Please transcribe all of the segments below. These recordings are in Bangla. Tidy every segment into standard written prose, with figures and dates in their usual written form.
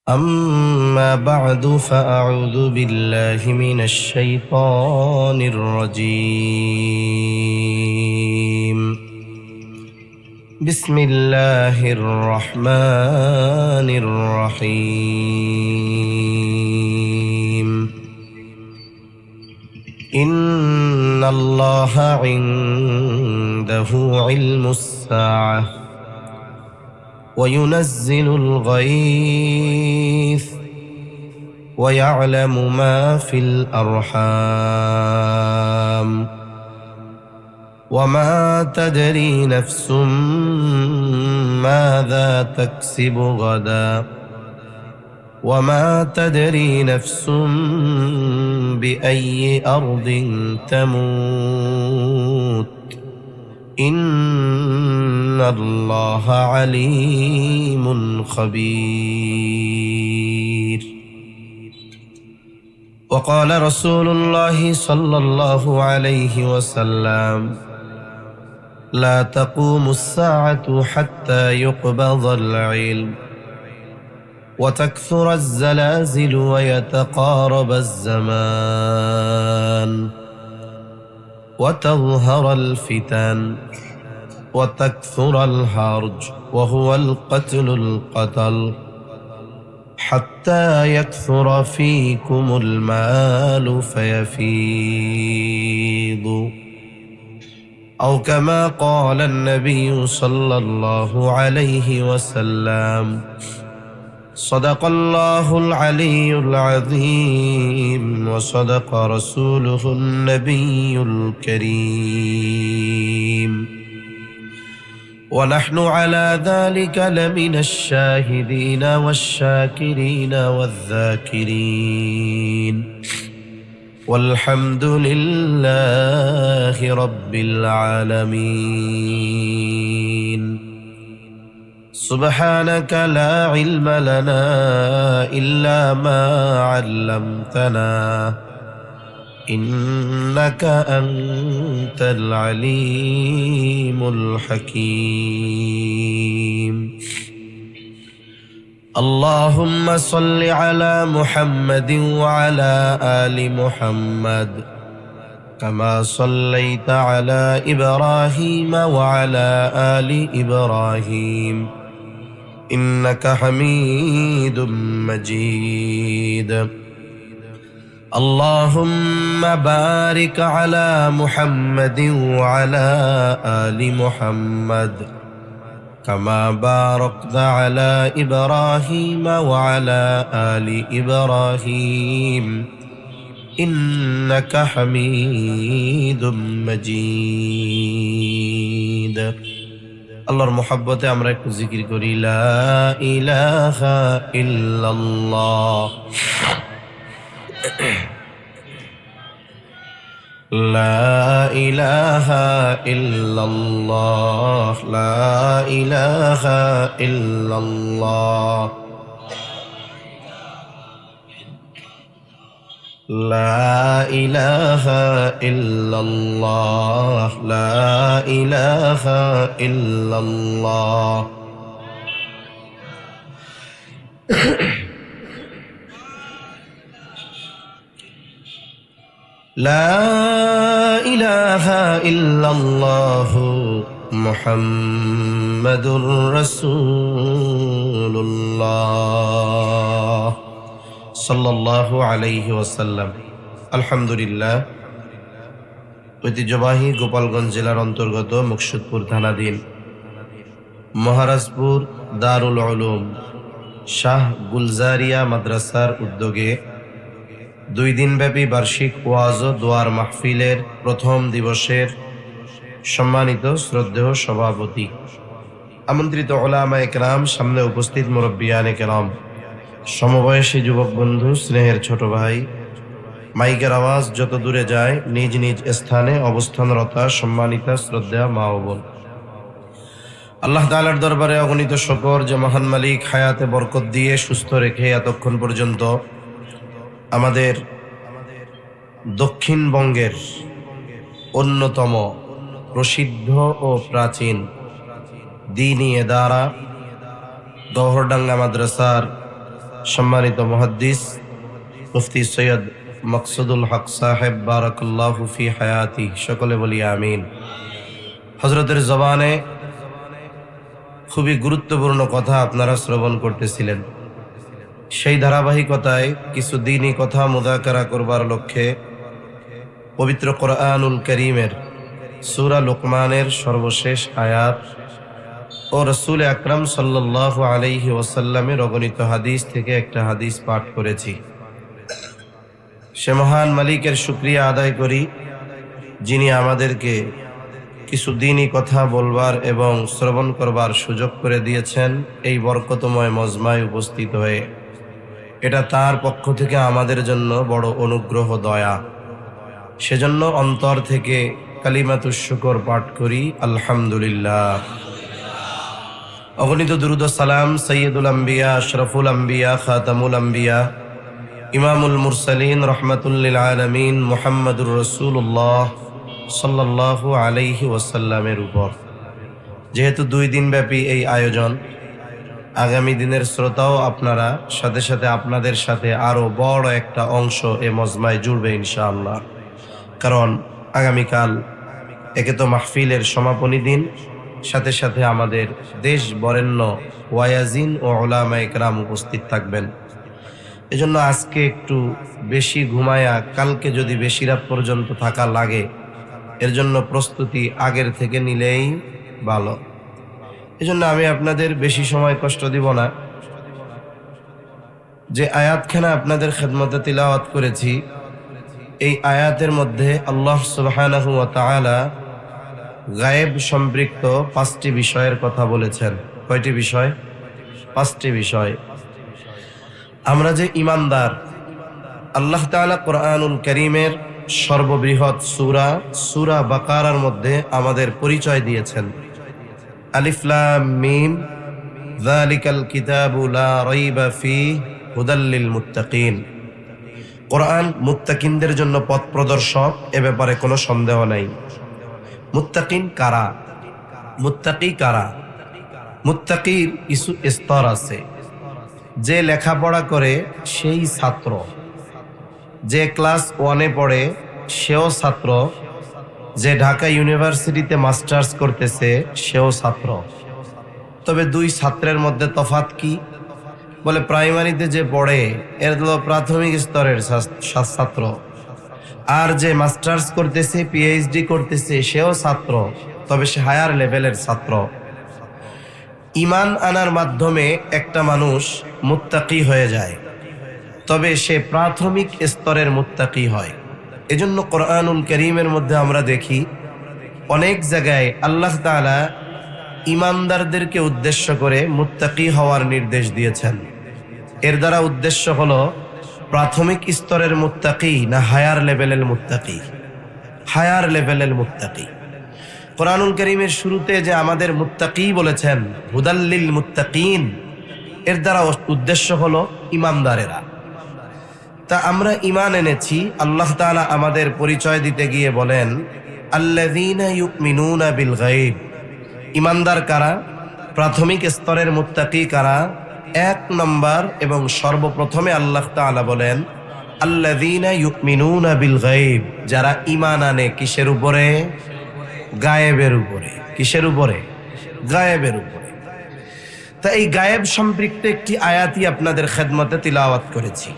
أما بعد فأعوذ بالله من الشيطان الرجيم. بسم الله الرحمن الرحيم. إن الله عنده علم الساعة وينزل الغيث ويعلم ما في الأرحام وما تدري نفس ماذا تكسب غدا وما تدري نفس بأي أرض تموت إن الله عليم خبير. وقال رسول الله صلى الله عليه وسلم: لا تقوم الساعة حتى يقبض العلم وتكثر الزلازل ويتقارب الزمان وتظهر الفتن وتكثر الهرج وهو القتل حتى يكثر فيكم المال فيفيض، أو كما قال النبي صلى الله عليه وسلم: صدق الله العلي العظيم وصدق رسوله النبي الكريم، ونحن على ذلك لمن الشاهدين والشاكرين والذاكرين، والحمد لله رب العالمين. سبحانك لا علم لنا إلا ما علمتنا إنك أنت العليم الحكيم. اللهم صل على محمد وعلى آل محمد كما صليت على إبراهيم وعلى آل إبراهيم إنك حميد مجيد. اللهم بارك على محمد وعلى آل محمد كما باركت على إبراهيم وعلى آل إبراهيم إنك حميد مجيد. আল্লাহর মহব্বতে আমরা একটু জিকির করি, লা ইলাহা ইল্লাল্লাহ, লা ইলাহা ইল্লাল্লাহ, লা ইলাহা ইল্লাল্লাহ, লা ইলাহা ইল্লাল্লাহ, লা ইলাহা ইল্লাল্লাহ। লা ইলাহা ইল্লাল্লাহ মুহাম্মাদুর রাসূলুল্লাহ সাল্লাল্লাহু আলাইহি ওয়াসাল্লাম। আলহামদুলিল্লাহ, ঐতিহ্যবাহী গোপালগঞ্জ জেলার অন্তর্গত মুকসুদপুর থানাধীন মহারাজপুর দারুল উলুম শাহ গুলজারিয়া মাদ্রাসার উদ্যোগে 2 দিনব্যাপী বার্ষিক ওয়াজ ও দোয়ার মাহফিলের প্রথম দিবসের সম্মানিত শ্রদ্ধেয় সভাপতি, আমন্ত্রিত উলামায়ে কেরাম, সামনে উপস্থিত মুরব্বিয়ানে কেরাম, সমবয়সী যুবক বন্ধু, স্নেহের ছোট ভাই, মাইকের আওয়াজ যত দূরে যায় নিজ নিজ স্থানে অবস্থানরতা সম্মানিতা শ্রদ্ধেয় মা ও বোন, আল্লাহ তাআলার দরবারে অগণিত শুকর যে মহান মালিক হায়াতে বরকত দিয়ে সুস্থ রেখে এতক্ষণ পর্যন্ত আমাদের দক্ষিণবঙ্গের অন্যতম প্রসিদ্ধ ও প্রাচীন দ্বীনি এদারা দহরডাঙ্গা মাদ্রাসার সম্মানিত মুহাদ্দিস মুফতি সৈয়দ মকসুদুল হক সাহেব বারাকাল্লাহু ফি হায়াতি, সকলে বলি আমিন। হযরতের জবানে খুবই গুরুত্বপূর্ণ কথা আপনারা শ্রবণ করতেছিলেন। সেই ধারাবাহিকতায় কিছু দ্বীনি কথা মুযাকারা করবার লক্ষ্যে পবিত্র কোরআনুল কারীমের সূরা লুকমানের সর্বশেষ আয়াত ও রাসূল আকরাম সাল্লাল্লাহু আলাইহি ওয়াসাল্লামের অগণিত হাদিস থেকে একটা হাদিস পাঠ করেছি। সে মহান মালিকের শুকরিয়া আদায় করি, যিনি আমাদেরকে কিছু দ্বীনি কথা বলবার এবং শ্রবণ করবার সুযোগ করে দিয়েছেন এই বরকতময় মজমায় উপস্থিত হয়ে। এটা তার পক্ষ থেকে আমাদের জন্য বড় অনুগ্রহ, দয়া। সেজন্য অন্তর থেকে কালিমাতুশ শুকর পাঠ করি, আলহামদুলিল্লাহ। অগণিত দুরূদ ও সালাম সাইয়্যিদুল আম্বিয়া, আশরাফুল আম্বিয়া, খাতামুল আম্বিয়া, ইমামুল মুরসালিন, রাহমাতুল লিল আলামিন মুহাম্মাদুর রাসূলুল্লাহ সাল্লাল্লাহু আলাইহি ওয়াসাল্লামের উপর। যেহেতু 2 দিন ব্যাপী এই আয়োজন, আগামী দিনের শ্রোতাও আপনারা, সাথে সাথে আপনাদের সাথে আরো বড় একটা অংশ এ মজমায় জুড়বে ইনশাআল্লাহ। কারণ আগামীকাল একে তো মাহফিলের সমাপনী দিন, সাথে সাথে আমাদের দেশ বরেণ্য ওয়াইজিন ও উলামায়ে কেরাম উপস্থিত থাকবেন। এজন্য আজকে একটু বেশি ঘুমায়া কালকে যদি বেশি রাত পর্যন্ত থাকা লাগে, এর জন্য প্রস্তুতি আগের থেকে নিলেই ভালো। এজন্য আমি আপনাদের বেশি সময় কষ্ট দিব না। যে আয়াতখানা আপনাদের খেদমতে তিলাওয়াত করেছি, এই আয়াতের মধ্যে আল্লাহ সুবহানাহু ওয়া তাআলা গায়েব সম্পৃক্ত 5টি বিষয়ের কথা বলেছেন। কয়টি বিষয়? 5টি বিষয়। আমরা যে ঈমানদার, আল্লাহ তাআলা কোরআনুল কারীমের সর্ববৃহৎ সূরা বাকারার মধ্যে আমাদের পরিচয় দিয়েছেন। আলিফ লাম মিম যালিকাল কিতাবু লা রাইবা ফীহি হুদাল লিল মুত্তাকিন। কোরআন মুত্তাকিনদের জন্য পথ প্রদর্শক, এ ব্যাপারে কোনো সন্দেহ নাই। মুত্তাকিন কারা? মুত্তাকি কারা? মুত্তাকির কিছু স্তর আছে। যে লেখাপড়া করে সেই ছাত্র, যে ক্লাস 1-এ পড়ে সেও ছাত্র, যে ঢাকা ইউনিভার্সিটিতে মাস্টার্স করতেছে সেও ছাত্র। তবে 2 ছাত্রের মধ্যে তফাৎ কি? বলে প্রাইমারিতে যে পড়ে এর হলো প্রাথমিক স্তরের ছাত্র, আর যে মাস্টার্স করতেছে, পিএইচডি করতেছে সেও ছাত্র, তবে সে হায়ার লেভেলের ছাত্র। ঈমান আনার মাধ্যমে একটা মানুষ মুত্তাকি হয়ে যায়, তবে সে প্রাথমিক স্তরের মুত্তাকি হয়। এজন্য কোরআনুল কারীমের মধ্যে আমরা দেখি অনেক জায়গায় আল্লাহ তাআলা ঈমানদারদেরকে উদ্দেশ্য করে মুত্তাকি হওয়ার নির্দেশ দিয়েছেন। এর দ্বারা উদ্দেশ্য হলো প্রাথমিক স্তরের মুত্তাকি না হায়ার লেভেলের মুত্তাকি? হায়ার লেভেলের মুত্তাকি। কোরআনুল কারীমের শুরুতে যে আমাদের মুত্তাকি বলেছেন, হুদাল লিল মুত্তাকিন, এর দ্বারা উদ্দেশ্য হলো ঈমানদারেরা। তা আমরা ঈমান এনেছি। আল্লাহ তাআলা আমাদের পরিচয় দিতে গিয়ে বলেন, আল্লাযীনা ইউমিনুনা বিল গায়ব। ঈমানদার কারা? প্রাথমিক স্তরের মুত্তাকি কারা? 1 নম্বর এবং সর্বপ্রথমে আল্লাহ তাআলা বলেন, আল্লাযীনা ইউমিনুনা বিল গায়ব। যারা ঈমান আনে কিসের উপরে? গায়েবের উপরে। কিসের উপরে? গায়েবের উপরে। তা এই গায়েব সম্পৃক্ত একটি আয়াতই আপনাদের খেদমতে তিলাওয়াত করেছি।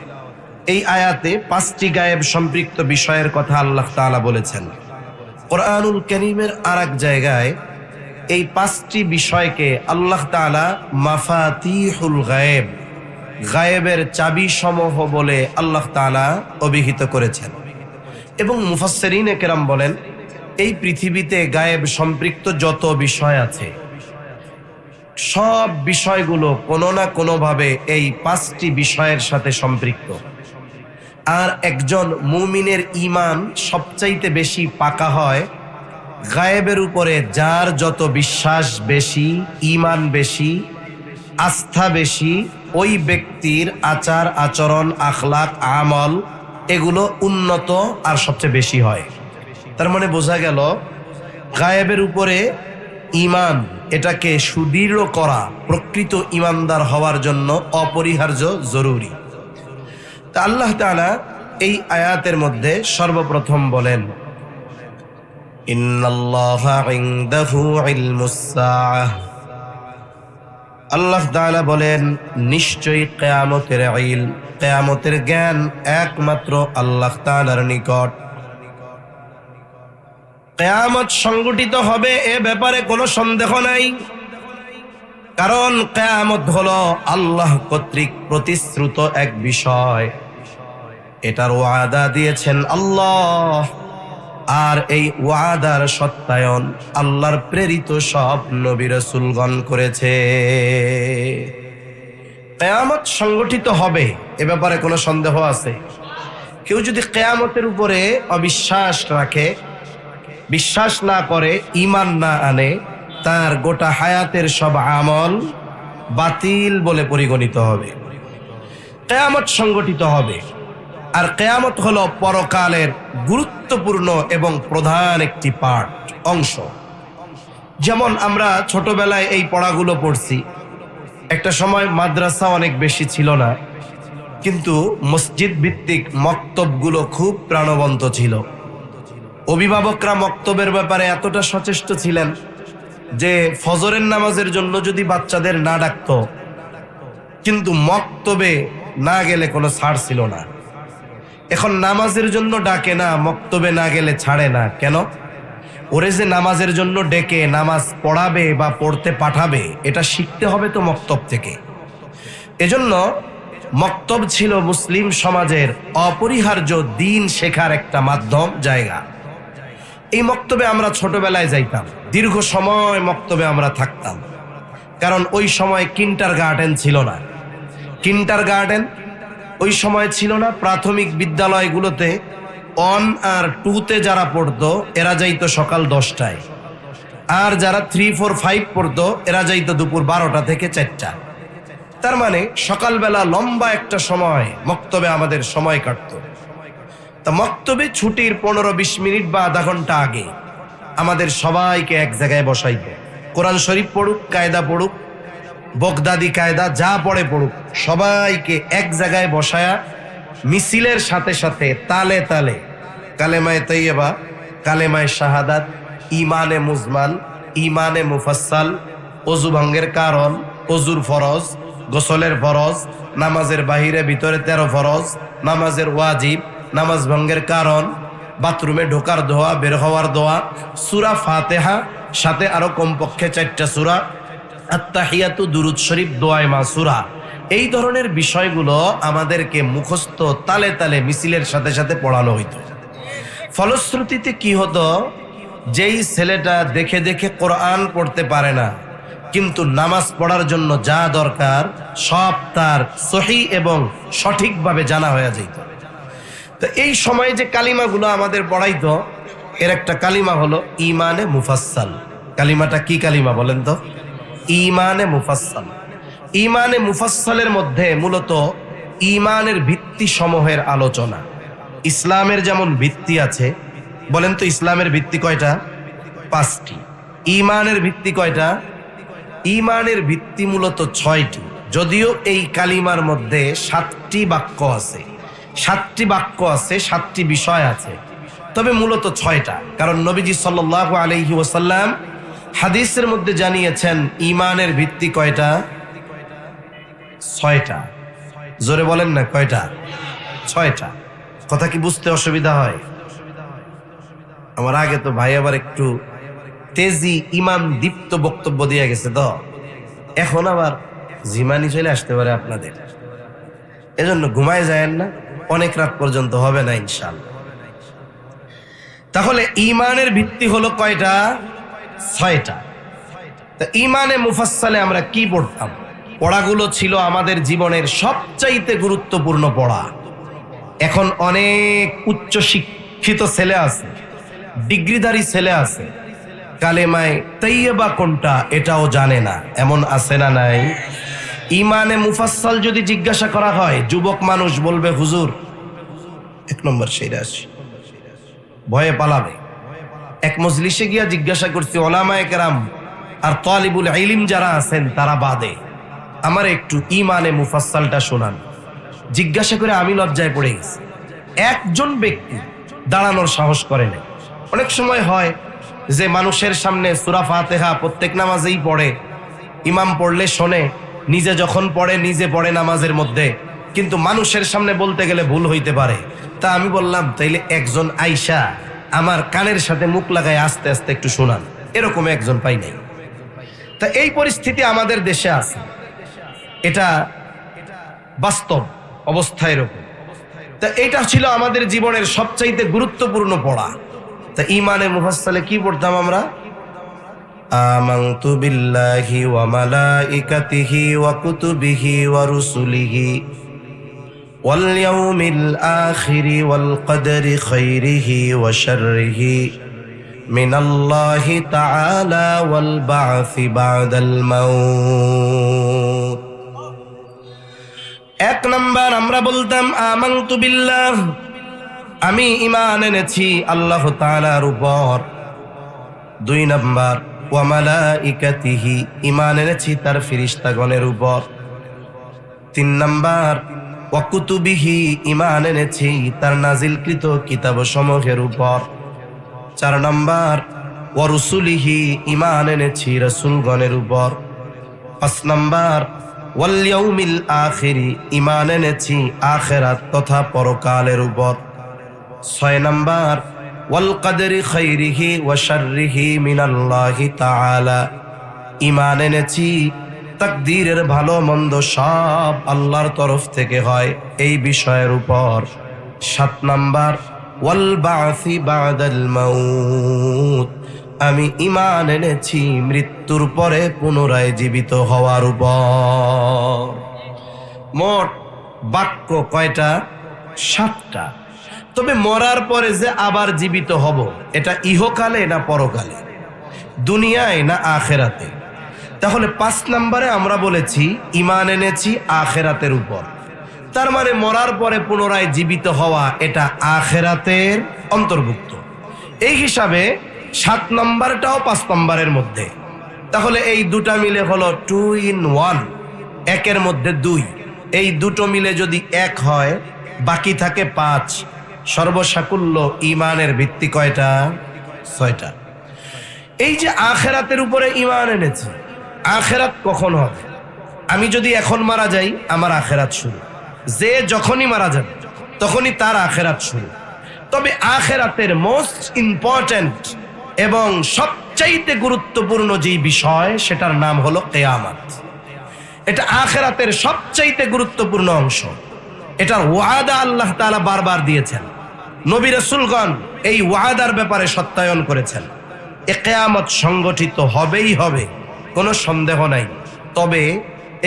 এই আয়াতে 5টি গায়েব সম্পৃক্ত বিষয়ের কথা আল্লাহ তাআলা বলেছেন। কোরআনুল কারীমের আরেক জায়গায় এই 5টি বিষয়কে আল্লাহ তাআলা মাফাতিহুল গায়েব, গায়েবের চাবি সমূহ বলে আল্লাহ তাআলা অভিহিত করেছেন। এবং মুফাসসিরিনে কেরাম বলেন, এই পৃথিবীতে গায়েব সম্পৃক্ত যত বিষয় আছে, সব বিষয়গুলো কোনো না কোনোভাবে এই 5টি বিষয়ের সাথে সম্পৃক্ত। আর একজন মুমিনের ঈমান সবচাইতে বেশি পাকা হয় গায়েবের উপরে যার যত বিশ্বাস বেশি, ঈমান বেশি, আস্থা বেশি, ওই ব্যক্তির আচার আচরণ, আখলাক, আমল এগুলো উন্নত আর সবচেয়ে বেশি হয়। তার মানে বোঝা গেল গায়েবের উপরে ঈমান এটাকে সুদৃঢ় করা প্রকৃত ঈমানদার হওয়ার জন্য অপরিহার্য জরুরি। তা আল্লাহ তাআলা এই আয়াতের মধ্যে সর্বপ্রথম বলেন, ইন্নাল্লাহা ইনদাহু ইলমুস সাআহ। আল্লাহ তাআলা বলেন, নিশ্চয়ই কিয়ামতের ইলম, কিয়ামতের জ্ঞান একমাত্র আল্লাহ তাআলার নিকট। কিয়ামত সংঘটিত হবে এ ব্যাপারে কোনো সন্দেহ নাই, কারণ কিয়ামত হলো আল্লাহ কর্তৃক প্রতিশ্রুত এক বিষয়। এটার ওয়াদা দিয়েছেন আল্লাহ, আর এই ওয়াদার সত্যায়ন আল্লাহর প্রেরিত সব নবী রাসূলগণ করেছে। কিয়ামত সংগঠিত হবে এ ব্যাপারে কোনো সন্দেহ আছে? কেউ যদি কিয়ামতের উপরে অবিশ্বাস রাখে, বিশ্বাস না করে, ঈমান না আনে, তার গোটা হায়াতের সব আমল বাতিল বলে পরিগণিত হবে। কিয়ামত সংগঠিত হবে, আর কিয়ামত হলো পরকালের গুরুত্বপূর্ণ এবং প্রধান একটি পার্ট, অংশ। যেমন আমরা ছোটবেলায় এই পড়াগুলো পড়ছি। একটা সময় মাদ্রাসা অনেক বেশি ছিল না, কিন্তু মসজিদ ভিত্তিক মক্তবগুলো খুব প্রাণবন্ত ছিল। অভিভাবকরা মক্তবের ব্যাপারে এতটা সচেষ্ট ছিলেন যে ফজরের নামাজের জন্য যদি বাচ্চাদের না ডাকতো, কিন্তু মক্তবে না গেলে কোনো ছাড় ছিল না। এখন নামাজের জন্য ডাকে না, মক্তবে না গেলে ছাড়ে না। কেন? ওরে যে নামাজের জন্য ডেকে নামাজ পড়াবে বা পড়তে পাঠাবে, এটা শিখতে হবে তো মক্তব থেকে। এজন্য মক্তব ছিল মুসলিম সমাজের অপরিহার্য দিন শেখার একটা মাধ্যম, জায়গা। এই মক্তবে আমরা ছোটবেলায় যাইতাম, দীর্ঘ সময় মক্তবে আমরা থাকতাম, কারণ ওই সময় কিন্ডারগার্টেন ছিল না। কিন্ডারগার্টেন ওই সময় ছিল না। প্রাথমিক বিদ্যালয়গুলোতে 1 আর 2-তে যারা পড়তো এরা যাইতো সকাল 10টায়, আর যারা 3, 4, 5 পড়তো এরা যাইতো দুপুর 12টা থেকে 4টা। তার মানে সকালবেলা লম্বা একটা সময় মক্তবে আমাদের সময় কাটতো। তা মক্তবে ছুটির 15-20 মিনিট বা আধা ঘন্টা আগে আমাদের সবাইকে এক জায়গায় বসাইতো। কোরআন শরীফ পড়ুক, কায়দা পড়ুক, বগদাদি কায়দা যা পড়ে পড়ুক, সবাইকে এক জায়গায় বসায়া মিছিলের সাথে সাথে তালে তালে কালেমায়ে তাইয়্যিবা, কালেমায়ে শাহাদাত, ঈমানে মুজমাল, ঈমানে মুফাসসাল, ওযু ভঙ্গের কারণ, ওযুর ফরজ, গোসলের ফরজ, নামাজের বাহিরে ভিতরে 13 ফরজ, নামাজের ওয়াজিব, নামাজ ভঙ্গের কারণ, বাথরুমে ঢোকার দোয়া, বের হওয়ার দোয়া, সূরা ফাতিহা, সাথে আরো কমপক্ষে 4টা সূরা, আত্তাহিয়াতু, দুরুদ শরীফ, দোয়ায়ে মাসুরা। এই ধরনের বিষয়গুলো আমাদেরকে মুখস্থ তালে তালে মিছিলের সাথে সাথে পড়ানো হইতো। ফলশ্রুতিতে কি হতো, যেই ছেলেটা দেখে দেখে কোরআন পড়তে পারে না, কিন্তু নামাজ পড়ার জন্য যা দরকার সব তার সহি এবং সঠিকভাবে জানা হয়ে যেত। তো এই সময় যে কালিমাগুলো আমাদের পড়াইতো, এর একটা কালিমা হলো ঈমানে মুফাসসাল। কালিমাটা কি কালিমা বলেন তো? ঈমানে মুফাসসাল। ঈমানে মুফাসসালের মধ্যে মূলত ঈমানের ভিত্তি সমূহের আলোচনা। ইসলামের যেমন ভিত্তি আছে, বলেন তো ইসলামের ভিত্তি কয়টা? 5টি। ঈমানের ভিত্তি কয়টা? ঈমানের ভিত্তি মূলত 6টি, যদিও এই কালিমার মধ্যে 7টি বাক্য আছে, 7টি বাক্য আছে, 7টি বিষয় আছে, তবে মূলত 6টা। কারণ নবীজি সাল্লাল্লাহু আলাইহি ওয়াসাল্লাম হাদিসের মধ্যে জানিয়েছেন ঈমানের ভিত্তি কয়টা? 6টা। জোরে বলেন না, কয়টা? 6টা। কথা কি বুঝতে অসুবিধা হয়? আমার আগে তো ভাই আবার একটু তেজি ইমান দীপ্ত বক্তব্য দিয়ে গেছে, তো এখন আবার জিমানি চলে আসতে পারে আপনাদের। এজন্য ঘুমায় যায়েন না, অনেক রাত পর্যন্ত হবে না ইনশাআল্লাহ। তাহলে ঈমানের ভিত্তি হলো কয়টা? 6টা। তা ঈমানে মুফাসসালে আমরা কি পড়তাম? পড়াগুলো ছিল আমাদের জীবনের সবচাইতে গুরুত্বপূর্ণ পড়া। এখন অনেক উচ্চ শিক্ষিত ছেলে আছে, ডিগ্রিধারী ছেলে আছে, কালেমায়ে তাইয়্যিবা কোনটা এটাও জানে না, এমন আছে না নাই? ঈমানে মুফাসসাল যদি জিজ্ঞাসা করা হয়, যুবক মানুষ বলবে হুজুর 1 নম্বর সেইরা আছে, ভয়ে পালাবে। এক মজলিসে গিয়া জিজ্ঞাসা করছি, ওলামায়ে কেরাম আর তালিবুল ইলম যারা আছেন তারা বাদে আমার একটু ইমানে মুফাসসালটা শোনান। জিজ্ঞাসা করে আমি লজ্জায় পড়ে গেছি। একজন ব্যক্তি দাঁড়ানোর সাহস করে না। অনেক সময় হয় যে মানুষের সামনে সূরা ফাতিহা প্রত্যেক নামাজেই পড়ে, ইমাম পড়লে শোনে, নিজে যখন পড়ে নিজে পড়ে নামাজের মধ্যে, কিন্তু মানুষের সামনে বলতে গেলে ভুল হইতে পারে। তা আমি বললাম তাইলে একজন আইসা আমার কানের সাথে মুখ লাগায় আস্তে আস্তে একটু শোনান। এরকম একজন পাই নাই। তা এই পরিস্থিতি আমাদের দেশে আছে, এটা বাস্তব অবস্থা এরকম। তা এটা ছিল আমাদের জীবনের সবচাইতে গুরুত্বপূর্ণ পড়া। তা ইমানে মুফাসসালে কি পড়তাম আমরা? আমানতু বিল্লাহি ওয়া মালাইকাতিহি ওয়া কুতুবিহি ওয়া রুসুলিহি ওয়াল ইয়াউমিল আখিরি ওয়াল কদরি খাইরিহি ওয়া শাররিহি মিনাল্লাহি তাআলা ওয়াল বা'সি বা'দাল মাউত। এক নাম্বার আমরা বলতাম আমানতু বিল্লাহ, আমি ঈমান এনেছি আল্লাহ তাআলার উপর। দুই নাম্বার ওয়া মালাইকাতিহি, ঈমান এনেছি তার ফেরেশতাগণের উপর। তিন নাম্বার ওয়া কুতুবিহি, ঈমান এনেছি তার নাজিলকৃত কিতাবসমূহের উপর। চার নাম্বার ওয়া রুসুলিহি, ঈমান এনেছি রাসূলগণের উপর। পাঁচ নাম্বার ওয়াল ইয়াউমিল আখিরি, ঈমান এনেছি আখিরাত তথা পরকালের উপর। ছয় নাম্বার ওয়াল কদরি খাইরিহি ওয়া শাররিহি মিনাল্লাহি তাআলা, ঈমান এনেছি তাকদীরের ভালো মন্দ সব আল্লাহর তরফ থেকে হয়, এই বিষয়ের উপর। সাত নাম্বার ওয়াল বা'সি বা'দাল মাউত, আমি ঈমান এনেছি মৃত্যুর পরে পুনরায় জীবিত হওয়ার উপর। মোট বাক্য কয়টা? 7টা। তবে মরার পরে যে আবার জীবিত হব, এটা ইহকালে না পরকালে, দুনিয়ায় না আখেরাতে? তাহলে 5 নম্বরে আমরা বলেছি ঈমান এনেছি আখেরাতের উপর। তার মানে মরার পরে পুনরায় জীবিত হওয়া এটা আখেরাতের অন্তর্ভুক্ত। এই হিসাবে 7 নম্বরটাও 5 নম্বরের মধ্যে। তাহলে এই দুটা মিলে হলো 2 in 1, একের মধ্যে 2। এই দুটো মিলে যদি 1 হয়, বাকি থাকে 5। সর্বসাকুল্য ঈমানের ভিত্তি কয়টা? 6টা। এই যে আখেরাতের উপরে ঈমান এনেছি, আখেরাত কখন হবে? আমি যদি এখন মারা যাই, আমার আখেরাত শুরু। যে যখনই মারা যাবে তখনই তার আখেরাত শুরু। তবে আখেরাতের মোস্ট ইম্পর্ট্যান্ট এবং সবচাইতে গুরুত্বপূর্ণ যে বিষয়, সেটার নাম হলো কিয়ামত। এটা আখেরাতের সবচাইতে গুরুত্বপূর্ণ অংশ। এটার ওয়াদা আল্লাহ তাআলা বারবার দিয়েছেন, নবী রাসূলগণ এই ওয়াদার ব্যাপারে সত্যায়ন করেছেন। এ কিয়ামত সংগঠিত হবেই হবে, কোনো সন্দেহ নাই। তবে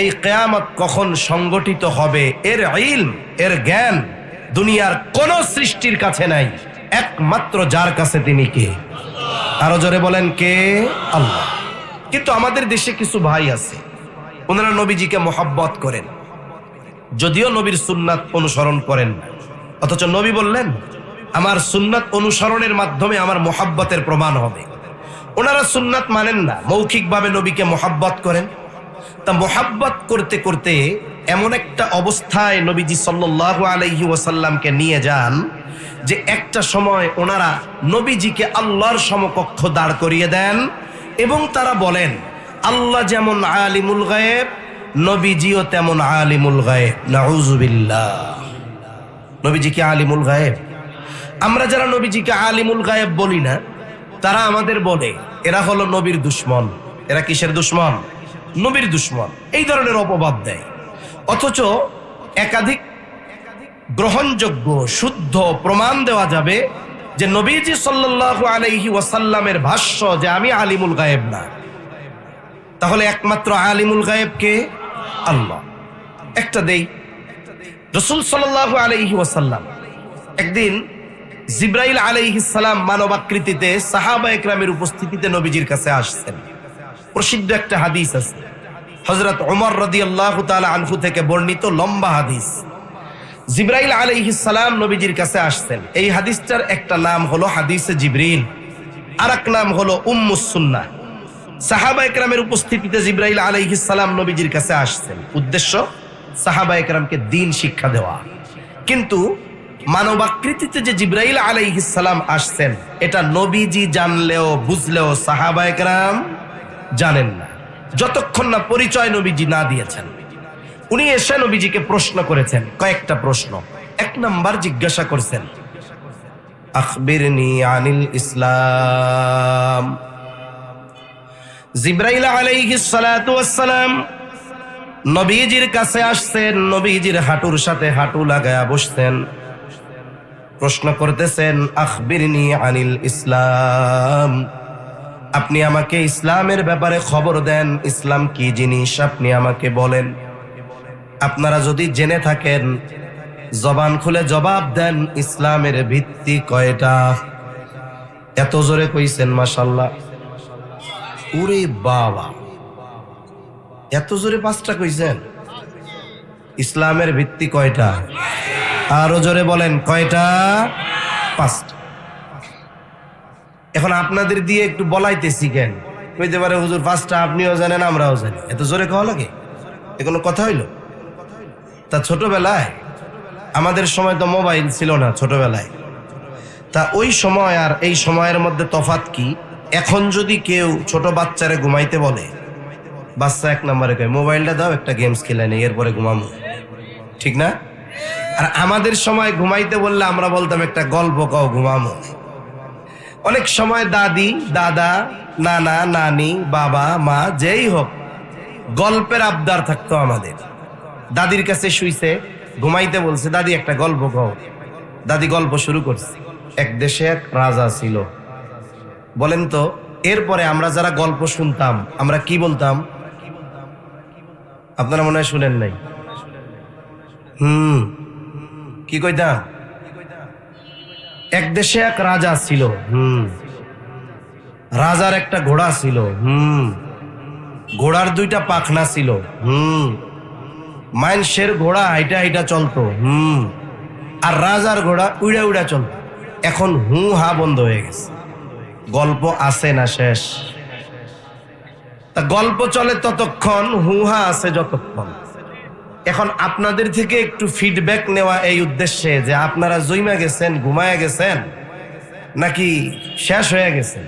এই কিয়ামত কখন সংগঠিত হবে এর ইলম, এর জ্ঞান দুনিয়ার কোন সৃষ্টির কাছে নাই, একমাত্র যার কাছে তিনি কে? আরো জোরে বলেন কে? আল্লাহ। কিন্তু আমাদের দেশে কিছু ভাই আছে, ওনারা নবীজিকে মহব্বত করেন, যদিও নবীর সুন্নাত অনুসরণ করেন না, অথচ নবী বললেন আমার সুন্নাত অনুসরণের মাধ্যমে আমার মহব্বতের প্রমাণ হবে। ওনারা সুন্নাত মানেন না, মৌখিকভাবে নবীকে মহব্বত করেন। তা মহব্বত করতে করতে এমন একটা অবস্থায় নবীজি সাল্লাল্লাহু আলাইহি ওয়াসাল্লামকে নিয়ে যান যে একটা সময় ওনারা নবীজিকে আল্লাহর সমকক্ষ দাঁড় করিয়ে দেন এবং তারা বলেন আল্লাহ যেমন আলিমুল গায়েব, নবীজিও তেমন আলিমুল গায়েব। নাউযুবিল্লাহ। নবীজি কি আলিমুল গায়েব? আমরা যারা নবীজিকে আলিমুল গায়েব বলি না, তারা আমাদের বলে এরা হলো নবীর দুশমন। এরা কিসের দুশমন? নবীর দুশমন। এই ধরনের অপবাদ দেয়। অথচ একাধিক গ্রহণযোগ্য শুদ্ধ প্রমাণ দেওয়া যাবে যে নবীজি সাল্লাল্লাহু আলাইহি ওয়াসাল্লামের ভাষ্য যে আমি আলিমুল গায়েব না। তাহলে একমাত্র আলিমুল গায়েব কে? আল্লাহ। একটা দেই, রাসূল সাল্লাল্লাহু আলাইহি ওয়াসাল্লাম একদিন জিবরাইল আলাইহিস সালাম মানবাকৃতিতে সাহাবা একরামের উপস্থিতিতে নবীজির কাছে আসছেন। প্রসিদ্ধ একটা হাদিস আছে, হযরত ওমর রাদিয়াল্লাহু তাআলা আনহু থেকে বর্ণিত লম্বা হাদিস। জিবরাইল আলাইহিস সালাম নবীজির কাছে আসছেন। এই হাদিসটার একটা নাম হলো হাদিসে জিবরিল, আরেক নাম হলো উম্মুস সুন্নাহ। সাহাবা একরামের উপস্থিতিতে জিবরাইল আলাইহিস সালাম নবীজির কাছে আসছেন। উদ্দেশ্য সাহাবা একরামকে দ্বীন শিক্ষা দেওয়া। কিন্তু মানবাকৃতিতে যে জিবরাইল আলাইহিস সালাম আসছেন এটা নবীজি জানলেও বুঝলেও সাহাবা একরাম জানেন না, যতক্ষণ না পরিচয় নবীজি না দিয়েছেন। উনি এসে নবীজিকে প্রশ্ন করেছেন, কয়েকটা প্রশ্ন। এক নাম্বার জিজ্ঞাসা করছেন, আখবিরনি আনিল ইসলাম। জিবরাইল আলাইহিস সালাতু ওয়াস সালাম নবীজির কাছে আসছেন, নবীজির হাঁটুর সাথে হাঁটু লাগায়া বসছেন, প্রশ্ন করতেছেন, আখবিরনি আনিল ইসলাম, আপনি আমাকে ইসলামের ব্যাপারে খবর দেন, ইসলাম কি জিনিস আপনি আমাকে বলেন। আপনারা যদি জেনে থাকেন জবান খুলে জবাব দেন, ইসলামের ভিত্তি কয়টা? এত জোরে কইছেন মাশাআল্লাহ। ওরে বাবা, এত জোরে 5টা কইছেন। ইসলামের ভিত্তি কয়টা? আরো জোরে বলেন, কয়টা? 5টা। এখন আপনাদের দিয়ে একটু বলাইতেছি কেন? কইতে পারে হুজুর 5টা আপনিও জানেন আমরাও জানি, এত জোরে কওয়া লাগে? এ কোনো কথা হইল? তা ছোটবেলায় আমাদের সময় তো মোবাইল ছিল না ছোটবেলায়, তা ওই সময় আর এই সময়ের মধ্যে তফাৎ কি? এখন যদি কেউ ছোট বাচ্চারে ঘুমাইতে বলে, বাচ্চা 1 নম্বরে কয় মোবাইলটা দাও, একটা গেমস খেলে নেই, এরপরে ঘুমামো, ঠিক না? আর আমাদের সময় ঘুমাইতে বললে আমরা বলতাম একটা গল্প কও, ঘুমামো। অনেক সময় দাদি, দাদা, নানা, নানি, বাবা, মা যেই হোক গল্পের আবদার থাকতো আমাদের। দাদির কাছে শুইছে, ঘুমাইতে বলছে, দাদি একটা গল্প কও। দাদি গল্প শুরু করছে। এক দেশে এক রাজা ছিল। বলেন তো, এরপরে আমরা যারা গল্প শুনতাম আমরা কি বলতাম? আপনারা মনে হয় শুনেন নাই। কি কইতাম? এক দেশে এক রাজা ছিল। রাজার একটা ঘোড়া ছিল। ঘোড়ার 2টা পাখনা ছিল। মানুষের ঘোড়া হাইটা হাইটা চলতো। আর রাজার ঘোড়া উড়া উড়া চলতো। এখন হু হা বন্ধ হয়ে গেছে। গল্প আছে না শেষ? তা গল্প চলে ততক্ষণ, হু হা আছে যতক্ষণ। এখন আপনাদের থেকে একটু ফিডব্যাক নেওয়া এই উদ্দেশ্যে যে আপনারা জইমা গেছেন, ঘুমায়া গেছেন নাকি শেষ হয়ে গেছেন,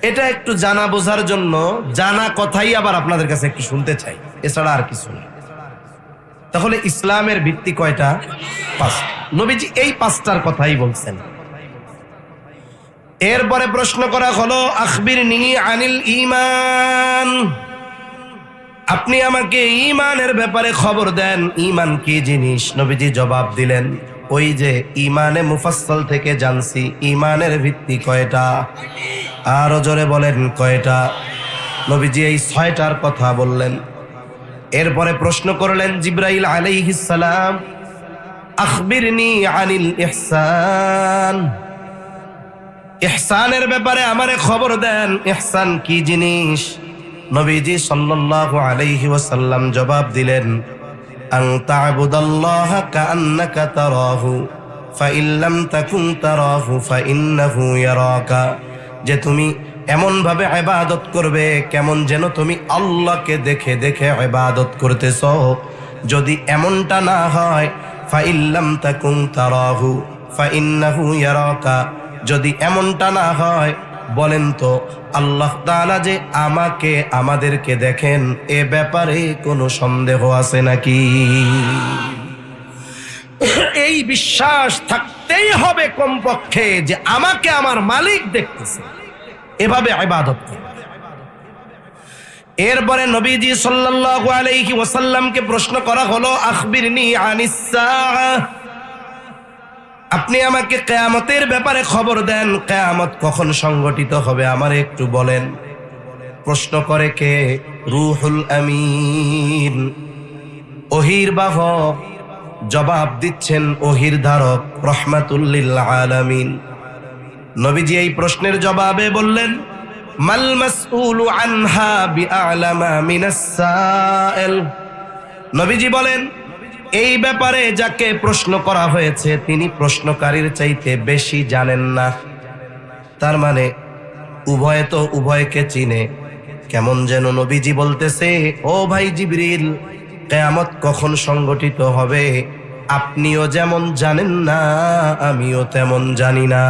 এটা একটু জানা বোঝার জন্য জানা কথাই আবার আপনাদের কাছে একটু শুনতে চাই, এছাড়া আর কিছু না। তাহলে ইসলামের ভিত্তি কয়টা? 5টা। নবীজি এই 5টার কথাই বলছেন। এরপরে প্রশ্ন করা হলো, আখবিরনি আনিল ঈমান, আপনি আমাকে ঈমানের ব্যাপারে খবর দেন, ঈমান কি জিনিস? নবীজি জবাব দিলেন, ওই যে ঈমানে মুফাসসাল থেকে জানছি ঈমানের ভিত্তি কয়টা। আরো জোরে বলেন, কয়টা? নবীজি এই 6টার কথা বললেন। এরপরে প্রশ্ন করলেন জিবরাইল আলাইহিস সালাম, আখবিরনি আনিল ইহসান, ইহসানের ব্যাপারে আমারে খবর দেন, ইহসান কি জিনিস? নবীজি সাল্লাল্লাহু আলাইহি ওয়াসাল্লাম জবাব দিলেন, আন তা'বুদাল্লাহা কাআন্নাকা তারাহু ফাইন লাম তাকুন তারাহু ফাইন্নাহু ইয়ারাকা, যে তুমি এমন ভাবে ইবাদত করবে কেমন যেন তুমি আল্লাহকে দেখে দেখে ইবাদত করতেছো। যদি এমনটা না হয়, ফাইন লাম তাকুন তারাহু ফাইন্নাহু ইয়ারাকা, যদি এমনটা না হয়, বলেন তো আল্লাহ তাআলা যে আমাকে আমাদেরকে দেখেন, এ ব্যাপারে কোনো সন্দেহ আছে নাকি? এই বিশ্বাস থাকতেই হবে কমপক্ষে যে আমাকে আমার মালিক দেখতেছে, এভাবে ইবাদত করবে। এরপরে নবীজি সাল্লাল্লাহু আলাইহি ওয়াসাল্লামকে প্রশ্ন করা হলো, আখবিরনি আনিস সাআহ, আপনি আমাকে কিয়ামতের ব্যাপারে খবর দেন, কিয়ামত কখন সংগঠিত হবে আমারে একটু বলেন। প্রশ্ন করে কে? রূহুল আমিন, ওহীর বাহক। জবাব দিচ্ছেন ওহীর ধারক রাহমাতুল লিল আলামিন। নবীজি এই প্রশ্নের জবাবে বললেন, মাল মাসউলু আনহা বিআলামা মিনাস সাইল। নবীজি বলেন, এই ব্যাপারে যাকে প্রশ্ন করা হয়েছে তিনি প্রশ্নকারীর চাইতে বেশি জানেন না। তার মানে উভয়ে তো উভয়কে চিনে, কেমন যেন নবীজি বলতেছে, ও ভাই জিবরিল, কিয়ামত কখন সংগঠিত হবে আপনিও যেমন জানেন না, আমিও তেমন জানি না।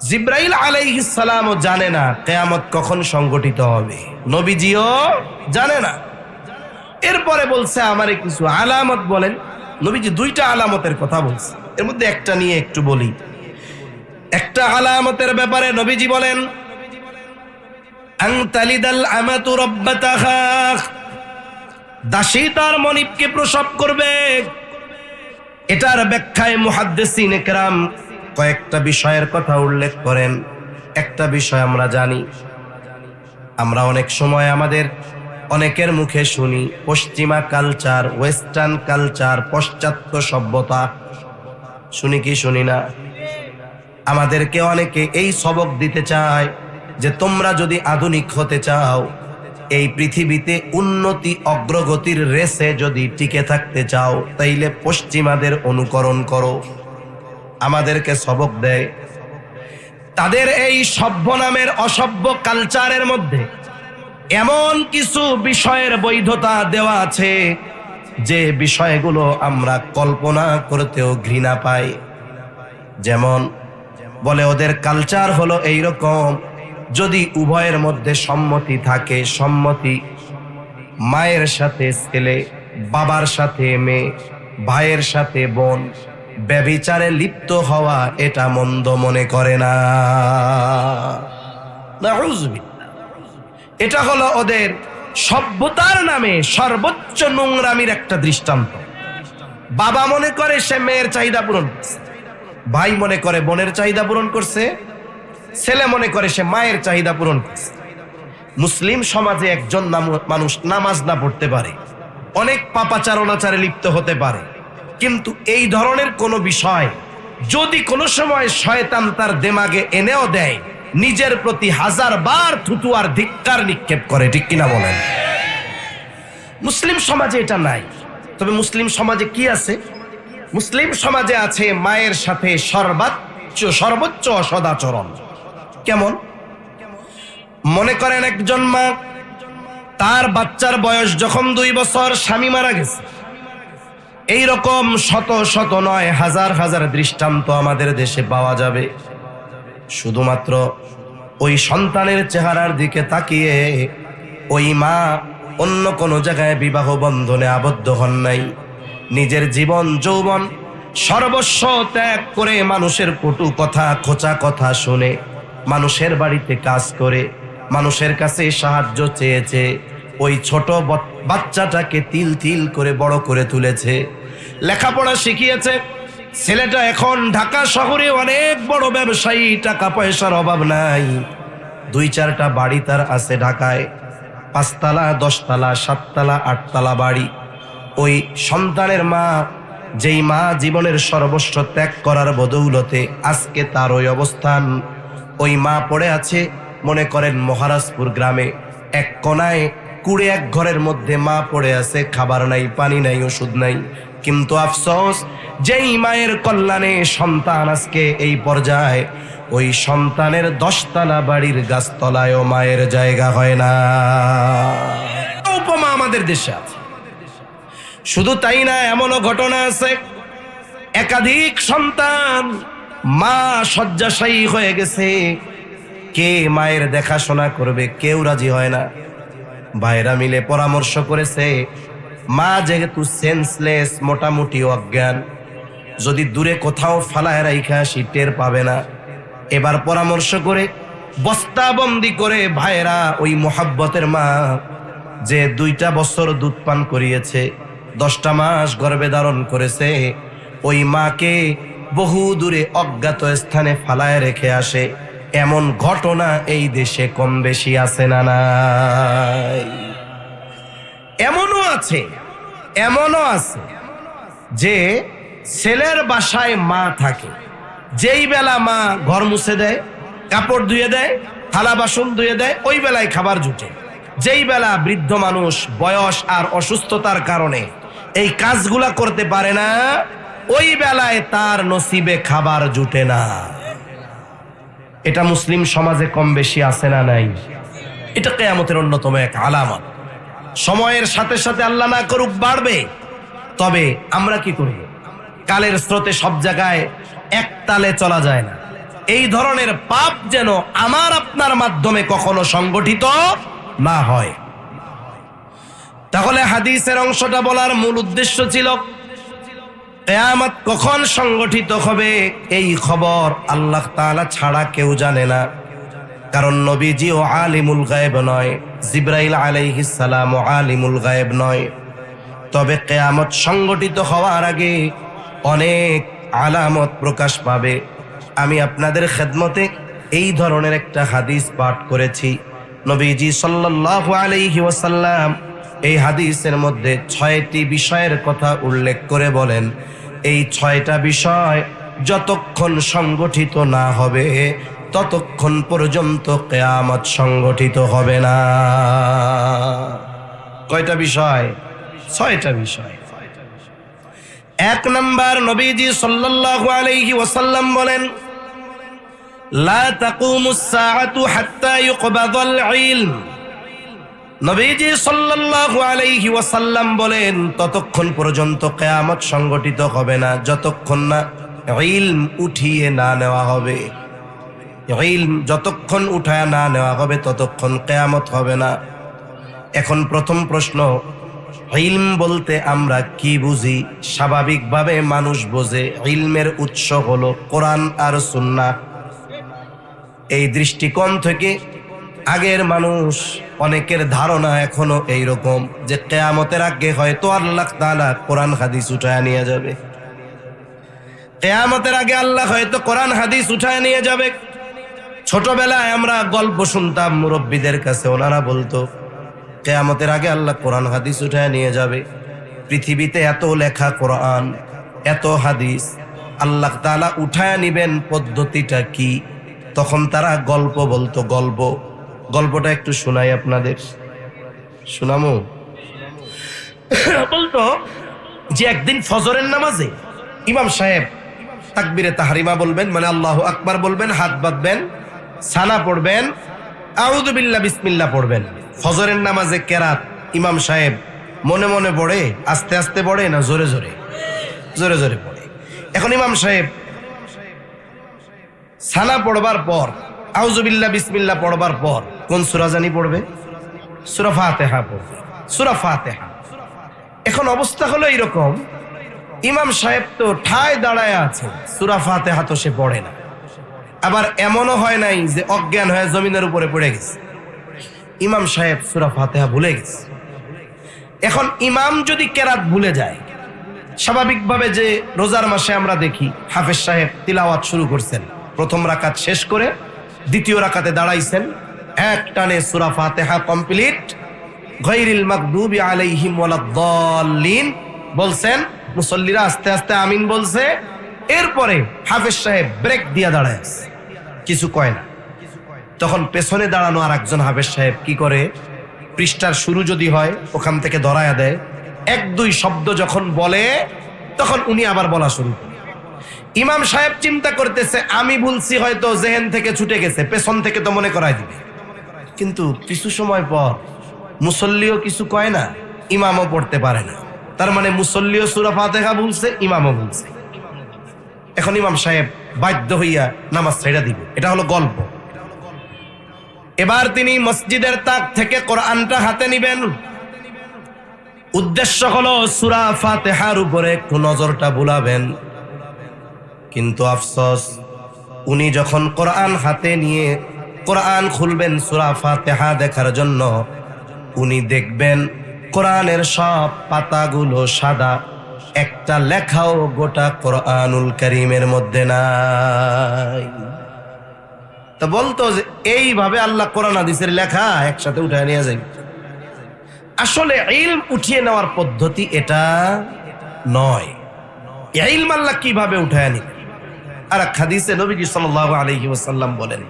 জিবরাইল আলাইহিস সালামও জানে না কিয়ামত কখন সংগঠিত হবে, নবীজিও জানে না। এরপরে বলছে আমারে কিছু আলামত বলেন। নবীজি দুইটা আলামতের কথা বলছে, এর মধ্যে একটা নিয়ে একটু বলি। একটা আলামতের ব্যাপারে নবীজি বলেন, আন তালিদাল আমাতু রাব্বাতাহা, দাসী তার মনিবকে প্রসব করবে। এটার ব্যাখ্যায় মুহাদ্দিসিন ইকরাম কয়েকটা বিষয়ের কথা উল্লেখ করেন। একটা বিষয় আমরা জানি, আমরা অনেক সময় আমাদের অনেকের মুখে শুনি পশ্চিমা কালচার, ওয়েস্টার্ন কালচার, পাশ্চাত্য সভ্যতা, শুনি কি শুনি না? আমাদেরকে অনেকে এই সবক দিতে চায় যে তোমরা যদি আধুনিক হতে চাও, এই পৃথিবীতে উন্নতি অগ্রগতির রেসে যদি টিকে থাকতে চাও, তাইলে পশ্চিমাদের অনুকরণ করো। আমাদেরকে সবক দেয়। তাদের এই সভ্য নামের অসভ্য কালচারের মধ্যে এমন কিছু বিষয়ের বৈধতা দেওয়া আছে যে বিষয়গুলো আমরা কল্পনা করতেও ঘৃণা পাই। যেমন বলে ওদের কালচার হলো এইরকম, যদি উভয়ের মধ্যে সম্মতি থাকে, সম্মতি, মায়ের সাথে ছেলে, বাবার সাথে মেয়ে, ভাইয়ের সাথে বোন, ব্যভিচারে লিপ্ত হওয়া এটা মন্দ মনে করে না। নাউযুবিল্লাহ। এটা হলো ওদের সভ্যতার নামে সর্বোচ্চ নোংরামির একটা দৃষ্টান্ত। বাবা মনে করে সে মেয়ের চাহিদা পূরণ করছে, ভাই মনে করে বোনের চাহিদা পূরণ করছে, ছেলে মনে করে সে মায়ের চাহিদা পূরণ করছে। মুসলিম সমাজে একজন মানুষ নামাজ না পড়তে পারে, অনেক পাপাচার অনাচারে লিপ্ত হতে পারে, কিন্তু এই ধরনের কোনো বিষয় যদি কোনো সময় শয়তান তার দেমাগে এনেও দেয়, নিজের প্রতি 1000 বার থুতু আর ধিক্কার নিক্ষেপ করে, ঠিক কিনা বলেন? মুসলিম সমাজে এটা নাই। তবে মুসলিম সমাজে কি আছে? মুসলিম সমাজে আছে মায়ের সাথে সর্বোচ্চ অসদাচরণ। কেমন? মনে করেন একজন মা, তার বাচ্চার বয়স যখন 2 বছর, স্বামী মারা গেছে। এইরকম শত শত নয়, হাজার হাজার দৃষ্টান্ত আমাদের দেশে পাওয়া যাবে। শুধুমাত্র ওই সন্তানের চেহারার দিকে তাকিয়ে ওই মা অন্য কোনো জায়গায় বিবাহ বন্ধনে আবদ্ধ হন নাই। নিজের জীবন যৌবন সর্বস্ব ত্যাগ করে মানুষের কটু কথা, খোঁচা কথা শুনে, মানুষের বাড়িতে কাজ করে, মানুষের কাছে সাহায্য চেয়েছে, ওই ছোট বাচ্চাটাকে তিল তিল করে বড় করে তুলেছে, লেখাপড়া শিখিয়েছে। ছেলেটা এখন ঢাকা শহরে অনেক বড় ব্যবসায়ী, টাকা পয়সার অভাব নাই। 2-4টা বাড়ি তার আছে ঢাকায়, 5 তলা, 10 তলা, 7 তলা, 8 তলা বাড়ি। ওই সন্তানের মা, যেই মা জীবনের সর্বস্ব ত্যাগ করার বদৌলতে আজকে তার ওই অবস্থান, ওই মা পড়ে আছে মনে করেন মহারাজপুর গ্রামে এক কোনায় কুড়ে এক ঘরের মধ্যে মা পড়ে আছে, খাবার নাই, পানি নাই, ওষুধ নাই। কিন্তু আফসোস, যেই মায়ের কল্যাণে সন্তান আজকে এই পর্যায়ে, ওই সন্তানের 10 তলা বাড়ির গাছতলায়ও মায়ের জায়গা হয় না। উপমা আমাদের দেশে আছে। শুধু তাই না, এমনও ঘটনা আছে, একাধিক সন্তান, মা শয্যাশায়ী হয়ে গেছে, কে মায়ের দেখাশোনা করবে কেউ রাজি হয় না। ভাইরা মিলে পরামর্শ করেছে, মা যেহেতু সেন্সলেস, মোটামুটি অজ্ঞান, যদি দূরে কোথাও ফালায় রাইখা আসি টের পাবে না। এবার পরামর্শ করে বস্তাবন্দি করে ভাইরা ওই মোহাব্বতের মা, যে 2টা বছর দুধ পান করিয়েছে, 10টা মাস গর্ভে ধারণ করেছে, ওই মাকে বহু দূরে অজ্ঞাত স্থানে ফালায় রেখে আসে। এমন ঘটনা এই দেশে কম বেশি আছে না নাই? এমনও আছে যে ছেলের বাসায় মা থাকে, যেই বেলা মা ঘর মুছে দেয়, কাপড় ধুয়ে দেয়, থালা বাসন ধুয়ে দেয়, ওই বেলায় খাবার জুটে। যেই বেলা বৃদ্ধ মানুষ বয়স আর অসুস্থতার কারণে এই কাজগুলা করতে পারে না, ওই বেলায় তার নসিবে খাবার জুটে না। এটা মুসলিম সমাজে কম বেশি আছে না নাই? এটা কিয়ামতের অন্যতম এক আলামত। সময়ের সাথে সাথে আল্লাহ না করুক বাড়বে, তবে আমরা কি করব? কালের স্রোতে সব জায়গায় এক তালে চলা যায় না। এই ধরনের পাপ যেন আমার আপনার মাধ্যমে কখনো সংগঠিত না হয়। তাহলে হাদিসের অংশটা বলার মূল উদ্দেশ্য ছিল কিয়ামত কখন সংগঠিত হবে এই খবর আল্লাহ তাআলা ছাড়া কেউ জানে না। কারণ নবীজিও আলিমুল গায়েব নয়, জিবরাইল আলাইহিস সালাম আলিমুল গায়েব নয়। তবে কিয়ামত সংগঠিত হওয়ার আগে অনেক আলামত প্রকাশ পাবে। আমি আপনাদের খেদমতে এই ধরনের একটা হাদিস পাঠ করেছি। নবীজি সাল্লাল্লাহু আলাইহি ওয়াসাল্লাম এই হাদিসের মধ্যে 6টি বিষয়ের কথা উল্লেখ করে বলেন, এই 6টা বিষয় যতক্ষণ সংগঠিত না হবে ততক্ষণ পর্যন্ত কিয়ামত সংগঠিত হবে না। কয়টা বিষয়? 6টা বিষয়। 1 নাম্বার, নবীজি সাল্লাল্লাহু আলাইহি ওয়াসাল্লাম বলেন, লা তাকুমুস সাআতু হাত্তা ইউকবাদাল ইলম। নবীজি সাল্লাল্লাহু আলাইহি ওয়াসাল্লাম বলেন, ততক্ষণ পর্যন্ত কিয়ামত সংগঠিত হবে না যতক্ষণ না ইলম উঠিয়ে না নেওয়া হবে। ইলম যতক্ষণ উঠায় না নেওয়া হবে ততক্ষণ কিয়ামত হবে না। এখন প্রথম প্রশ্ন, ইলম বলতে আমরা কি বুঝি? স্বাভাবিকভাবে মানুষ বোঝে ইলমের উৎস হলো কোরআন আর সুন্নাহ। এই দৃষ্টিকোণ থেকে আগের মানুষ অনেকের ধারণা এখনো এইরকম যে কিয়ামতের আগে হয়তো আল্লাহ তাআলা কোরআন হাদিস উঠায় নিয়ে যাবে। কিয়ামতের আগে আল্লাহ হয়তো কোরআন হাদিস উঠায় নিয়ে যাবে। ছোটবেলায় আমরা গল্প শুনতাম মুরব্বীদের কাছে, ওনারা বলতো কিয়ামতের আগে আল্লাহ কোরআন হাদিস উঠায় নিয়ে যাবে। পৃথিবীতে এত লেখা কোরআন, এত হাদিস, আল্লাহ তাআলা উঠায় নিবেন পদ্ধতিটা কি? তখন তারা গল্প বলতো। গল্পটা একটু শোনাই আপনাদের, শোনামো? বলতো যে একদিন ফজরের নামাজে ইমাম সাহেব তাকবীরে তাহরিমা বলবেন, মানে আল্লাহু আকবার বলবেন, হাত বাঁধবেন, সানা পড়বেন, আউযু বিল্লাহ বিসমিল্লাহ পড়বেন। ফজরের নামাজে কেরাত ইমাম সাহেব মনে মনে পড়ে, আস্তে আস্তে পড়ে না জোরে জোরে? জোরে জোরে পড়ে। এখন ইমাম সাহেব সানা পড়বার পর, আউযু বিল্লাহ বিসমিল্লাহ পড়বার পর কোন সূরা জানি পড়বে? সূরা ফাতিহা পড়বে। সূরা ফাতিহা। এখন অবস্থা হলো এরকম, ইমাম সাহেব তো ঠায় দাঁড়ায় আছে, সূরা ফাতিহা তো সে পড়ে না। আবার এমনও হয় নাই যে অজ্ঞান হয়ে জমিনের উপরে পড়ে গেছে। ইমাম সাহেব সূরা ফাতিহা ভুলে গেছে। এখন ইমাম যদি কেরাত ভুলে যায়, স্বাভাবিকভাবে যে রোজার মাসে আমরা দেখি হাফেজ সাহেব তিলাওয়াত শুরু করছেন, প্রথম রাকাত শেষ করে দ্বিতীয় রাকাতে দাঁড়াইছেন, এক টানে সূরা ফাতিহা কমপ্লিট, গায়রিল মাগদুবি আলাইহিম ওয়ালাদ-দাল্লিন বলছেন, মুসল্লিরা আস্তে আস্তে আমিন বলছে। এরপরে হাফেজ সাহেব ব্রেক দিয়া দাঁড়ায় আছে, কিছু কয় না। তখন পেছনে দাঁড়ানো আর একজন হাফেজ সাহেব কি করে, পৃষ্ঠার শুরু যদি হয় ওখান থেকে ধরায়া দেয়। 1-2 শব্দ যখন বলে তখন উনি আবার বলা শুরু করে। ইমাম সাহেব চিন্তা করতেছে আমি ভুলছি, হয়তো জেহেন থেকে ছুটে গেছে, পেছন থেকে তো মনে করাই দিবে। কিন্তু কিছু সময় পর মুসল্লিও কিছু কয় না, ইমামও পড়তে পারে না। তার মানে মুসল্লিও সূরা ফাতিহা ভুলছে, ইমামও ভুলছে। এখন ইমাম সাহেব বাধ্য হইয়া নামাজ ছেড়ে দিবে। এটা হলো গল্প। এবার তিনি মসজিদের তাক থেকে কোরআনটা হাতে নিবেন। উদ্দেশ্য হলো সূরা ফাতিহার উপরে একটু নজরটা বুলাবেন। কিন্তু আফসোস, উনি যখন কোরআন হাতে নিয়ে কোরআন খুলবেন সূরা ফাতিহা দেখার জন্য, উনি দেখবেন কোরআনের সব পাতাগুলো সাদা, একটা লেখাও গোটা কোরআনুল কারীমের মধ্যে নাই। তো বলতো যে এইভাবে আল্লাহ কোরআন হাদিসের লেখা একসাথে উঠায় নিয়ে যায়। আসলে ইলম উঠিয়ে নেওয়ার পদ্ধতি এটা নয়। ইলম আল্লাহ কিভাবে উঠায় নিবে? আর এক হাদিসে নবীজি সাল্লাল্লাহু আলাইহি ওয়াসাল্লাম বলেন,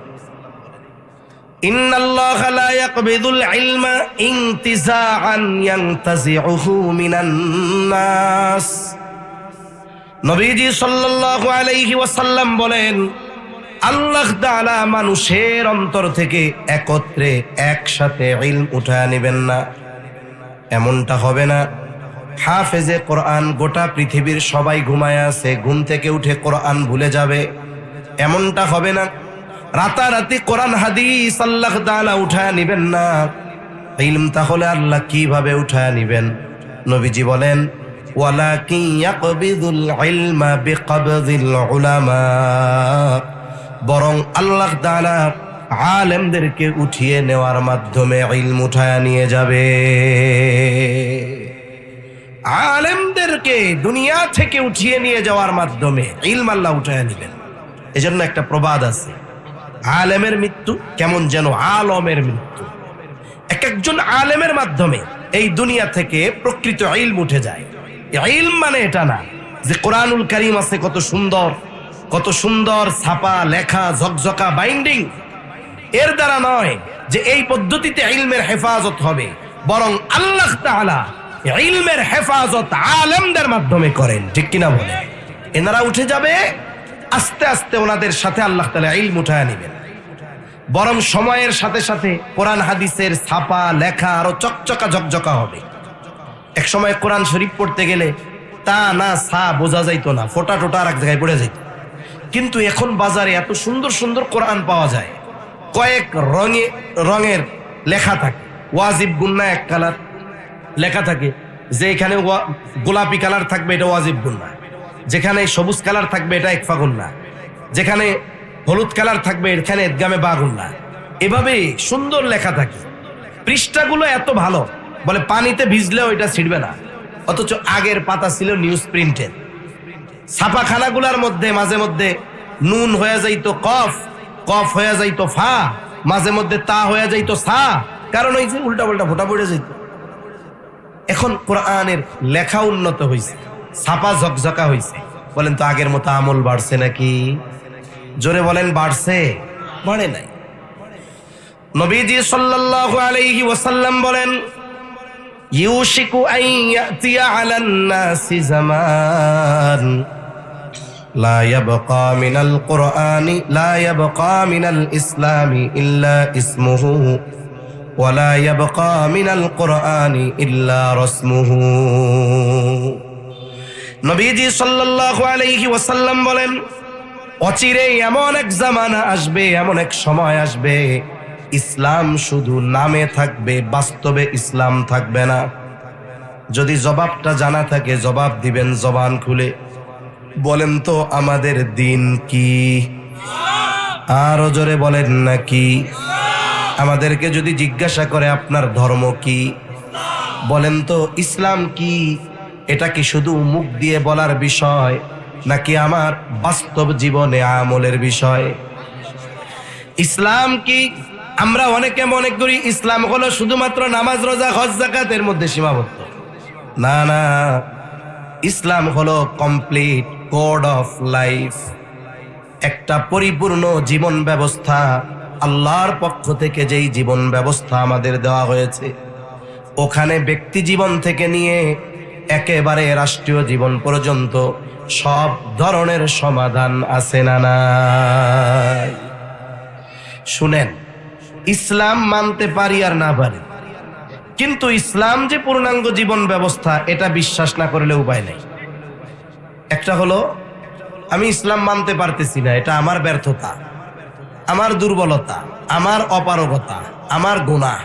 ইন্নাল্লাহা লা ইয়াকবিদুল ইলমা ইনতিজাআন ইয়ানতাজিউহু মিনান নাস। নবীজি সাল্লাল্লাহু আলাইহি ওয়াসাল্লাম বলেন, আল্লাহ তাআলা মানুষের অন্তর থেকে একত্রে একসাথে ইলম উঠায় নেবেন না, এমনটা হবে না। হাফেজে কোরআন গোটা পৃথিবীর সবাই ঘুমায় আছে, ঘুম থেকে উঠে কোরআন ভুলে যাবে, এমনটা হবে না। রাতারাতি কোরআন হাদিস আল্লাহ তাআলা উঠায় নিবেন না। ইলম তাহলে আল্লাহ কিভাবে উঠায় নিবেন? নবীজি বলেন, ওয়ালাকিন ইয়াকবিদুল ইলমা বিকবদিল উলামা, বরং আল্লাহ তাআলা আলেমদেরকে উঠিয়ে নেওয়ার মাধ্যমে ইলম উঠায় নিয়ে যাবে। আলেমদেরকে দুনিয়া থেকে উঠিয়ে নিয়ে যাওয়ার মাধ্যমে ইলম আল্লাহ উঠায় নেবেন। এজন্য একটা প্রবাদ আছে, আলেমের মৃত্যু কেমন যেন আলমের মৃত্যু। এক একজন আলেমের মাধ্যমে এই দুনিয়া থেকে প্রকৃত ইলম উঠে যায়। ইলম মানে এটা না যে কোরআনুল কারীম আছে কত সুন্দর ছাপা লেখা ঝকঝকা বাইন্ডিং, এর দ্বারা নয় যে এই পদ্ধতিতে ইলমের হেফাজত হবে, বরং আল্লাহ তাআলা ইলমের হেফাজত আলেমদের মাধ্যমে করেন। ঠিক কিনা বলে? এনারা উঠে যাবে, আস্তে আস্তে ওনাদের সাথে আল্লাহ তাআলা ইলম উঠায় নেবেন। বরং সময়ের সাথে সাথে কোরআন হাদিসের ছাপা লেখা আরো চকচকা ঝকঝকা হবে। এক সময় কোরআন শরীফ পড়তে গেলে তা না সা বোঝা যাইতো না, ফোটা টোটা আর এক জায়গায় পড়ে যাইত। কিন্তু এখন বাজারে এত সুন্দর সুন্দর কোরআন পাওয়া যায়, কয়েক রঙের লেখা থাকে। ওয়াজিব গুন্না এক কালার লেখা থাকে, যে এখানে গোলাপি কালার থাকবে এটা ওয়াজিব গুন্না, যেখানে সবুজ কালার থাকবে এটা একফা গুন্না, যেখানে হলুদ কালার থাকবে এখানে ইদগামে বা গুন্না। এভাবে সুন্দর লেখা থাকে। পৃষ্ঠাগুলো এত ভালো, বলে পানিতে ভিজলেও এটা ছিড়বে না। অথচ আগের পাতা ছিল নিউজ প্রিন্টের। ছাপাখানাগুলার মধ্যে মাঝে মধ্যে নুন হয়ে যাইতো কফ, কফ হয়ে যাইতো ফা, মাঝে মধ্যে তা হয়ে যাইতো সা, কারণ ওই যে উল্টা পাল্টা ফোটা পড়ে যাইত। এখন কোরআনের লেখা উন্নত হয়েছে, ছাপা ঝকঝকা হয়েছে। বলেন তো আগের মতো আমল বাড়ছে নাকি? জোরে বলেন, বাড়ছে? বাড়ে নাই। নবীজি সাল্লাল্লাহু আলাইহি ওয়াসাল্লাম বলেন, ইউশিকু আন ইয়াতিয়া আলান নাসি জামান লা ইয়াবকা মিনাল কুরআনি লা ইয়াবকা মিনাল ইসলামি ইল্লা ইসমুহু ওয়া লা ইয়াবকা মিনাল কুরআনি ইল্লা রাসমুহু। নবীজি সাল্লাল্লাহু আলাইহি ওয়াসাল্লাম বলেন, অচিরে এমন এক জামানা আসবে, এমন এক সময় আসবে, ইসলাম শুধু নামে থাকবে, বাস্তবে ইসলাম থাকবে না। যদি জবাবটা জানা থাকে জবাব দিবেন জবান খুলে। বলেন তো আমাদের দিন কি? আরো জোরে বলেন নাকি? আমাদেরকে যদি জিজ্ঞাসা করে আপনার ধর্ম কি, বলেন তো ইসলাম কি, এটা কি শুধু মুখ দিয়ে বলার বিষয় নাকি আমার বাস্তব জীবনে আমলের বিষয়? ইসলাম কি? আমরা অনেকে মনে করি ইসলাম হলো শুধুমাত্র নামাজ রোজা হজ যাকাতের মধ্যে সীমাবদ্ধ। না না, ইসলাম হলো কমপ্লিট কোড অফ লাইফ, একটা পরিপূর্ণ জীবন ব্যবস্থা। আল্লাহর পক্ষ থেকে যেই জীবন ব্যবস্থা আমাদের দেওয়া হয়েছে, ওখানে ব্যক্তি জীবন থেকে নিয়ে একেবারে রাষ্ট্রীয় জীবন পর্যন্ত সব ধরনের সমাধান আছে না নাই? শুনেন, ইসলাম মানতে পারি আর না পারি, কিন্তু ইসলাম যে পূর্ণাঙ্গ জীবন ব্যবস্থা এটা বিশ্বাস না করলে উপায় নেই। একটা হলো আমি ইসলাম মানতে পারতেছি না, এটা আমার ব্যর্থতা, আমার দুর্বলতা, আমার অপারগতা, আমার গুনাহ।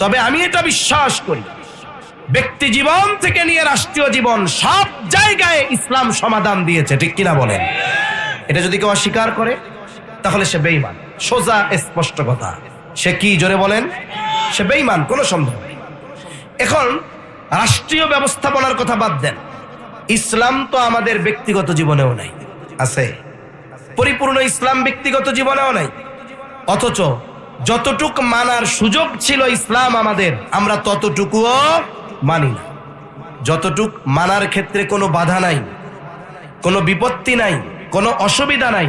তবে আমি এটা বিশ্বাস করি ব্যক্তি জীবন থেকে নিয়ে রাষ্ট্রীয় জীবন সব জায়গায় ইসলাম সমাধান দিয়েছে। ঠিক কিনা বলেন? এটা যদি কেউ অস্বীকার করে তাহলে সে বেঈমান। সোজা স্পষ্ট কথা। সে কি? জোরে বলেন। সে বেঈমান, কোনো সন্দেহ নেই। এখন রাষ্ট্রীয় ব্যবস্থাপনার কথা বাদ দেন, ইসলাম তো আমাদের ব্যক্তিগত জীবনেও নাই, আছে? পরিপূর্ণ ইসলাম ব্যক্তিগত জীবনেও নাই। অথচ যতটুক মানার সুযোগ ছিল ইসলাম আমাদের, আমরা ততটুকুও মানি না। যতটুক মানার ক্ষেত্রে কোনো বাধা নাই, কোনো বিপত্তি নাই, কোনো অসুবিধা নাই,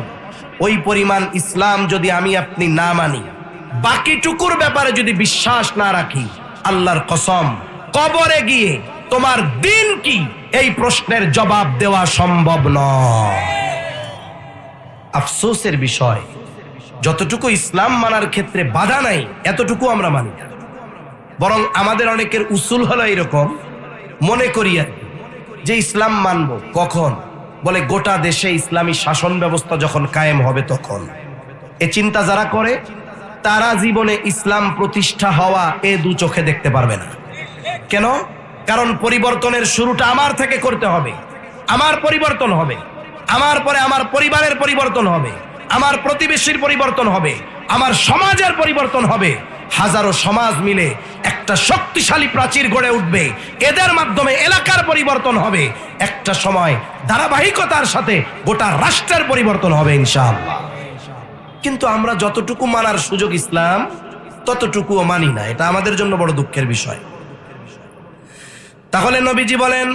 ওই পরিমাণ ইসলাম যদি আমি আপনি না মানি, বাকিটুকুর ব্যাপারে যদি বিশ্বাস না রাখি, আল্লাহর কসম কবরে গিয়ে তোমার দিন কি এই প্রশ্নের জবাব দেওয়া সম্ভব নয়। আফসোসের বিষয়, যতটুকু ইসলাম মানার ক্ষেত্রে বাধা নাই এতটুকু আমরা মানি না। বরং আমাদের অনেকের উসুল হলো এরকম, মনে করি আর কি, যে ইসলাম মানব কখন, বলে গোটা দেশে ইসলামী শাসন ব্যবস্থা যখন কায়েম হবে তখন। এ চিন্তা যারা করে তারা জীবনে ইসলাম প্রতিষ্ঠা হওয়া এ দু চোখে দেখতে পারবে না। কেন? কারণ পরিবর্তনের শুরুটা আমার থেকে করতে হবে। আমার পরিবর্তন হবে, আমার পরে আমার পরিবারের পরিবর্তন হবে, আমার প্রতিবেশীর পরিবর্তন হবে, আমার সমাজের পরিবর্তন হবে। হাজারো সমাজ মিলে একটা শক্তিশালী প্রাচীর গড়ে উঠবে, এদের মাধ্যমে এলাকার পরিবর্তন হবে। একটা সময় ধারাবাহিকতার সাথে গোটা রাষ্ট্রের পরিবর্তন হবে ইনশাআল্লাহ। কিন্তু আমরা যতটুকু মানার সুযোগ ইসলাম ততটুকুও মানি না, এটা আমাদের জন্য বড় দুঃখের বিষয়। তাহলে নবীজি বলেন,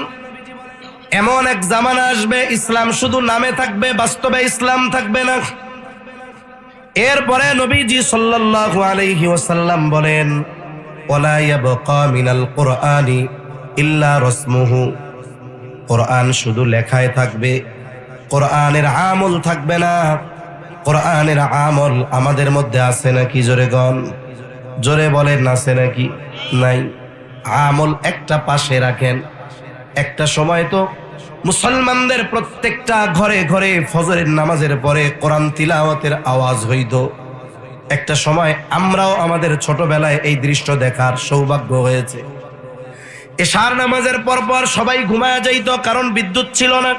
এমন এক জামানা আসবে ইসলাম শুধু নামে থাকবে, বাস্তবে ইসলাম থাকবে না। এরপরে নবীজি সাল্লাল্লাহু আলাইহি ওয়াসাল্লাম বলেন, ওয়ালা ইয়াবকা মিনাল কুরআনি ইল্লা রাসমুহু। কোরআন শুধু লেখায় থাকবে, কোরআনের আমল থাকবে না। কোরআনের আমল আমাদের মধ্যে আছে নাকি? জোরে গণ, জোরে বলেন, আছে নাকি? নাই। আমল একটা পাশে রাখেন। একটা সময় তো মুসলমানদের প্রত্যেকটা ঘরে ঘরে ফজরের নামাজের পরে কোরআন তিলাওয়াতের আওয়াজ হইত। একটা সময় আমরাও আমাদের ছোটবেলায় এই দৃশ্য দেখার সৌভাগ্য হয়েছে। এশার নামাজের পর সবাই ঘুমায়া যাইত, কারণ বিদ্যুৎ ছিল না।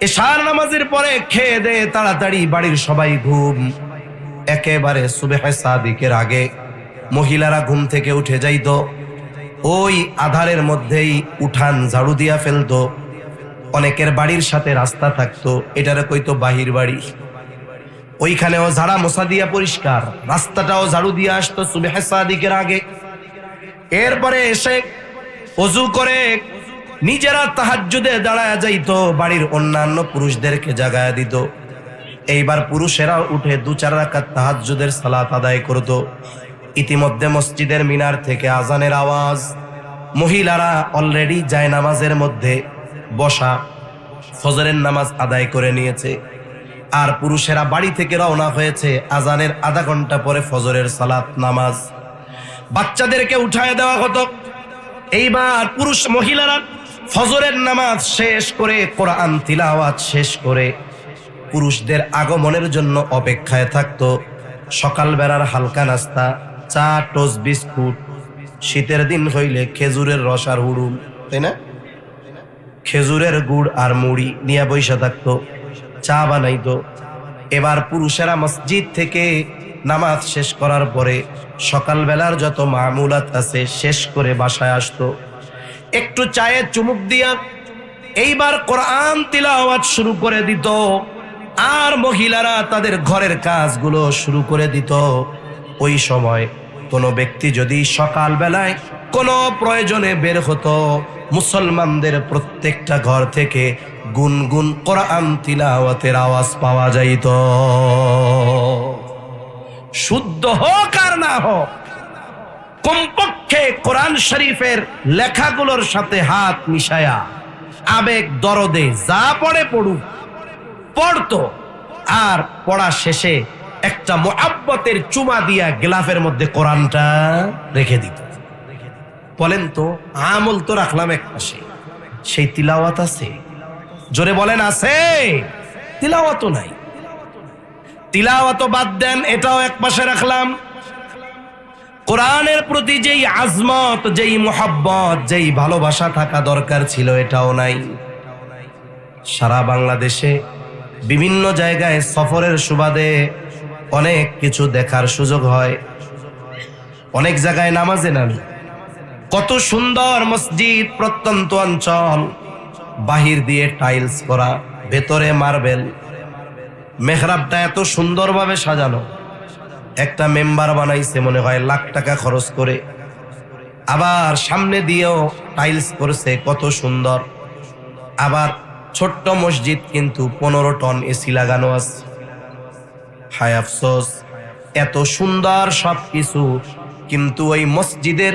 এশার নামাজের পরে খেয়ে দেয়ে তাড়াতাড়ি বাড়ির সবাই ঘুম। একেবারে সুবহে সাদিকের আগে মহিলারা ঘুম থেকে উঠে যাইত। ওই আধারের মধ্যেই উঠান ঝাড়ু দিয়া ফেলতো। অনেকের বাড়ির সাথে রাস্তা থাকতো, এটারে কইতো বাহির বাড়ি। ওইখানেও ঝাড়া মোছা দিয়া পরিষ্কার, রাস্তাটাও ঝাড়ু দিয়া আসতো সুবহে সাদিকের আগে। এরপরে এসে ওযু করে নিজেরা তাহাজ্জুদে দাঁড়ায় যাইতো, বাড়ির অন্যান্য পুরুষদেরকে জাগায়া দিত। এইবার পুরুষেরাও উঠে 2-4 রাকাত তাহাজ্জুদের সালাত আদায় করত। ইতিমধ্যে মসজিদের মিনার থেকে আজানের আওয়াজ। মহিলারা অলরেডি জায়নামাজের মধ্যে বসা, ফজরের নামাজ আদায় করে নিয়েছে। আর পুরুষেরা বাড়ি থেকে রওনা হয়েছে আজানের আধা ঘন্টা পরে ফজরের সালাত নামাজ। বাচ্চাদেরকে উঠায় দেওয়া হতো। এইবার পুরুষ মহিলারা ফজরের নামাজ শেষ করে, কোরআন তিলাওয়াত শেষ করে পুরুষদের আগমনের জন্য অপেক্ষায় থাকতো। সকালবেলার হালকা নাস্তা, চা, টোস্ট, বিস্কুট, শীতের দিন হইলে খেজুরের রস আর হুড়ুম, তাই না? খেজুরের গুড় আর মুড়ি নিয়ে বৈশা থাকতো, চা বানাইতো। এবার পুরুষেরা মসজিদ থেকে নামাজ শেষ করার পরে সকালবেলার যত মামুলাত আছে শেষ করে বাসায় আসতো। একটু চায়ে চুমুক দিয়া এইবার কোরআন তিলাওয়াত শুরু করে দিত। আর মহিলারা তাদের ঘরের কাজগুলো শুরু করে দিত। ওই সময় কোনো ব্যক্তি যদি সকালবেলায় কোনো প্রয়োজনে বের হতো, মুসলমানদের প্রত্যেকটা ঘর থেকে গুনগুন কোরআন তিলাওয়াতের আওয়াজ পাওয়া যাইত। শুদ্ধ হোক আর না হোক, কমপক্ষে কোরআন শরীফের লেখাগুলোর সাথে হাত মিশায়া আবেগ দরদে যা পড়ে পড়ুক, পড়তো। আর পড়া শেষে একটা মুহাব্বতের চুমা দিয়া গিলাফের মধ্যে কোরআনটা রেখে দিত। বলেন তো, আমল তো রাখলাম এক পাশে, সেই তিলাওয়াত আছে? জোরে বলেন, আছে? তিলাওয়াত নাই। তিলাওয়াত বাদ দেন, এটাও এক পাশে রাখলাম। কোরআনের প্রতি যেই আজমত, যেই মুহাব্বত, যেই ভালোবাসা থাকা দরকার ছিল, এটাও নাই। সারা বাংলাদেশে বিভিন্ন জায়গায় সফরের সুবাদে অনেক কিছু দেখার সুযোগ হয়। অনেক জায়গায় নামাজে নামি, কত সুন্দর মসজিদ, প্রত্যন্ত অঞ্চল, বাহির দিয়ে টাইলস করা, ভেতরে মার্বেল, মেহরাবটা এত সুন্দরভাবে সাজানো। একটা মেম্বার বানাইছে মনে হয় লাখ টাকা খরচ করে, আবার সামনে দিয়েও টাইলস করেছে, কত সুন্দর। আবার ছোট্ট মসজিদ, কিন্তু 15 টন এসি লাগানো আছে। হায় আফসোস, এত সুন্দর সবকিছু, কিন্তু ওই মসজিদের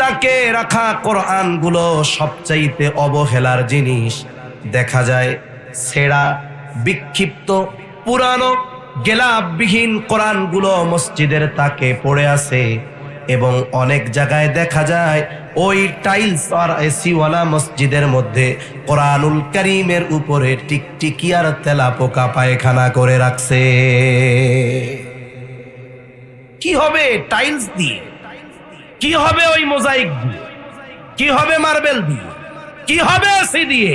তাকে রাখা কোরআন গুলো সবচাইতে অবহেলার জিনিস। দেখা যায় ছেঁড়া, বিক্ষিপ্ত, পুরানো গেলাপবিহীন কোরআনগুলো মসজিদের তাকে পড়ে আছে এবং অনেক জায়গায় দেখা যায় ওই টাইলস আর এসিওয়ালা মসজিদের মধ্যে কোরআনুল কারীমের উপরে টিকটিকিয়ার তেলাপোকা পায়খানা করে রাখছে। কি হবে টাইলস দিয়ে, কি হবে ওই মোজাইক দিয়ে, কি হবে মার্বেল দিয়ে, কি হবে এসি দিয়ে,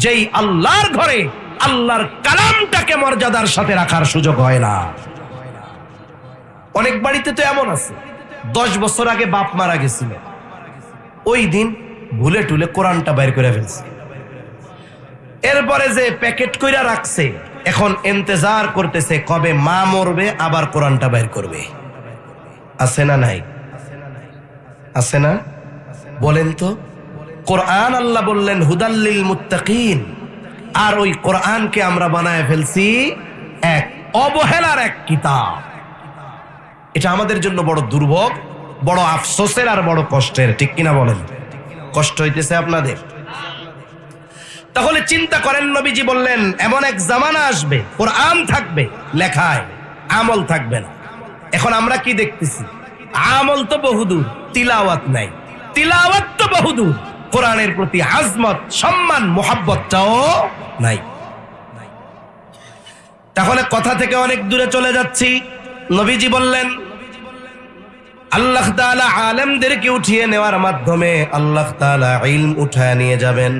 যেই আল্লাহর ঘরে আল্লাহর কালামটাকে মর্যাদার সাথে রাখার সুযোগ হয় না। অনেক বাড়িতে তো এমন আছে 10 বছর আগে বাপ মারা গেছিল, ওই দিন ভুলে টুলে কোরআনটা বাইর করে ফেলছে, এরপরে যে প্যাকেট কইরা রাখছে এখন ইন্তজার করতেছে কবে মা মরবে আবার কোরআনটা বাইর করবে। আছে না নাই? আছে না? বলেন তো। কোরআন আল্লাহ বললেন হুদাল্লিল মুত্তাকিন, আর ওই কোরআনকে আমরা বানায় ফেলছি এক অবহেলার এক কিতাব। এটা আমাদের জন্য বড় দুর্ভোগ, বড় আফসোসের আর বড় কষ্টের, ঠিক কিনা বলেন? কষ্ট হইতেছে আপনাদের? তাহলে চিন্তা করেন, নবীজি বললেন এমন এক জামানা আসবে কোরআন থাকবে লেখায়, আমল থাকবে না। এখন আমরা কি দেখতেছি? আমল তো বহুদূর, তিলাওয়াত নাই। তিলাওয়াত তো বহুদূর, কোরআনের প্রতি আজমত, সম্মান, মোহাব্বতটাও নাই। তাহলে কথা থেকে অনেক দূরে চলে যাচ্ছি। নবীজি বললেন আল্লাহ তাআলা আলেমদেরকে উঠিয়ে নেওয়ার মাধ্যমে আল্লাহ তাআলা ইলম উঠায় নিয়ে যাবেন,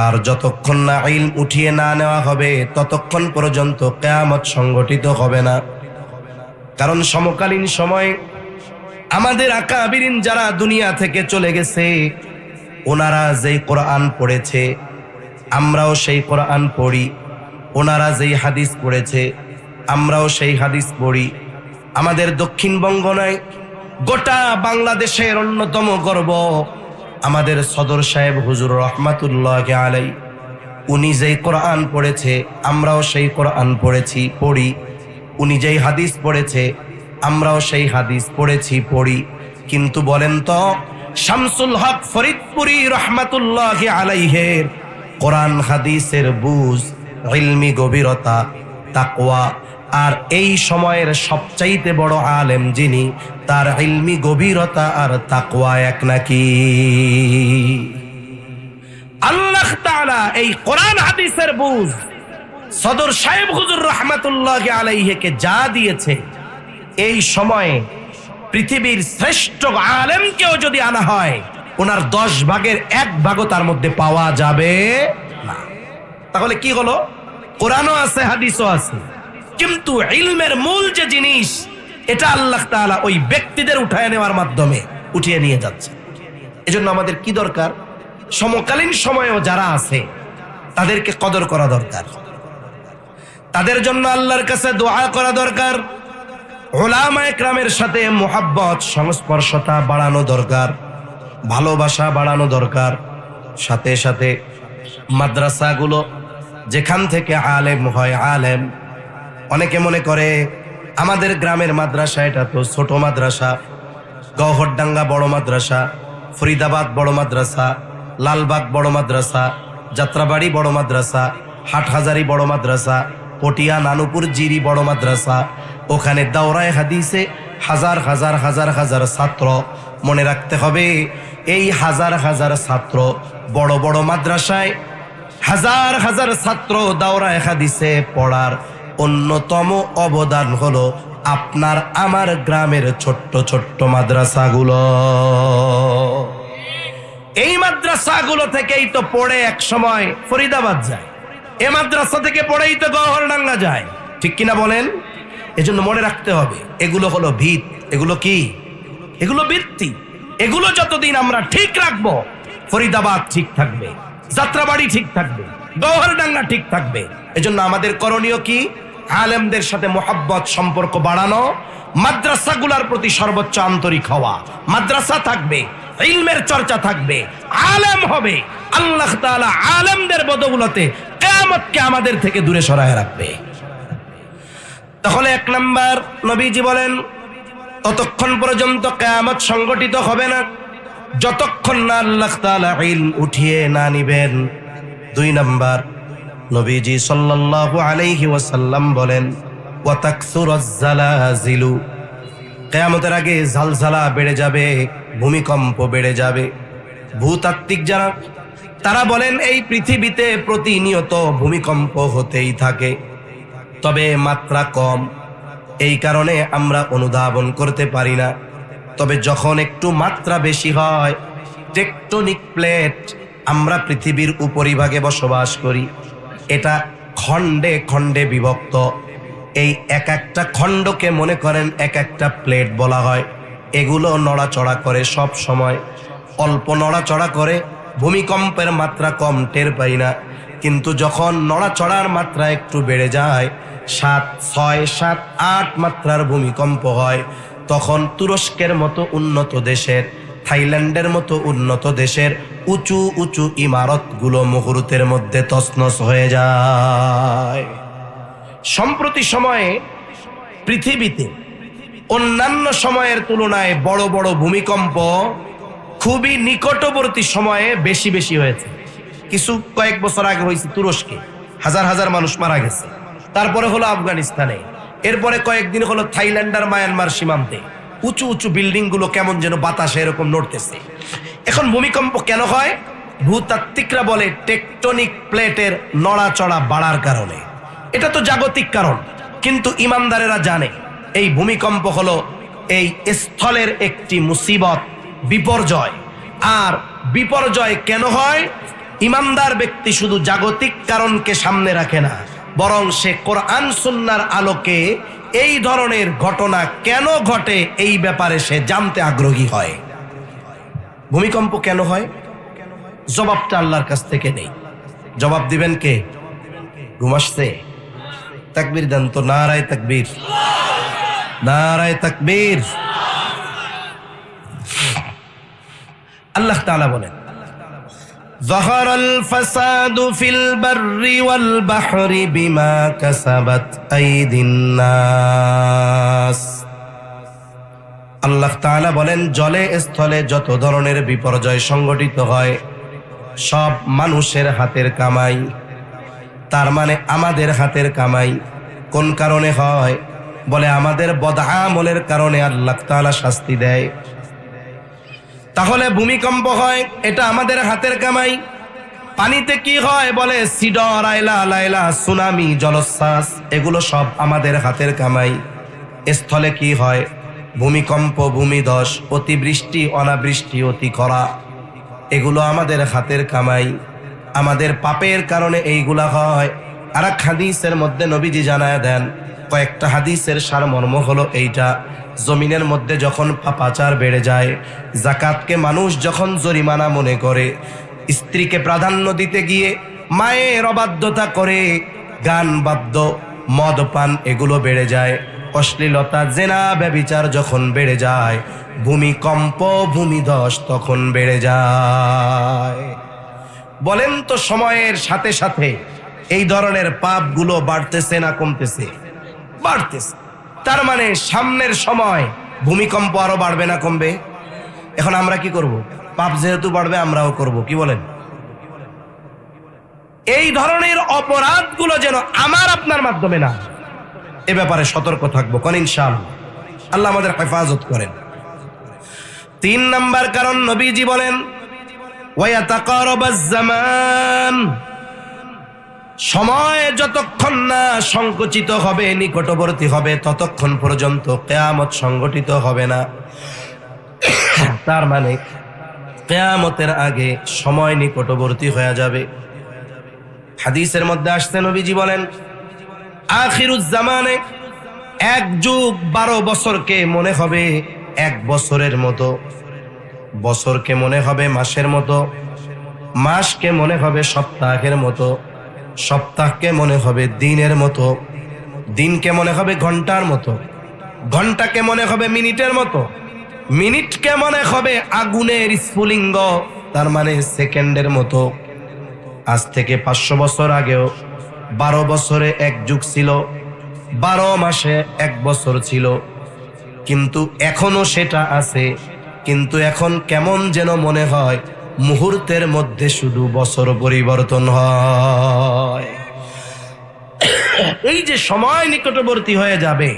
আর যতক্ষণ না ইলম উঠিয়ে না নেওয়া হবে ততক্ষণ পর্যন্ত কিয়ামত সংগঠিত হবে না। কারণ সমকালীন সময় আমাদের আকাবিরিন যারা দুনিয়া থেকে চলে গেছে, ওনারা যেই কোরআন পড়েছে আমরাও সেই কোরআন পড়ি, ওনারা যেই হাদিস পড়েছে আমরাও সেই হাদিস পড়ি। আমাদের দক্ষিণবঙ্গ নয়, গোটা বাংলাদেশের অন্যতম গর্ব আমাদের সদর সাহেব হুজুর রহমাতুল্লাহ আলাইহি, উনি যেই কোরআন পড়েছে আমরাও সেই কোরআন পড়েছি, পড়ি। উনি যেই হাদিস পড়েছে আমরাও সেই হাদিস পড়েছি, পড়ি। কিন্তু বলেন তো, শামসুল হক ফরিদপুরি রহমাতুল্লাহ আলাইহির কোরআন হাদিসের বুঝ, ইলমি গভীরতা, তাকওয়া, আর এই সময়ের সবচাইতে বড় আলেম যিনি, তার ইলমি গভীরতা আর তাকওয়া এক নাকি? আল্লাহ তাআলা এই কোরআন হাদিসের বুঝ সদর সাহেব হুজুর রহমাতুল্লাহ আলাইহিকে যা দিয়েছে, এই সময়ে পৃথিবীর শ্রেষ্ঠ আলেমকেও যদি আনা হয় ওনার 10 ভাগের 1 ভাগও তার মধ্যে পাওয়া যাবে না। তাহলে কি হলো? কোরআনও আছে, হাদিসও আছে, কিন্তু ইলমের মূল যে জিনিস, এটা আল্লাহ তাআলা ওই ব্যক্তিদের উঠায় নেওয়ার মাধ্যমে উঠিয়ে নিয়ে যাচ্ছে। এজন্য আমাদের কি দরকার? সমকালীন সময়েও যারা আছে তাদেরকে কদর করা দরকার, তাদের জন্য আল্লাহর কাছে দোয়া করা দরকার, উলামায়ে কেরামের সাথে মুহাব্বত, সংস্পর্শতা বাড়ানো দরকার, ভালোবাসা বাড়ানো দরকার। সাথে সাথে মাদ্রাসাগুলো যেখান থেকে আলেম হয়, আলেম, অনেকে মনে করে আমাদের গ্রামের মাদ্রাসা এটা তো ছোট মাদ্রাসা, গওহরডাঙ্গা বড় মাদ্রাসা, ফরিদাবাদ বড় মাদ্রাসা, লালবাগ বড় মাদ্রাসা, যাত্রাবাড়ি বড় মাদ্রাসা, হাটহাজারি বড় মাদ্রাসা, পটিয়া নানুপুর জিরি বড় মাদ্রাসা, ওখানে দাওরায়ে হাদিসে হাজার হাজার হাজার হাজার ছাত্র। মনে রাখতে হবে, এই হাজার হাজার ছাত্র বড় বড় মাদ্রাসায় হাজার হাজার ছাত্র দাওরায়ে হাদিসে পড়ার অন্যতম অবদান হলো আপনার আমার গ্রামের ছোট্ট ছোট্ট মাদ্রাসাগুলো। এই মাদ্রাসাগুলো থেকেই তো পড়ে এক সময় ফরিদাবাদ যায়, এ মাদ্রাসা থেকে পড়েই তো গওহরডাঙ্গা যায়, ঠিক কিনা বলেন? এজন্য মনে রাখতে হবে, এগুলো হলো ভিত। এগুলো কি? এগুলো ভিত্তি। এগুলো যতদিন আমরা ঠিক রাখবো, ফরিদাবাদ ঠিক থাকবে, যাত্রাবাড়ি ঠিক থাকবে, গওহরডাঙ্গা ঠিক থাকবে। এজন্য আমাদের করণীয় কি? আলেমদের সাথে মোহাব্বত, সম্পর্ক বাড়ানো, মাদ্রাসাগুলোর প্রতি সর্বোচ্চ আন্তরিক হওয়া। মাদ্রাসা থাকবে, ইলমের চর্চা থাকবে, আলেম হবে, আল্লাহ তাআলা আলেমদের বদৌলতে কিয়ামতকে আমাদের থেকে দূরে সরায় রাখবে। তাহলে 1 নাম্বার, নবীজি বলেন ততক্ষণ পর্যন্ত কিয়ামত সংগঠিত হবে না যতক্ষণ না আল্লাহ তাআলা ইলম উঠিয়ে না নিবেন। 2 নাম্বার, নবীজি সাল্লাল্লাহু আলাইহি ওয়াসাল্লাম বলেন, ওয়া তাকসুরুজ জালাজিলু, কিয়ামতের আগে জালজালা বেড়ে যাবে, ভূমিকম্প বেড়ে যাবে। ভূতাত্ত্বিক যারা, তারা বলেন এই পৃথিবীতে প্রতিনিয়ত ভূমিকম্প হতেই থাকে, তবে মাত্রা কম, এই কারণে আমরা অনুধাবন করতে পারি না। তবে যখন একটু মাত্রা বেশি হয়, টেকটনিক প্লেট, আমরা পৃথিবীর উপরিভাগে বসবাস করি, এটা খণ্ডে খণ্ডে বিভক্ত। এই এক একটা খণ্ডকে মনে করেন এক একটা প্লেট বলা হয়। এগুলো নড়াচড়া করে সব সময়, অল্প নড়াচড়া করে, ভূমিকম্পের মাত্রা কম টের পাই না। কিন্তু যখন নড়াচড়ার মাত্রা একটু বেড়ে যায়, 7, 6, 7, 8 মাত্রার ভূমিকম্প হয়, তখন তুরস্কের মতো উন্নত দেশের, থাইল্যান্ডের মতো উন্নত দেশের উঁচু উঁচু ইমারতগুলো মুহূর্তের মধ্যে তছনছ হয়ে যায়। সম্প্রতি সময়ে পৃথিবীতে অন্যান্য সময়ের তুলনায় বড় বড় ভূমিকম্প খুবই নিকটবর্তী সময়ে বেশি বেশি হয়েছে। কয়েক বছর আগে হয়েছে তুরস্কে, হাজার হাজার মানুষ মারা গেছে। তারপরে হলো আফগানিস্তানে, এরপরে কয়েকদিন হলো থাইল্যান্ড আর মায়ানমার সীমান্তে উঁচু উঁচু বিল্ডিং গুলো কেমন যেন বাতাসে এরকম নড়তেছে। এখন ভূমিকম্প কেন হয়? ভূতাত্ত্বিকরা বলে টেকটনিক প্লেটের নড়াচড়া বাড়ার কারণে। এটা তো জাগতিক কারণ, কিন্তু ইমানদারেরা জানে এই ভূমিকম্প হলো এই স্থলের একটি মুসিবত, বিপর্যয়। আর বিপর্যয় কেন হয়? ইমানদার ব্যক্তি শুধু জাগতিক কারণকে সামনে রাখে না, বরং সে কোরআন সুন্নাহর আলোকে এই ধরনের ঘটনা কেন ঘটে এই ব্যাপারে সে জানতে আগ্রহী হয়। ভূমিকম্প কেন হয়? জবাবটা আল্লাহর কাছ থেকে নেই। জবাব দিবেন কে? ঘুম আসছে? তাকবীর দেন তো, নারায়ে তাকবীর, নারায়ে তাকবীর। আল্লাহ তাআলা বলেন, যাহারাল ফাসাদু ফিল বাররি ওয়াল বাহরি বিমা কাসাবাত আইদিন নাস। আল্লাহ তাআলা বলেন, জলে স্থলে যত ধরনের বিপর্যয় সংঘটিত হয় সব মানুষের হাতের কামাই। তার মানে আমাদের হাতের কামাই। কোন কারণে হয়? বলে আমাদের বদআমলের কারণে আল্লাহ তাআলা শাস্তি দেয়। তাহলে ভূমিকম্প হয়, এটা আমাদের হাতের কামাই। পানিতে কি হয়? বলে সিডর, আইলা, লাইলা, সুনামি, জলোচ্ছ্বাস, এগুলো সব আমাদের হাতের কামাই। স্থলে কি হয়? ভূমিকম্প, ভূমিধস, অতিবৃষ্টি, অনাবৃষ্টি, অতি খরা, এগুলো আমাদের হাতের কামাই। আমাদের পাপের কারণে এইগুলা হয়। আর এক হাদিসের মধ্যে নবীজি জানায় দেন, কয়েকটা হাদিসের সারমর্ম হলো এইটা, জমিনের মধ্যে যখন পাপাচার বেড়ে যায়, যাকাতকে মানুষ যখন জরিমানা মনে করে, স্ত্রীকে প্রাধান্য দিতে গিয়ে মায়ের অবাধ্যতা করে, গান বাদ্য, মদ পান এগুলো বেড়ে যায়, অশ্লীলতা, জেনা, ব্যভিচার যখন বেড়ে যায়, ভূমিকম্প, ভূমিধস তখন বেড়ে যায়। বলেন তো, সময়ের সাথে সাথে এই ধরনের পাপগুলো বাড়তেছে না কমতেছে? বাড়তেছে। তার মানে সামনের সময় ভূমিকম্প আরো বাড়বে না কমবে? এখন আমরা কি করব? পাপ যেহেতু বাড়বে আমরাও করব, কি বলেন? এই ধরনের অপরাধগুলো যেন আমার আপনার মাধ্যমে না, এ ব্যাপারে সতর্ক থাকবো কোন ইনশাআল্লাহ। আল্লাহ আমাদের হেফাজত করেন। 3 নাম্বার কারণ নবীজি বলেন, ওয়ায়াতাকারাবাজ জামান, সময় যতক্ষণ না সংকুচিত হবে, নিকটবর্তী হবে, ততক্ষণ পর্যন্ত কিয়ামত সংগঠিত হবে না। তার মানে কিয়ামতের আগে সময় নিকটবর্তী হয়ে যাবে। হাদিসের মধ্যে আসছে, নবীজি বলেন, আখিরুজ জামানে, 1 যুগ 12 বছরকে মনে হবে 1 বছরের মতো, বছরকে মনে হবে মাসের মতো, মাসকে মনে হবে সপ্তাহের মতো, সপ্তাহকে মনে হবে দিনের মতো, দিনকে মনে হবে ঘন্টার মতো, ঘন্টাকে মনে হবে মিনিটের মতো, মিনিটকে মনে হবে আগুনের স্ফুলিঙ্গ, তার মানে সেকেন্ডের মতো। আজ থেকে 500 বছর আগেও 12 বছরে 1 যুগ ছিল, 12 মাসে 1 বছর ছিল, কিন্তু এখনো সেটা আছে। কিন্তু এখন কেমন যেন মনে হয় মুহূর্তের মধ্যে শুধু বছর পরিবর্তন হয়। এই যে সময় নিকটবর্তী হয়ে যাবে,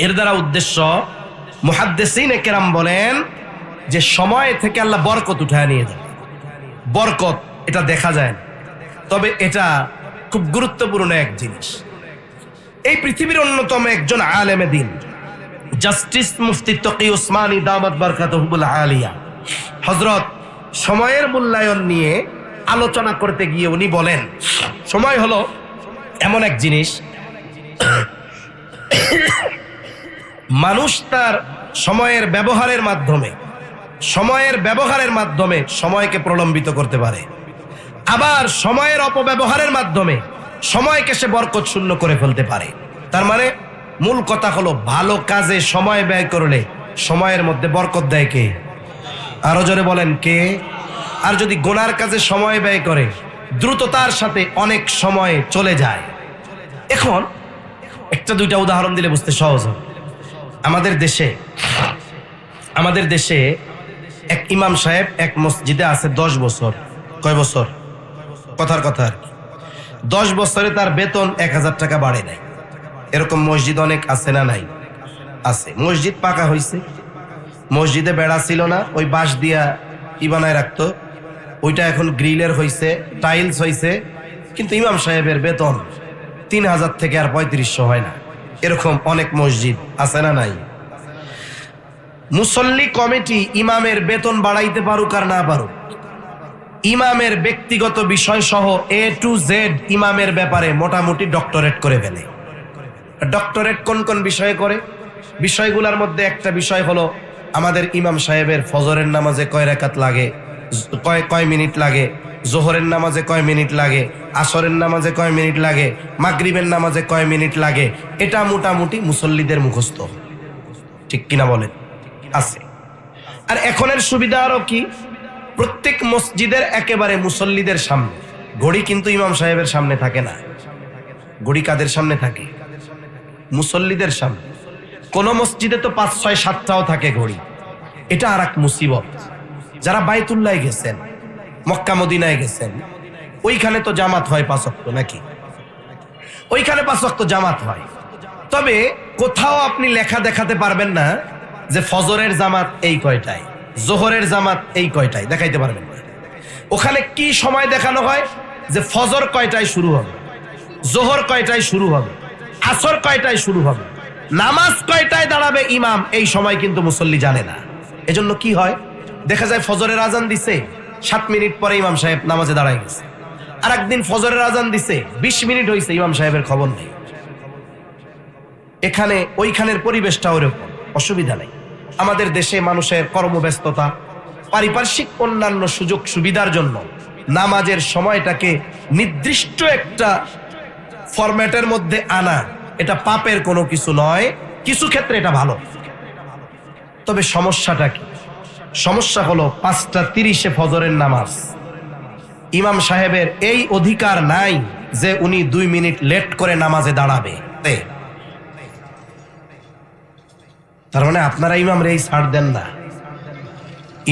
এর দ্বারা উদ্দেশ্য মুহাদ্দিসিনে কেরাম বলেন যে সময় থেকে আল্লাহ বরকত উঠায় নিয়ে যাবে। বরকত এটা দেখা যায় না, তবে এটা খুব গুরুত্বপূর্ণ এক জিনিস। এই পৃথিবীর অন্যতম একজন আলেমে দিন জাস্টিস মুফতি তকি উসমানী দামাত বারকাতুহুল আলিয়া হযরত সময়ের মূল্যায়ন নিয়ে আলোচনা করতে গিয়ে উনি বলেন, সময় হলো এমন এক জিনিস, মানুষ তার সময়ের ব্যবহারের মাধ্যমে সময়কে প্রলম্বিত করতে পারে, আবার সময়ের অপব্যবহারের মাধ্যমে সময়কে সে বরকত শূন্য করে ফেলতে পারে। তার মানে মূল কথা হলো, ভালো কাজে সময় ব্যয় করলে সময়ের মধ্যে বরকত দেয় কে? আরো জোরে বলেন কে? আর যদি গুনার কাজে সময় ব্যয় করে, দ্রুততার সাথে অনেক সময় চলে যায়। এখন একটা দুইটা উদাহরণ দিলে বুঝতে সহজ হবে। আমাদের দেশে এক ইমাম সাহেব এক মসজিদে আছে 10 বছর। কয় বছর? কথার কথা আর কি। 10 বছরে তার বেতন 1000 টাকা বাড়ে নাই। এরকম মসজিদ অনেক আছে না নাই? আছে। মসজিদ পাকা হয়েছে, মসজিদে বেড়া ছিল না, ওই বাঁশ দিয়া বানায় রাখতো, ওইটা এখন গ্রিলের হয়েছে, টাইলস হয়েছে, কিন্তু ইমাম সাহেবের বেতন 3000 থেকে আর 3500 হয় না। এরকম অনেক মসজিদ আছে না নাই? মুসল্লি কমিটি ইমামের বেতন বাড়াইতে পারুক আর না পারুক, ইমামের ব্যক্তিগত বিষয় সহ A to Z ইমামের ব্যাপারে মোটামুটি ডক্টরেট করে ফেলে। ডক্টরেট কোন কোন বিষয়ে করে? বিষয়গুলোর মধ্যে একটা বিষয় হলো, আমাদের ইমাম সাহেবের ফজরের নামাজে কয় রাকাত লাগে, কয় মিনিট লাগে, জোহরের নামাজে কয় মিনিট লাগে, আসরের নামাজে কয় মিনিট লাগে, মাগরিবের নামাজে কয় মিনিট লাগে। এটা মোটামুটি মুসল্লিদের মুখস্থ, ঠিক কিনা বলেন? আছে। আর এখনের সুবিধা আরো কি, প্রত্যেক মসজিদের একেবারে মুসল্লিদের সামনে ঘড়ি, কিন্তু ইমাম সাহেবের সামনে থাকে না। ঘড়ি কাদের সামনে থাকে? মুসল্লিদের সামনে। কোন মসজিদে তো 5, 6, 7টাও থাকে ঘড়ি। এটা আর এক মুসিবত। যারা বাইতুল্লাহ গেছেন, মক্কা মদিনায় গেছেন, ওইখানে তো জামাত হয় 5 ওয়াক্ত, নাকি? ওইখানে 5 ওয়াক্ত জামাত হয়, তবে কোথাও আপনি লেখা দেখাতে পারবেন না যে ফজরের জামাত এই কয়টায়, জোহরের জামাত এই কয়টায়, দেখাইতে পারবেন না। ওখানে কি সময় দেখানো হয় যে ফজর কয়টায় শুরু হবে, জোহর কয়টায় শুরু হবে, আসর কয়টায় শুরু হবে, নামাজ কয়টায় দাঁড়াবে ইমাম, এই সময় কিন্তু মুসল্লি জানে না। এজন্য কি হয়, দেখা যায় ফজরের আজান দিছে, 7 মিনিট পরে ইমাম সাহেব নামাজে দাঁড়ায় গেছে। আর একদিন ফজরের আজান দিছে, 20 মিনিট হয়েছে, ইমাম সাহেবের খবর নেই। এখানে ওইখানের পরিবেশটা ওরকম, অসুবিধা নেই। আমাদের দেশে মানুষের কর্মব্যস্ততা, পারিপার্শ্বিক অন্যান্য সুযোগ সুবিধার জন্য নামাজের সময়টাকে নির্দিষ্ট একটা ফরম্যাটের মধ্যে আনা, এটা পাপের কোনো কিছু নয়, কিছু ক্ষেত্রে এটা ভালো। তবে সমস্যাটা কি? সমস্যা হলো 5:30 ফজরের নামাজ, ইমাম সাহেবের এই অধিকার নাই যে উনি 2 মিনিট লেট করে নামাজে দাঁড়াবে। তার মানে আপনারা ইমামের এই ছাড় দেন না।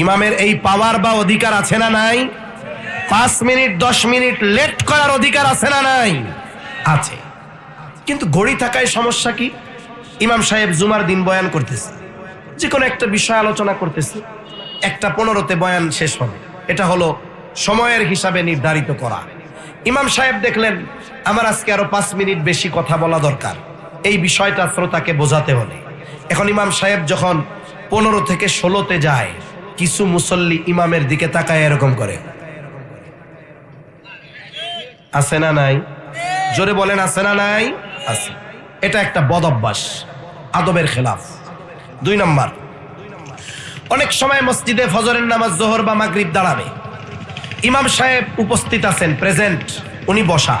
ইমামের এই পাওয়ার বা অধিকার আছে না নাই? 5 মিনিট 10 মিনিট লেট করার অধিকার আছে না নাই? আছে। কিন্তু ঘড়ি থাকায় সমস্যা কি? ইমাম সাহেব জুমার দিন বয়ান করতেছে, যে কোনো একটা বিষয় আলোচনা করতেছে, 1:15-তে বয়ান শেষ হবে। এটা হলো সময়ের হিসাবে নির্ধারিত করা। ইমাম সাহেব দেখলেন আমার আজকে আরো 5 মিনিট বেশি কথা বলা দরকার, এই বিষয়টা শ্রোতাকে বোঝাতে হলে। এখন ইমাম সাহেব যখন 15 থেকে 16-তে যায়, কিছু মুসল্লি ইমামের দিকে তাকায় এরকম করে। আছে না নাই? জোরে বলেন, আছে না নাই? আছে। এটা একটা বদ অভ্যাস, আদবের খেলাফ। 2 নাম্বার, অনেক সময় মসজিদে ফজরের নামাজ, জোহর বা মাগরিব দাঁড়াবে, ইমাম সাহেব উপস্থিত আছেন, প্রেজেন্ট, উনি বসা।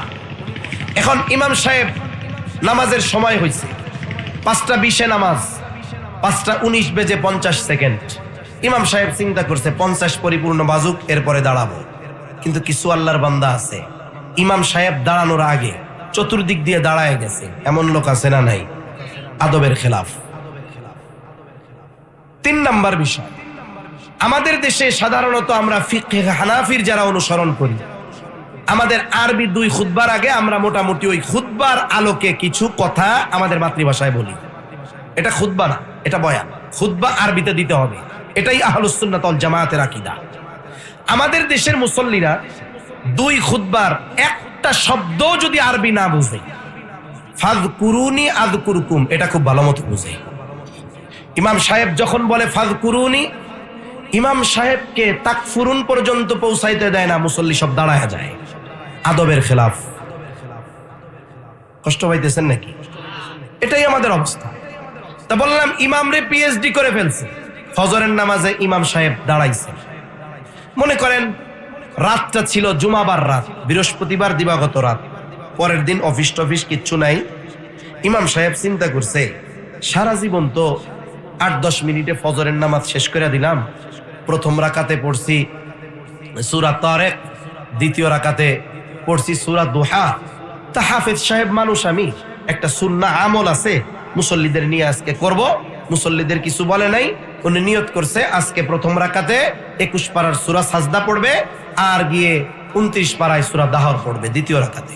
এখন ইমাম সাহেব নামাজের সময় হয়েছে, 5:20-এ নামাজ, 5:19 ইমাম সাহেব চিন্তা করছে 50 পরিপূর্ণ বাজুক, এরপরে দাঁড়াবো। কিন্তু কিছু আল্লাহর বান্দা আছে, ইমাম সাহেব দাঁড়ানোর আগে চতুর্দিক দিয়ে দাঁড়ায় গেছে, এমন লোক আছে না নাই? আদবের খেলাফ। 3 নাম্বার বিষয়, আমাদের দেশে সাধারণত আমরা ফিকহে হানাফির যারা অনুসরণ করি, আমাদের আরবি 2 খুতবার আগে আমরা মোটামুটি ওই খুতবার আলোকে কিছু কথা আমাদের মাতৃভাষায় বলি। এটা খুতবা না, এটা বয়ান। খুতবা আরবিতে দিতে হবে, এটাই আহলুস সুন্নাত ওয়াল জামায়াতের আকীদা। আমাদের দেশের মুসল্লিরা 2 খুতবার একটা শব্দ যদি আরবি না বুঝে, ফাযকুরুনি আযকুরকুম, এটা খুব ভালো মতো বুঝে। ইমাম সাহেব যখন বলে ফাযকুরুনি, ইমাম সাহেবকে তাকফুরুন পর্যন্ত পৌঁছাইতে দেয় না, মুসল্লি সব দাঁড়ায় যায়। আদবের খেলাফ। কষ্ট পাইতেছেন নাকি? এটাই আমাদের অবস্থা। তা বললাম ইমামরে পিএইচডি করে ফেলছে। ফজরের নামাজে ইমাম সাহেব দাঁড়াইছে। মনে করেন রাতটা ছিল জুমাবার রাত, বৃহস্পতিবার দিবাগত রাত, পরের দিন অফিস টফিস কিচ্ছু নাই। ইমাম সাহেব চিন্তা করছে, সারা জীবন তো 8-10 মিনিটে ফজরের নামাজ শেষ করে দিলাম। প্রথম রাকাতে পড়ছি সূরা তারেক, দ্বিতীয় রাকাতে পড়ছি সূরা দুহা। তা হাফেজ সাহেব মানুষ, আমি একটা সুন্নাহ আমল আছে মুসল্লিদের নিয়ে আজকে করব। মুসল্লিদের কিছু বলে নাই, উনি নিয়ত করছে আজকে প্রথম রাকাতে 21 পারার সূরা সাজদা পড়বে, আর গিয়ে 29 পারায় সূরা দাহর পড়বে দ্বিতীয় রাকাতে।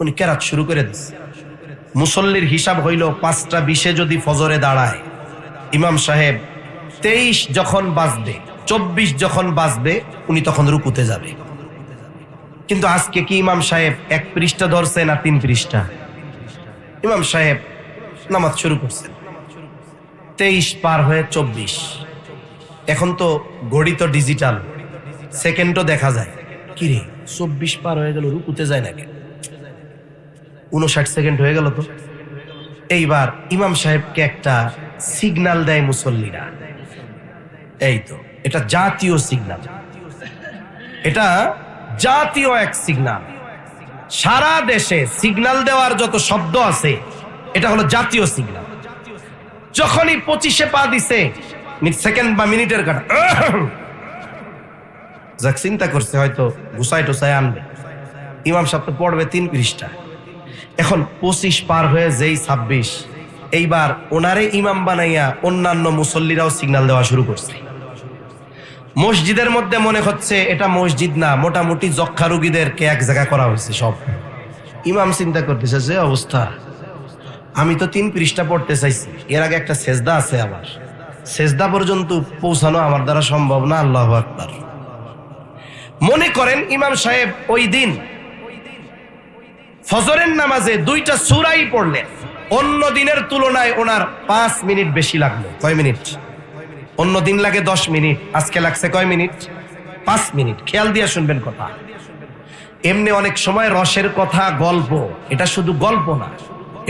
উনি কেরাত শুরু করে দিচ্ছে। মুসল্লির হিসাব হইল 5:20 যদি ফজরে দাঁড়ায়, ইমাম সাহেব 23 যখন বাজবে, 24 যখন বাজবে, উনি তখন রুকুতে যাবে। কিন্তু আজকে কি ইমাম সাহেব 1 পৃষ্ঠা ধরছে না 3 পৃষ্ঠা? ইমাম সাহেব নামাজ শুরু করছেন, 23 পার হয়ে 24। এখন তো ঘড়ি তো ডিজিটাল, সেকেন্ডও দেখা যায়। কি রে, 24 পার হয়ে গেল, রুকুতে যায় নাকি? 59 সেকেন্ড হয়ে গেল তো। এইবার ইমাম সাহেবকে একটা সিগন্যাল দেয় মুসল্লিরা। এই তো, এটা জাতীয় সিগন্যাল, এটা জাতীয় এক সিগন্যাল। সারা দেশে সিগন্যাল দেওয়ার যত শব্দ আছে, এটা হলো জাতীয় সিগন্যাল। যখনই 25-এ পা দিছে, সেকেন্ড বা মিনিটের কাটা, যাক চিন্তা করছে হয়তো গুছাই টুসাই আনবে। ইমাম সাহেব তো পড়বে 3 পৃষ্ঠা। এখন 25 পার হয়ে যেই 26, এইবার ওনারে ইমাম বানাইয়া অন্যান্য মুসল্লিরাও সিগন্যাল দেওয়া শুরু করছে। মসজিদের মধ্যে মনে হচ্ছে এটা মসজিদ না, মোটামুটি যক্ষা রোগীদেরকে এক জায়গা করা হয়েছে সব। ইমাম চিন্তা করতেছে, যে অবস্থা, আমি তো 3 পৃষ্ঠা পড়তে চাইছি, এর আগে একটা সেজদা আছে, আবার সেজদা পর্যন্ত পৌঁছানো আমার দ্বারা সম্ভব না। আল্লাহু আকবার। মনে করেন ইমাম সাহেব ওই দিন ফজরের নামাজে 2টা সূরাই পড়লেন, অন্য দিনের তুলনায় ওনার 5 মিনিট বেশি লাগলো। কয় মিনিট? অন্য দিন লাগে 10 মিনিট, আজকে লাগছে কয় মিনিট? 5 মিনিট। খেয়াল দিয়ে শুনবেন কথা। এমনি অনেক সময় রসের কথা, গল্প, এটা শুধু গল্প না,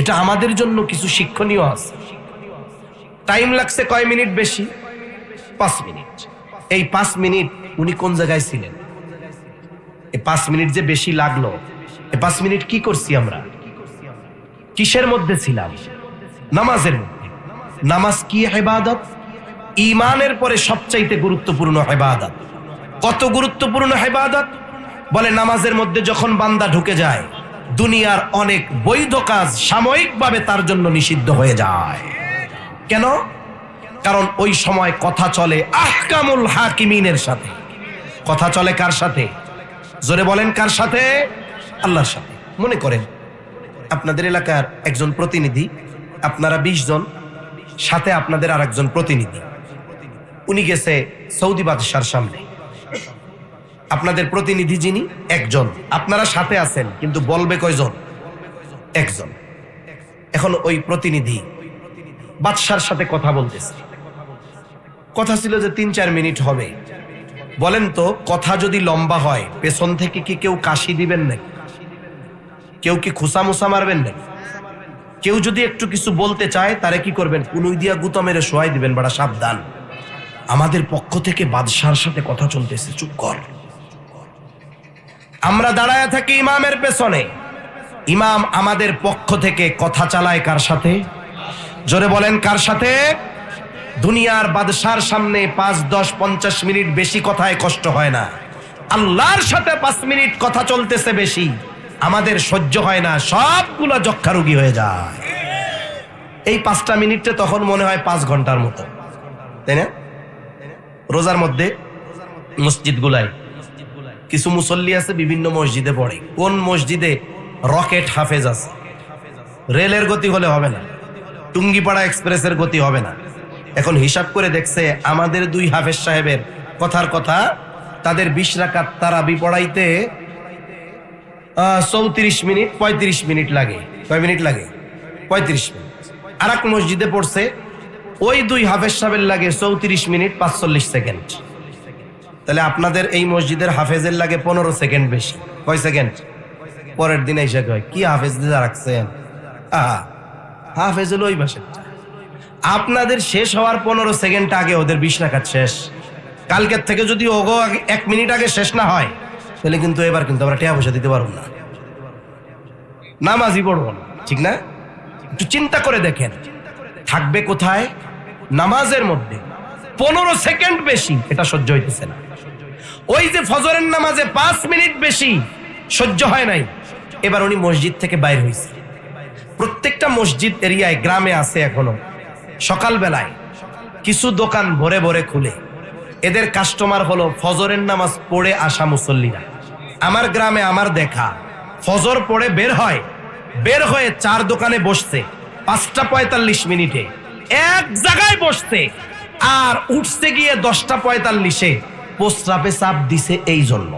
এটা আমাদের জন্য কিছু শিক্ষণীয় আছে। টাইম লাগছে কয় মিনিট বেশি? 5 মিনিট। এই 5 মিনিট উনি কোন জায়গায় ছিলেন? এই 5 মিনিট যে বেশি লাগলো, এই 5 মিনিট কি করছি আমরা? কিসের মধ্যে ছিলাম? নামাজের মধ্যে। নামাজ কি ইবাদত? ঈমানের পরে সবচাইতে গুরুত্বপূর্ণ ইবাদত। কত গুরুত্বপূর্ণ ইবাদত? বলে নামাজের মধ্যে যখন বান্দা ঢুকে যায়, দুনিয়ার অনেক বৈধ কাজ সাময়িকভাবে তার জন্য নিষিদ্ধ হয়ে যায়। কেন? কারণ ওই সময় কথা চলে আহকামুল হাকিমিনের সাথে। কথা চলে কার সাথে? জোরে বলেন, কার সাথে? আল্লাহর সাথে। মনে করেন আপনাদের এলাকার একজন প্রতিনিধি, আপনারা 20 জন, সাথে আপনাদের আর একজন প্রতিনিধি। উনি গেছে সৌদি বাদশার সামনে। আপনাদের প্রতিনিধি যিনি, একজন, আপনারা সাথে আছেন, কিন্তু বলবে কয়জন? একজন। এখন ওই প্রতিনিধি বাদশার সাথে কথা বলতেছে। কথা ছিল যে 3-4 মিনিট হবে। বলেন তো, কথা যদি লম্বা হয়, পেছন থেকে কি কেউ কাশি দিবেন নাকি? কেউ কি খুসা মুসা মারবেন নাকি? কেউ যদি একটু কিছু বলতে চায়, তারে কি করবেন? কুনুই দিয়া গুতা মেরে শোয়াই দিবেন, বড় সাবধান, আমাদের পক্ষ থেকে বাদশার সাথে কথা চলতেছে, চুপ কর। আমরা দাঁড়ায় থাকি ইমামের পেছনে, ইমাম আমাদের পক্ষ থেকে কথা চালায় কার সাথে? জোরে বলেন, কার সাথে? দুনিয়ার বাদশার সামনে 5, 10, 50 মিনিট বেশি কথায় কষ্ট হয় না। আল্লাহর সাথে 5 মিনিট কথা চলতেছে বেশি, আমাদের সহ্য হয় না, সবগুলো যক্ষা রোগী হয়ে যায়। এই 5টা মিনিটে তখন মনে হয় 5 ঘন্টার মতো, তাই না? রোজার মধ্যে মসজিদ গুলায় কিছু মুসল্লি আছে বিভিন্ন মসজিদে পড়ে, কোন মসজিদে রকেট হাফেজ আছে, রেলের গতি হলে হবে না, টুঙ্গিপাড়া এক্সপ্রেসের গতি হবে না। এখন হিসাব করে দেখছে আমাদের 2 হাফেজ সাহেবের কথার কথা, তাদের 20 রাকাত তারাবি পড়াইতে 34 মিনিট 35 মিনিট লাগে। কয় মিনিট লাগে? 35 মিনিট। আর এক মসজিদে পড়ছে ওই 2 হাফেজ সাহেবের লাগে 34 মিনিট 45 সেকেন্ড। তাহলে আপনাদের এই মসজিদের হাফেজের লাগে 15 সেকেন্ড বেশি। কয় সেকেন্ড? পরের দিন এসে কয় কি হাফেজ দিয়ে রাখছেন, হাফেজ হলো ওই মাসে। আপনাদের শেষ হওয়ার 15 সেকেন্ড আগে ওদের 20 রাকাত শেষ। কালকের থেকে যদি ওগো 1 মিনিট আগে শেষ না হয় তাহলে কিন্তু এবার কিন্তু আমরা টাকা পয়সা দিতে পারবো না, নামাজই পড়বো না। ঠিক না? একটু চিন্তা করে দেখেন, থাকবে কোথায়? নামাজের মধ্যে 15 সেকেন্ড বেশি, এটা সহ্য হইতেছে না। ওই যে ফজরের নামাজে 5 মিনিট বেশি সহ্য হয় নাই, এবার উনি মসজিদ থেকে বাইর হয়েছে। প্রত্যেকটা মসজিদ এরিয়ায় গ্রামে আছে এখনো, সকালবেলায় কিছু দোকান ভরে ভরে খুলে, এদের কাস্টমার হলো ফজরের নামাজ পড়ে আসা মুসল্লিরা। আমার গ্রামে আমার দেখা, ফজর পড়ে বের হয়, বের হয়ে 4 দোকানে বসছে 5:45 মিনিটে এক জায়গায় বসছে, আর উঠতে গিয়ে 10:45 প্রস্রাবে চাপ দিছে। এই জন্য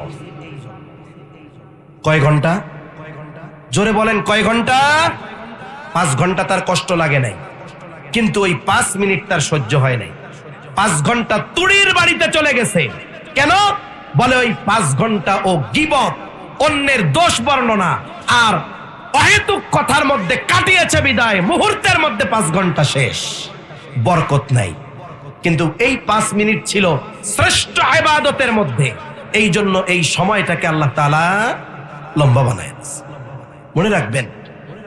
কয় ঘন্টা? জোরে বলেন কয় ঘন্টা? 5 ঘন্টা তার কষ্ট লাগে নাই, কিন্তু ওই 5 মিনিট তার সহ্য হয় নাই। 5 ঘন্টা তুড়ির বাড়িতে চলে গেছে। কেন? বলে ওই 5 ঘন্টা ও গীবত, অন্যের দোষ বর্ণনা আর অহেতুক কথার মধ্যে কাটিয়েছে বিদায়, মুহূর্তের মধ্যে 5 ঘন্টা শেষ, বরকত নাই। কিন্তু এই 5 মিনিট ছিল শ্রেষ্ঠ ইবাদতের মধ্যে, এই জন্য এই সময়টাকে আল্লাহ তাআলা লম্বা বানায় দিয়েছে। মনে রাখবেন,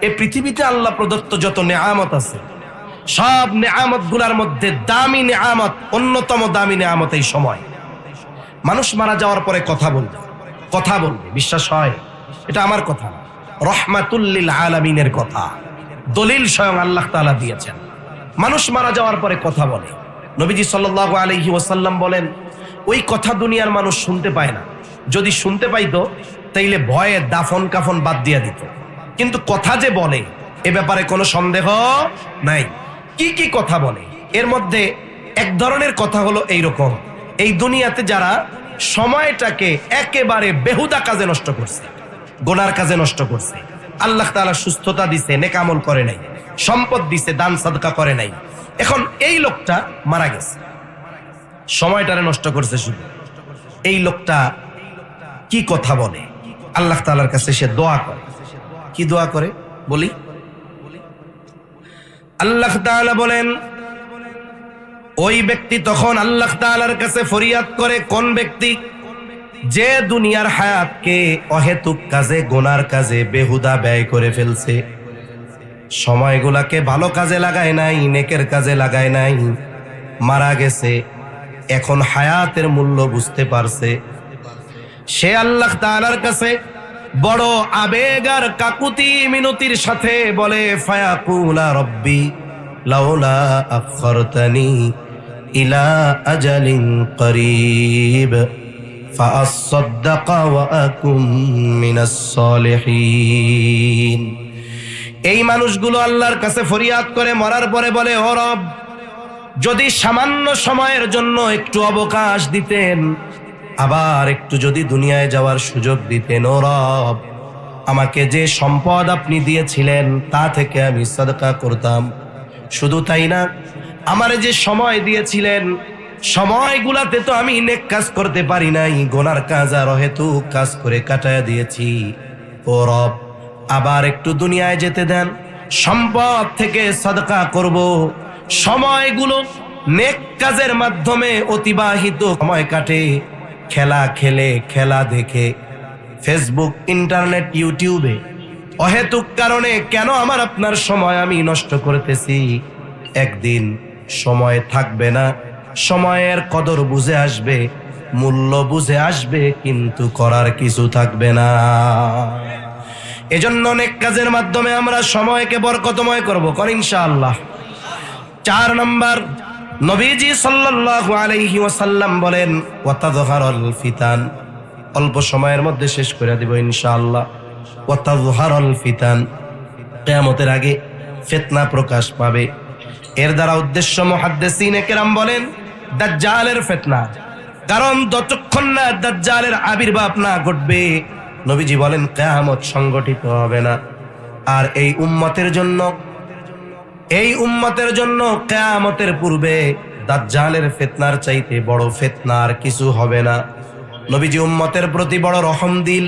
এই পৃথিবীতে আল্লাহ প্রদত্ত যত নেয়ামত আছে, সব নেয়ামত গুলার মধ্যে দামি নেয়ামত, অন্যতম দামি নেয়ামত এই সময়। মানুষ মারা যাওয়ার পরে কথা বলবে, বিশ্বাস হয়? এটা আমার কথা না, রহমাতুল লিল আলামিনের কথা, দলিল স্বয়ং আল্লাহ তাআলা দিয়েছেন। মানুষ মারা যাওয়ার পরে কথা বলে। নবীজি সাল্লাল্লাহু আলাইহি ওয়াসাল্লাম বলেন, ওই কথা দুনিয়ার মানুষ শুনতে পায় না, যদি শুনতে পাইতো তাইলে ভয়ে দাফন কাফন বাদ দিয়ে দিত। কিন্তু কথা যে বলে এ ব্যাপারে কোনো সন্দেহ নাই। কি কি কথা বলে? এর মধ্যে এক ধরনের কথা হলো এইরকম, এই দুনিয়াতে যারা সময়টাকে একেবারে বেহুদা কাজে নষ্ট করছে, গুনার কাজে নষ্ট করছে, আল্লাহ তাআলা সুস্থতা দিছে, নেক আমল করে নাই, সম্পদ দিছে, দান সাদকা করে নাই, এখন এই লোকটা মারা গেছে, সময়টারে নষ্ট করছে শুধু। এই লোকটা কি কথা বলে? আল্লাহ তাআলার কাছে সে দোয়া করে। কি দোয়া করে বলি? আল্লাহ তাআলা বলেন, ওই ব্যক্তি তখন আল্লাহ তাআলার কাছে ফরিয়াদ করে। কোন ব্যক্তি? যে দুনিয়ার হায়াতকে অহেতুক কাজে, গুনার কাজে বেহুদা ব্যয় করে ফেলছে, সময়গুলাকে ভালো কাজে লাগায় নাই, নেকের কাজে লাগায় নাই, মারা গেছে, এখন হায়াতের মূল্য বুঝতে পারছে। সে আল্লাহ তাআলার কাছে বড় আবেগ আর কাকুতি মিনতির সাথে বলে, ফায়াকুলা রব্বি লাউলা আখরতানি ইলা আজালিন করিব ফাআসাদদাকা ওয়া আকুম মিনাস সালিহিন। এই মানুষগুলো আল্লাহর কাছে ফরিয়াদ করে মরার পরে বলে, ও রব, যদি সামান্য সময়ের জন্য একটু অবকাশ দিতেন, আবার একটু যদি দুনিয়ায় যাওয়ার সুযোগ দিতেন, ও রব, আমাকে যে সম্পদ আপনি দিয়েছিলেন তা থেকে আমি সাদকা করতাম। শুধু তাই না, আমারে যে সময় দিয়েছিলেন, সময়গুলাতে তো আমি নেক কাজ করতে পারি নাই, গুনার কাজ আর অহেতুক কাজ করে কাটায় দিয়েছি। ও রব, আবার একটু দুনিয়ায় যেতে দেন, সম্পদ থেকে সাদকা করব। সময়গুলো নেক কাজের মাধ্যমে অতিবাহিত সময় কাটে, খেলা খেলে, খেলা দেখে, ফেসবুক, ইন্টারনেট, ইউটিউবে অহেতুক কারণে কেন আমার আপনার সময় আমি নষ্ট করতেছি? একদিন সময় থাকবে না, সময়ের কদর বুঝে আসবে, মূল্য বুঝে আসবে, কিন্তু করার কিছু থাকবে না। এজন্য নেক কাজের মাধ্যমে আমরা সময়কে বরকতময় করব, কর ইনশাআল্লাহ। 4 নাম্বার, নবীজি সাল্লাল্লাহু আলাইহি ওয়াসাল্লাম বলেন, ওয়াতাযহারুল ফিতান, অল্প সময়ের মধ্যে শেষ করে দিব ইনশাআল্লাহ। ওয়া তাযহারুল ফিতান, কিয়ামতের আগে ফিতনা প্রকাশ পাবে। এর দ্বারা উদ্দেশ্য মুহাদ্দিসিনে কেরাম বলেন দাজ্জালের ফিতনা, কারণ যতক্ষণ না দাজ্জালের আবির্ভাব না ঘটবে নবীজি বলেন কিয়ামত সংগঠিত হবে না। আর এই উম্মতের জন্য কিয়ামতের পূর্বে দাজ্জালের ফিতনার চাইতে বড় ফিতনা আর কিছু হবে না। নবীজি উম্মতের প্রতি বড় রহম দিল।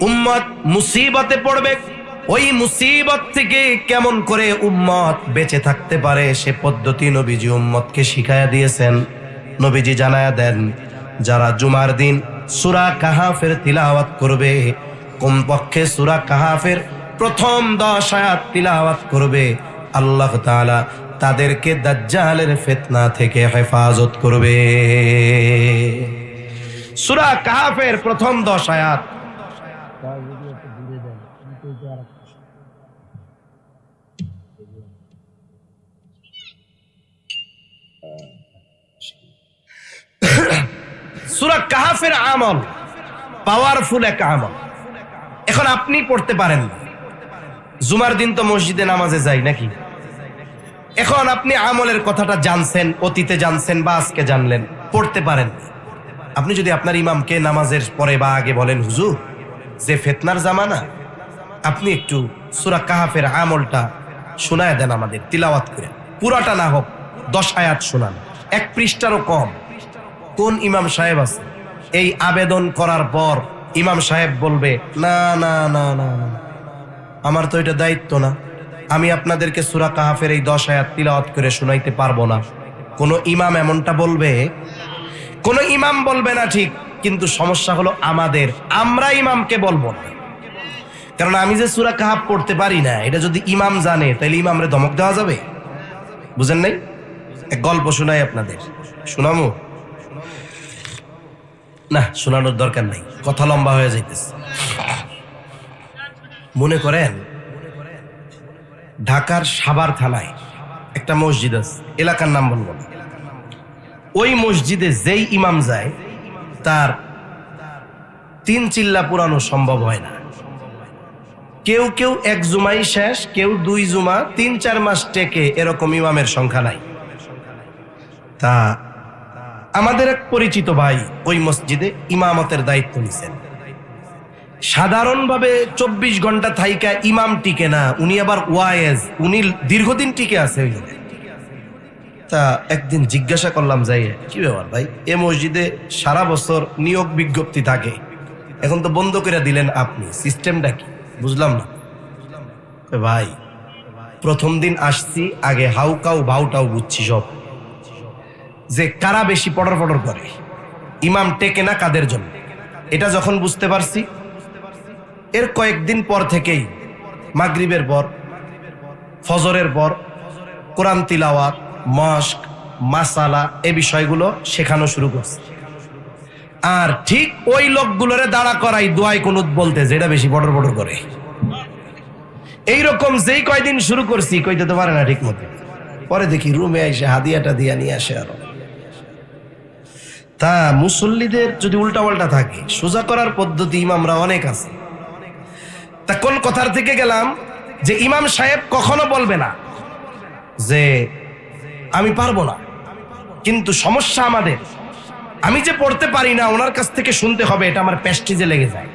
উম্মত মুসিবতে পড়বে, ওই মুসিবত থেকে কেমন করে উম্মত বেঁচে থাকতে পারে সে পদ্ধতি নবীজি উম্মতকে শিখায়া দিয়েছেন। নবীজি জানায়া দেন, যারা জুমার দিন সূরা কাহাফের তিলাওয়াত করবে, কমপক্ষে সূরা কাহাফের প্রথম 10 আয়াত তিলাওয়াত করবে, আল্লাহ তাআলা তাদেরকে দাজ্জালের ফিতনা থেকে হেফাজত করবে। সূরা কাহাফের প্রথম 10 আয়াত। সূরা কাহাফের আমল পাওয়ারফুল এক আমল। এখন আপনি পড়তে পারেন না, জুমার দিন তো মসজিদে নামাজে যাই নাকি? এখন আপনি আমলের কথাটা জানছেন, অতীতে জানছেন বা আজকে জানলেন, পড়তে পারেন। আপনি যদি আপনার ইমামকে নামাজের পরে বা আগে বলেন, হুজুর যে ফিতনার জামানা, আপনি একটু সূরা কাহাফের আমলটা শোনায় দেন আমাদের তিলাওয়াত করে, পুরাটা না হোক 10 আয়াত শোনান, 1 পৃষ্ঠারও কম। কোন ইমাম সাহেব আছে এই আবেদন করার পর ইমাম সাহেব বলবে না না না না আমার তো এটা দায়িত্ব না, আমি আপনাদেরকে সূরা কাহাফের এই 10 আয়াত তিলাওয়াত করে শোনাইতে পারবো না? কোন ইমাম এমনটা বলবে? কোন ইমাম বলবে না, ঠিক। কিন্তু সমস্যা হলো আমরা ইমামকে বলবো না। কারণ আমি যে সূরা কাহাফ পড়তে পারি না এটা যদি ইমাম জানে তাহলে ইমামরে ধমক দেওয়া যাবে। বুঝেন নাই? এক গল্প শোনাই আপনাদের, শোনামু না? শোনানোর দরকার নাই, কথা লম্বা হয়ে যাইতেছে। মনে করেন ঢাকার সাভার থানায় একটা মসজিদ আছে, এলাকার নাম বলবো না। ওই মসজিদে যেই ইমাম যায় তার 3 চিল্লা পুরানো সম্ভব হয় না। কেউ কেউ 1 জুমাই শেষ, কেউ 2 জুমা, 3-4 মাস টেকে, এরকম ইমামের সংখ্যা নাই। তা আমাদের এক পরিচিত ভাই ওই মসজিদে ইমামতের দায়িত্ব নিছেন। সাধারণভাবে 24 ঘন্টা থাইকা ইমাম টিকে না, উনি আবার ওয়াইজ, উনি দীর্ঘদিন টিকে আছে। তা একদিন জিজ্ঞাসা করলাম, যাই কি ব্যাপার ভাই, এ মসজিদে সারা বছর নিয়োগ বিজ্ঞপ্তি থাকে, এখন তো বন্ধ করে দিলেন আপনি, সিস্টেমটা কি? বুঝলাম না। ভাই প্রথম দিন আসছি, আগে হাউকাউ ভাউটাও বুঝছি সব, যে কারা বেশি পটর পটর করে, ইমাম টেকে না কাদের জন্য, এটা যখন বুঝতে পারছি, এর কয়েকদিন পর থেকেই মাগরিবের পর, ফজরের পর কোরআন তিলাওয়াত, মস্ক, মাসালা, এই বিষয়গুলো শেখানো শুরু করছে। আর ঠিক ওই লোকগুলোরে দাঁড়া করাই দোয়ায় কুনুত বলতে, যেটা বেশি পটর পটর করে। এইরকম যেই কয়দিন শুরু করছি, কইতে তো পারে না ঠিক মতো, পরে দেখি রুমে এসে হাদিয়াটা দিয়া নিয়ে আসে। আরো তা মুসল্লিদের যদি উল্টা পাল্টা থাকে, সোজা করার পদ্ধতি ইমামরা অনেক আছে। তা কোন কথার থেকে গেলাম, যে ইমাম সাহেব কখনো বলবে না যে আমি পারবো না, কিন্তু সমস্যা আমাদের, আমি যে পড়তে পারি না ওনার কাছ থেকে শুনতে হবে, এটা আমার প্রেস্টিজে লেগে যায়।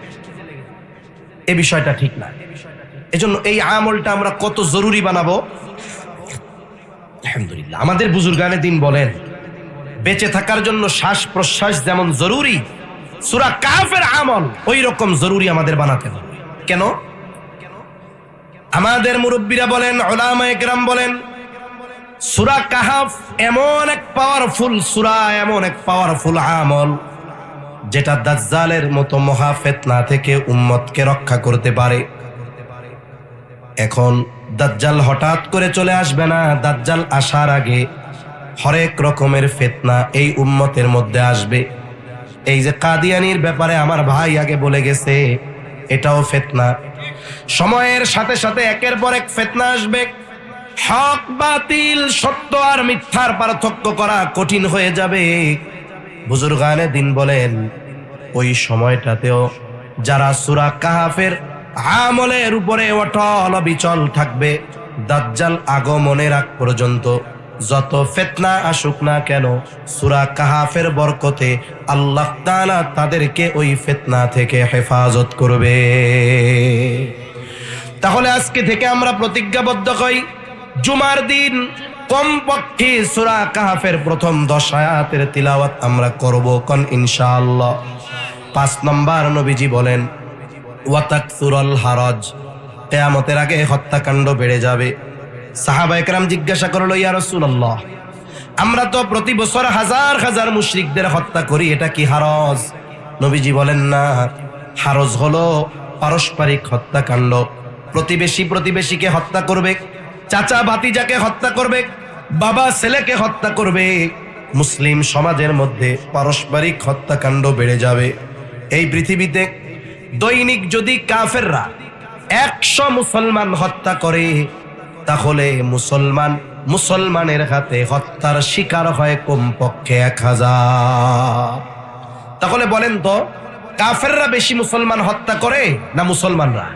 এই বিষয়টা ঠিক না। এজন্য এই আমলটা আমরা কত জরুরি বানাবো। আলহামদুলিল্লাহ, আমাদের বুজুর্গানে দিন বলেন, বেঁচে থাকার জন্য শ্বাস প্রশ্বাস যেমন জরুরি, সূরা কাহাফের আমল ওই রকম জরুরি আমাদের বানাতে হবে। কেন? আমাদের মুরব্বীরা বলেন, উলামায়ে কেরাম বলেন, সূরা কাহাফ এমন এক পাওয়ারফুল সূরা, এমন এক পাওয়ারফুল আমল, যেটা দাজ্জালের মতো মহা ফিতনা থেকে উম্মতকে রক্ষা করতে পারে। এখন দাজ্জাল হঠাৎ করে চলে আসবে না, দাজ্জাল আসার আগে হরেক রকমের ফিতনা এই উম্মতের মধ্যে আসবে। এই যে কাদিয়ানির ব্যাপারে আমার ভাই আগে বলে গেছে, এটাও ফিতনা। সময়ের সাথে সাথে একের পর এক ফিতনা আসবে। হক বাতিল, সত্য আর মিথ্যার পার্থক্য করা কঠিন হয়ে যাবে। বুজুর্গানে দিন বলেন, ওই সময়টাতেও যারা সূরা কাহাফের আমলের উপরে অটল অবিচল থাকবে, দাজ্জাল আগমনের আগ পর্যন্ত যত ফিতনা আসুক না কেন, সূরা কাহাফের বরকতে আল্লাহ তাআলা তাদেরকে ওই ফিতনা থেকে হেফাজত করবে। তাহলে আজকে থেকে আমরা প্রতিজ্ঞাবদ্ধ হই, জুমার দিন কমপক্ষে সূরা কাহাফের প্রথম 10 আয়াতের তিলাওয়াত আমরা করব কোন ইনশাআল্লাহ। 5 নম্বর, নবীজি বলেন ওয়াতাকসুরুল হারাজ, কিয়ামতের আগে হত্যাকাণ্ড বেড়ে যাবে। সাহাবায়ে কেরাম জিজ্ঞাসা করলো, ইয়া রাসূলুল্লাহ, আমরা তো প্রতি বছর হাজার হাজার মুশরিকদের হত্যা করি, এটা কি হারজ? নবীজি বলেন, না, হারজ হলো পারস্পরিক হত্যাকাণ্ড। প্রতিবেশী প্রতিবেশীকে হত্যা করবে, চাচা ভাতিজাকে হত্যা করবে, বাবা ছেলেকে হত্যা করবে। মুসলিম সমাজের মধ্যে পারস্পরিক হত্যাকাণ্ড বেড়ে যাবে। এই পৃথিবীতে দৈনিক যদি কাফেররা 100 মুসলমান হত্যা করে, তাহলে মুসলমানের হাতে হত্যার শিকার হয় কমপক্ষে 1000। তাহলে বলেন তো, কাফেররা বেশি মুসলমান হত্যা করে না মুসলমানরা?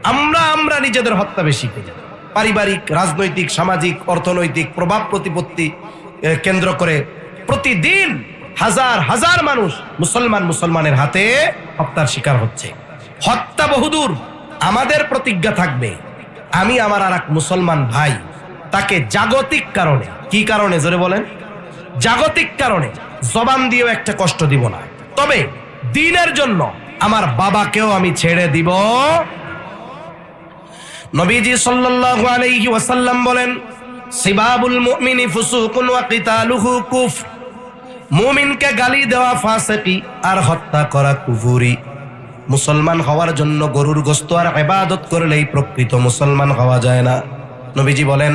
আমরা নিজেদের হত্যা বেশি করি। পারিবারিক, রাজনৈতিক, সামাজিক, অর্থনৈতিক প্রভাব প্রতিপত্তি কেন্দ্র করে প্রতিদিন হাজার হাজার মানুষ মুসলমানের হাতে হত্যার শিকার হচ্ছে। হত্যা বহুদূর, আমাদের প্রতিজ্ঞা থাকবে, আমি আমার আর এক মুসলমান ভাই তাকে জাগতিক কারণে, কি কারণে জোরে বলেন, জাগতিক কারণে জবান দিয়েও একটা কষ্ট দিব না, তবে দ্বীনের জন্য আমার বাবাকেও আমি ছেড়ে দিব। নবীজি সাল্লাল্লাহু আলাইহি ওয়াসাল্লাম বলেন, সিবাবুল মুমিনি ফুসুকুন ওয়া কিতালুহু কুফর, মুমিনকে গালি দেওয়া ফাসিকি আর হত্যা করা কুফরি। মুসলমান হওয়ার জন্য গরুর গোশত আর ইবাদত করলেই প্রকৃত মুসলমান হওয়া যায় না। নবীজি বলেন,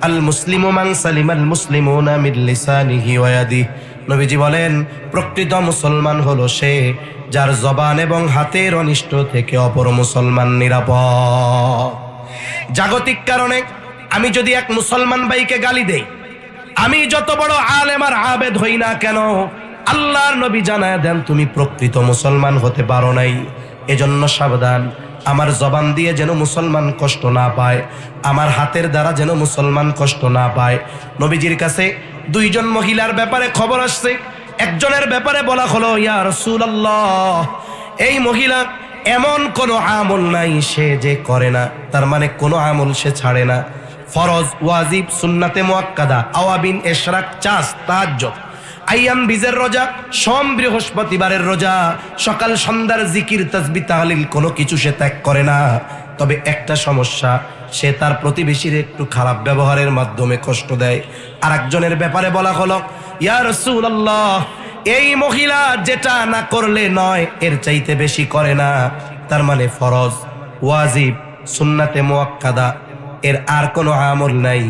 আল মুসলিমু মান সালিমাল মুসলিমুনা মিন লিসানিহি ওয়া ইয়াদিহি, নবীজি বলেন প্রকৃত মুসলমান হলো সে যার জবান এবং হাতের অনিষ্ট থেকে অপর মুসলমান নিরাপদ। জাগতিক কারণে আমি যদি এক মুসলমান ভাইকে গালি দেই, আমি যত বড় আলেম আর আবেদ হই না কেন, আল্লাহর নবী জানায় দেন তুমি প্রকৃত মুসলমান হতে পারো নাই। এজন্য সাবধান, আমার জবান দিয়ে যেন মুসলমান কষ্ট না পায়, আমার হাতের দ্বারা যেন মুসলমান কষ্ট না পায়। নবীজির কাছে 2 জন মহিলার ব্যাপারে খবর আসছে। একজনের ব্যাপারে বলা হলো, ইয়া রাসূলুল্লাহ, এই মহিলা এমন কোন আমল নাই সে যে করে না, তার মানে কোন আমল সে ছাড়ে না। ফরজ, ওয়াজিব, সুন্নাতে মুআক্কাদা, আওয়াবিন, ইশরাক, চাস, তাহাজ্জুদ, আইয়াম বীজের রোজা, সোম বৃহস্পতিবারের রোজা, সকাল সন্ধ্যার জিকির, তাসবিহ, তাহলিল কোনো কিছু সে ত্যাগ করে না। তবে একটা সমস্যা, সে তার প্রতিবেশীর একটু খারাপ ব্যবহারের মাধ্যমে কষ্ট দেয়। আর একজনের ব্যাপারে বলা হলো, ইয়া রাসূলুল্লাহ, এই মহিলা যেটা না করলে নয় এর চাইতে বেশি করে না, তার মানে ফরজ, ওয়াজিব, সুন্নাতে মুআক্কাদা এর আর কোনো আমল নাই,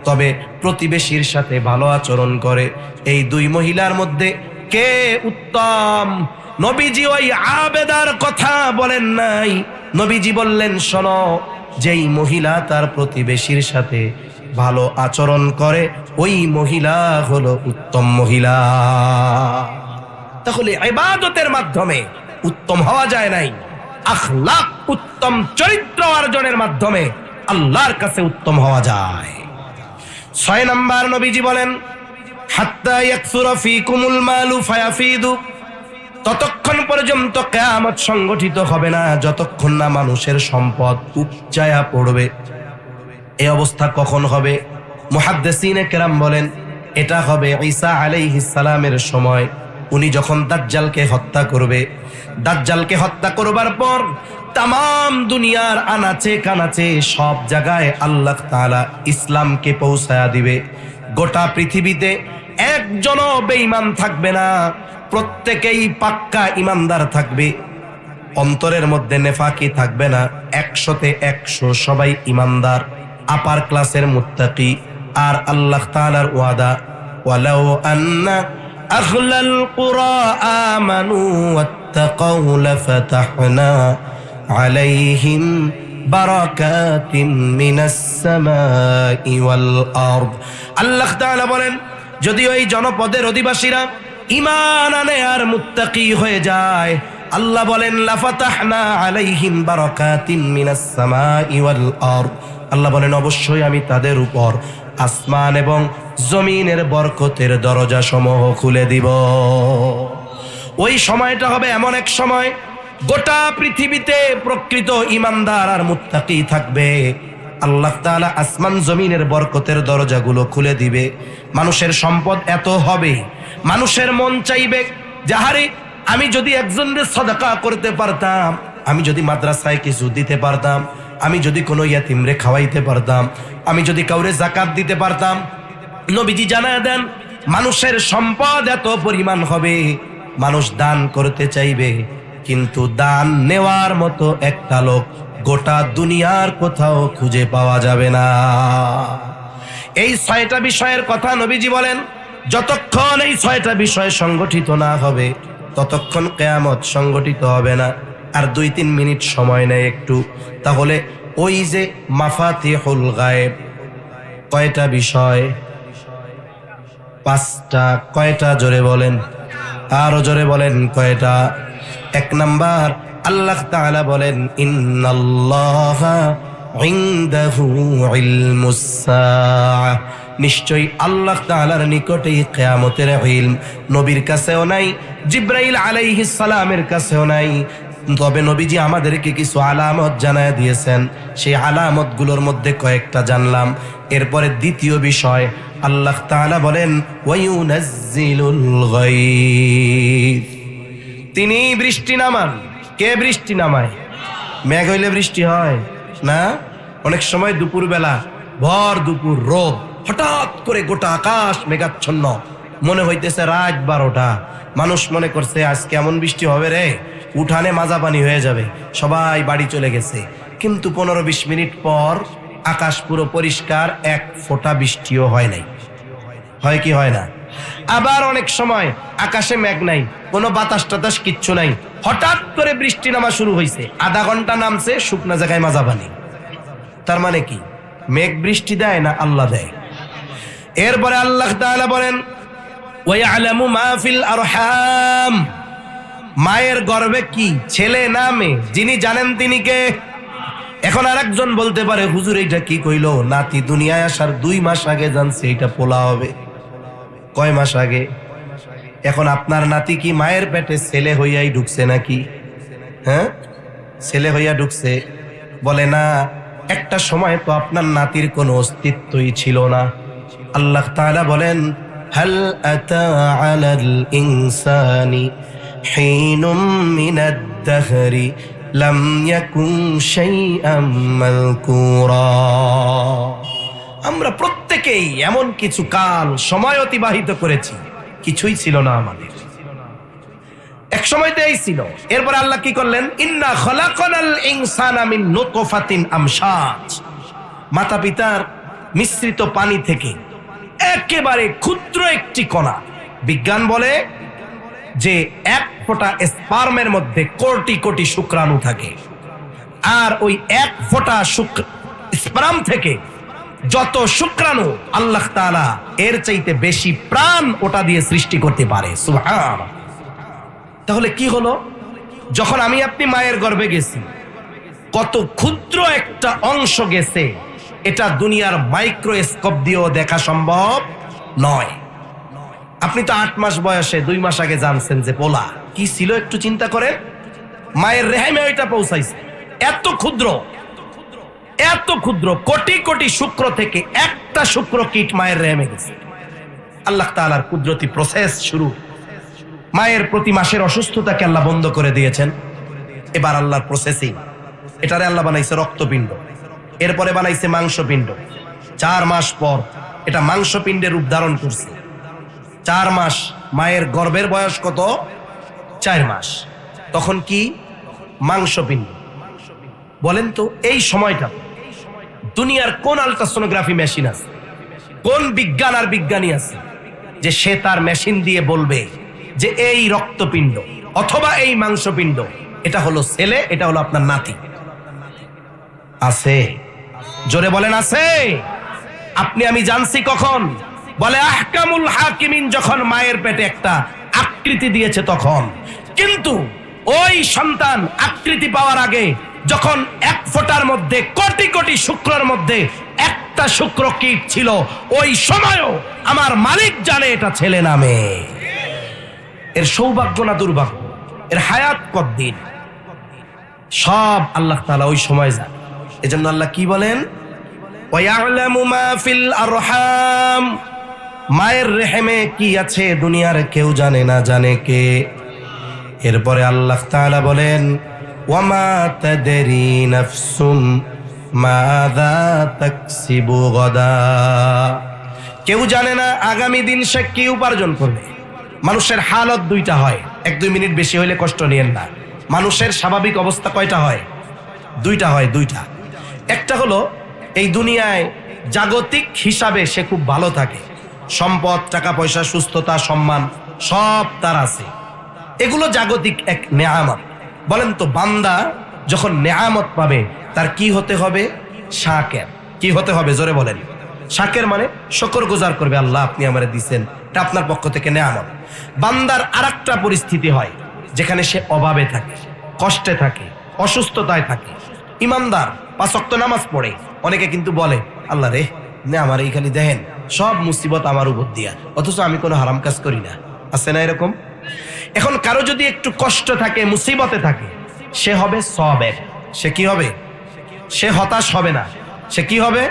তবে প্রতিবেশীর সাথে ভালো আচরণ করে। এই 2 মহিলার মধ্যে কে উত্তম? নবীজি ওই আবেদার কথা বলেন নাই, নবীজি বললেন, শোনো, যেই মহিলা তার প্রতিবেশীর সাথে ভালো আচরণ করে ওই মহিলা হলো উত্তম মহিলা। তাহলে ইবাদতের মাধ্যমে উত্তম হওয়া যায় নাই, আখলাক, উত্তম চরিত্র অর্জনের মাধ্যমে আল্লাহর কাছে উত্তম হওয়া যায়। 6 নম্বর, নবীজি বলেন, হাত্তা ইয়াকসুরা ফীকুমুল মালু ফায়াফিদু, ততক্ষণ পর্যন্ত কিয়ামত সংগঠিত হবে না যতক্ষণ না মানুষের সম্পদ উপচায়া পড়বে। এই অবস্থা কখন হবে? মুহাদ্দিসিনে কেরাম বলেন, এটা হবে ঈসা আলাইহিস সালামের সময়। উনি যখন দাজ্জালকে হত্যা করবে, দাজ্জালকে হত্যা করবার পর তামাম দুনিয়ার আনাচে কানাচে সব জায়গায় আল্লাহ তাআলা ইসলামকে পৌঁছায়া দিবে। গোটা পৃথিবীতে একজনও বেঈমান থাকবে না, প্রত্যেকেই পাক্কা ইমানদার থাকবে, অন্তরের মধ্যে নেফাকি থাকবে না। 100তে 100 সবাই ইমানদার, আপার ক্লাসের মুত্তাকি। আর আল্লাহ তাআলার ওয়াদা, ওয়ালাউ আন্না আহলাল কুরা আমানু ওয়াত্তাকাউ লাফাতাহনা আলাইহিম বারাকাতিন মিনাস সামাই ওয়াল আরদ। আল্লাহ তাআলা বলেন, যদি ওই জনপদের অধিবাসীরা ঈমান আনে আর মুত্তাকি হয়ে যায়, আল্লাহ বলেন লাফাতাহনা আলাইহিম বারাকাতিম মিনাস সামাই ওয়াল আরদ, আল্লাহ বলেন অবশ্যই আমি তাদের উপর আসমান এবং জমিনের বরকতের দরজা সমূহ খুলে দিব। ওই সময়টা হবে এমন এক সময়, গোটা পৃথিবীতে প্রকৃত ঈমানদার আর মুত্তাকি থাকবে। আল্লাহ তাআলা আসমান জমিনের বরকতের দরজাগুলো খুলে দিবে। মানুষের সম্পদ এত হবে, মানুষের মন চাইবে যাহারে আমি যদি একজনের সাদাকা করতে পারতাম, আমি যদি মাদ্রাসায় কিছু দিতে পারতাম, আমি যদি কোনো ইয়াতিমরে খাওয়াইতে পারতাম, আমি যদি কাউরে যাকাত দিতে পারতাম। নবীজি জানায় দেন মানুষের সম্পদ এত পরিমাণ হবে, মানুষ দান করতে চাইবে, কিন্তু দান নেওয়ার মতো একটা লোক গোটা দুনিয়ার কোথাও খুঁজে পাওয়া যাবে না। এই 6টা বিষয়ের কথা নবীজি বলেন, যতক্ষণ এই 6টা বিষয় সংগঠিত না হবে ততক্ষণ কিয়ামত সংগঠিত হবে না। আর 2-3 মিনিট সময় নেয় একটু, তাহলে ওই যে মাফাতিহুল গায়েব কয়টা বিষয়? 5টা। কয়টা? জোরে বলেন, আরো জোরে বলেন কয়টা? 1 নাম্বার, আল্লাহ তাআলা বলেন ইন্নাল্লাহা ইনদাহু ইলমুস সাআহ, নিশ্চয়ই আল্লাহ তাআলার নিকটেই কিয়ামতের ইলম। নবীর কাছেও নাই, জিবরাইল আলাইহিস সালামের কাছেও নাই, তবে নবীজি আমাদেরকে কিছু আলামত জানায় দিয়েছেন। সেই আলামতগুলোর মধ্যে কয়েকটা জানলাম। এরপরে দ্বিতীয় বিষয়, আল্লাহ তাআলা বলেন ওয়ায়ুনাজ্জিলুল গায়ব, তিনি বৃষ্টি নামান। কে বৃষ্টি নামায়? মেঘ হইলে বৃষ্টি হয় না? অনেক সময় দুপুরবেলা ভর দুপুর রোদ, হঠাৎ করে গোটা আকাশ মেঘাচ্ছন্ন, মনে হইতেছে রাত 12টা। মানুষ মনে করছে আজকে এমন বৃষ্টি হবে রে, উঠানে মাজা পানি হয়ে যাবে, সবাই বাড়ি চলে গেছে। কিন্তু 15-20 মিনিট পর আকাশ পুরো পরিষ্কার, এক ফোঁটা বৃষ্টিও হয় নাই। হয় কি হয় না? আবার অনেক সময় আকাশে মেঘ নাই, কোনো বাতাস টাতাস কিচ্ছু নাই, হঠাৎ করে বৃষ্টি নামা শুরু হয়েছে, আধা ঘন্টা নামছে, শুকনা জায়গায় মাজা পানি। তার মানে কি? মেঘ বৃষ্টি দেয় না, আল্লাহ দেয়। এরপরে আল্লাহ তাআলা বলেন ওয়ায়ালামু মা ফিল আরহাম, মায়ের গর্ভে কি ছেলে না মেয়ে যিনি জানেন তিনি কে? এখন আরেকজন বলতে পারে হুজুর এইটা কি কইলো, নাতি দুনিয়ায় আসার 2 মাস আগে জানছে এটা পোলা হবে। কয় মাস আগে? এখন আপনার নাতি কি মায়ের পেটে ছেলে হইয়াই ঢুকছে নাকি? হ্যাঁ, ছেলে হইয়া ঢুকছে? বলে না, একটা সময় তো আপনার নাতির কোনো অস্তিত্বই ছিল না। আল্লাহ তাআলা বলেন হাল আতা আলাল ইনসানি হিনুম মিনাদ দাহরি লাম ইয়াকুন শাইআম মাযকুরা, আমরা প্রত্যেকেই এমন কিছু কাল সময় অতিবাহিত করেছি, কিছুই ছিল না আমাদের, এক সময়তেই ছিল। এরপর আল্লাহ কি করলেন? ইন্না খলাকনাল ইনসানা মিন নুতফাতিন আমশাজ, মাতা পিতার মিশ্রিত পানি থেকে একেবারে ক্ষুদ্র একটি কণা। বিজ্ঞান বলে যে 1 ফোঁটা স্পার্মের মধ্যে কোটি কোটি শুক্রাণু থাকে, আর ওই 1 ফোঁটা স্পার্ম থেকে যত শুক্রাণু আল্লাহ তাআলা এর চাইতে বেশি প্রাণ ওটা দিয়ে সৃষ্টি করতে পারে। সুবহানাল্লাহ। তাহলে কি হলো? যখন আমি আপনি মায়ের গর্ভে গেছি, কত ক্ষুদ্র একটা অংশ গেছে, এটা দুনিয়ার মাইক্রোস্কোপ দিয়েও দেখা সম্ভব নয়। আপনি তো 8 মাস বয়সে 2 মাস আগে জানছেন যে পোলা কি ছিল, একটু চিন্তা করেন। মায়ের রেহেমে ওইটা পৌঁছাইছে, এত ক্ষুদ্র, এত ক্ষুদ্র, কোটি কোটি শুক্র থেকে একটা শুক্র কীট মায়ের রেহেমে গেছে। আল্লাহ তাআলার কুদরতি প্রসেস শুরু। মায়ের প্রতি মাসের অসুস্থতাকে আল্লাহ বন্ধ করে দিয়েছেন। এবার আল্লাহর প্রসেসিং, এটারে আল্লাহ বানাইছে রক্তপিণ্ড, এরপরে বানাইছে মাংসপিণ্ড। 4 মাস পর এটা মাংসপিণ্ডের রূপ ধারণ করছে। 4 মাস, মায়ের গর্ভের বয়স কত? 4 মাস। তখন কি? মাংসপিণ্ড। বলেন তো এই সময়টা দুনিয়ার কোন আলট্রাসোনোগ্রাফি মেশিন আছে, কোন বিজ্ঞান আর বিজ্ঞানী আছে যে সে তার মেশিন দিয়ে বলবে যে এই রক্তপিণ্ড অথবা এই মাংসপিণ্ড এটা হলো ছেলে, এটা হলো আপনার নাতি? আছে? জোরে বলেন আছে? আপনি আমি জানছি কখন? বলে আহকামুল হাকিমিন, যখন মায়ের পেটে একটা আকৃতি দিয়েছে তখন। কিন্তু ওই সন্তান আকৃতি পাওয়ার আগে যখন এক ফোঁটার মধ্যে কোটি কোটি শুক্রের মধ্যে একটা শুক্র কীট ছিল, ওই সময়ও আমার মালিক জানে এটা ছেলে না মেয়ে। এর সৌভাগ্য না দুর্ভাগ্য, এর হায়াত কতদিন, সব আল্লাহ তাআলা ওই সময় জানে। এজন্য আল্লাহ কি বলেন, ওয়ায়ালামু মা ফিল আরহাম, মায়ের রেহেমে কি আছে দুনিয়ার কেউ জানে না, জানে কে? এরপরে আল্লাহ তাআলা বলেন, ওয়ামা তাদরি নাফসুম মাযা তাকসিবু গাদা, কেউ জানে না আগামী দিন সে কি উপার্জন করবে। মানুষের হালত দুইটা হয়, 1-2 মিনিট বেশি হইলে কষ্ট নিয়েন না। মানুষের স্বাভাবিক অবস্থা কয়টা হয়? দুইটা হয়, দুইটা। একটা হলো এই দুনিয়ায় জাগতিক হিসাবে সে খুব ভালো থাকে, সম্পদ, টাকা পয়সা, সুস্থতা, সম্মান সব তার আছে, এগুলো জাগতিক এক নেয়ামত। বলেন তো, বান্দা যখন নেয়ামত পাবে তার কি হতে হবে? শাকের। কি হতে হবে? জোরে বলেন। শাকের মানে শুকরগুজার করবে, আল্লাহ আপনি আমারে দিছেন, এটা আপনার পক্ষ থেকে নেয়ামত। বান্দার আরেকটা পরিস্থিতি হয় যেখানে সে অভাবে থাকে, কষ্টে থাকে, অসুস্থতায় থাকে। ইমানদার 5 ওয়াক্ত নামাজ পড়ে, অনেকে কিন্তু বলে, আল্লাহ রে না আমার এই খালি দেখেন সব মুসিবত আমার উপর দিয়া, অথচ আমি কোনো হারাম কাজ করি না। আছে না এরকম? এখন কারো যদি একটু কষ্ট থাকে, মুসিবতে থাকে, সে হবে সবের। সে কি হবে? সে হতাশ হবে না, সে কি হবে?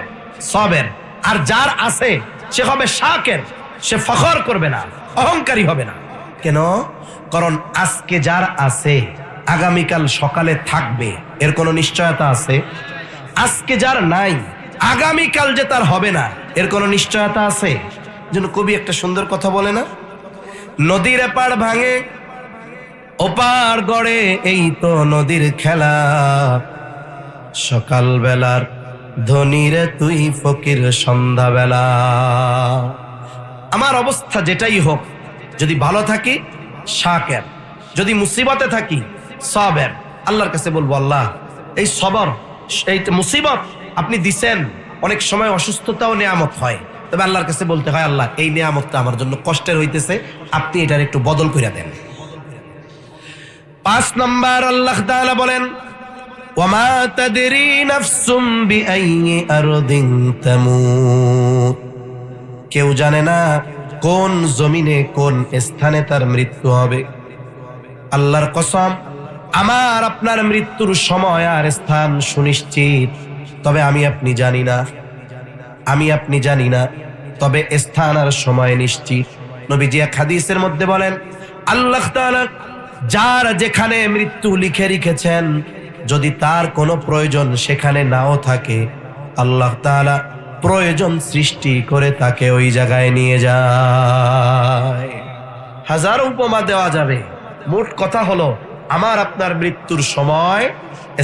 সবের। আর যার আছে সে হবে শাকের, সে ফখর করবে না, অহংকারী হবে না। কেন? কারণ আজকে যার আছে আগামীকাল সকালে থাকবে, এর কোনো নিশ্চয়তা আছে? আজকে যার নাই আগামীকাল যে তার হবে না, এর কোনো নিশ্চয়তা আছে? যেন কবি একটা সুন্দর কথা বলে না, নদীর এপার ভাঙে ওপার গড়ে, এই তো নদীর খেলা, সকাল বেলার ধনীরে তুই ফকির সন্ধ্যাবেলা। আমার অবস্থা যেটাই হোক, যদি ভালো থাকি শাকের, যদি মুসিবতে থাকি সবের। আল্লাহর কাছে বলবো, আল্লাহ এই সবর, এই মুসিবত আপনি দিছেন। অনেক সময় অসুস্থতাও নেয়ামত হয়, তবে আল্লাহর কাছে বলতে হয়, আল্লাহ এই নেয়ামতটা আমার জন্য কষ্টের হইতেছে, আপনি এটার একটু বদল করে দেন। 5 নম্বর আল্লাহ তাআলা বলেন, ওয়ামা তাদরি নাফসুম বিআইয়ি আরদিন তামুত, কেউ জানে না কোন জমিনে কোন স্থানে তার মৃত্যু হবে। আল্লাহর কসম, আমার আপনার মৃত্যুর সময় আর স্থান সুনিশ্চিত, তবে আমি আপনি জানি না। আমি আপনি জানি না, তবে স্থান আর সময় নিশ্চিত। নবীজি এক হাদিসের মধ্যে বলেন, আল্লাহ তাআলা যার যেখানে মৃত্যু লিখে রেখেছেন, যদি তার কোনো প্রয়োজন সেখানে নাও থাকে, আল্লাহ তাআলা প্রয়োজন সৃষ্টি করে তাকে ওই জায়গায় নিয়ে যায়। হাজার উপমা দেওয়া যাবে, মোট কথা হলো আমার আপনার মৃত্যুর সময়,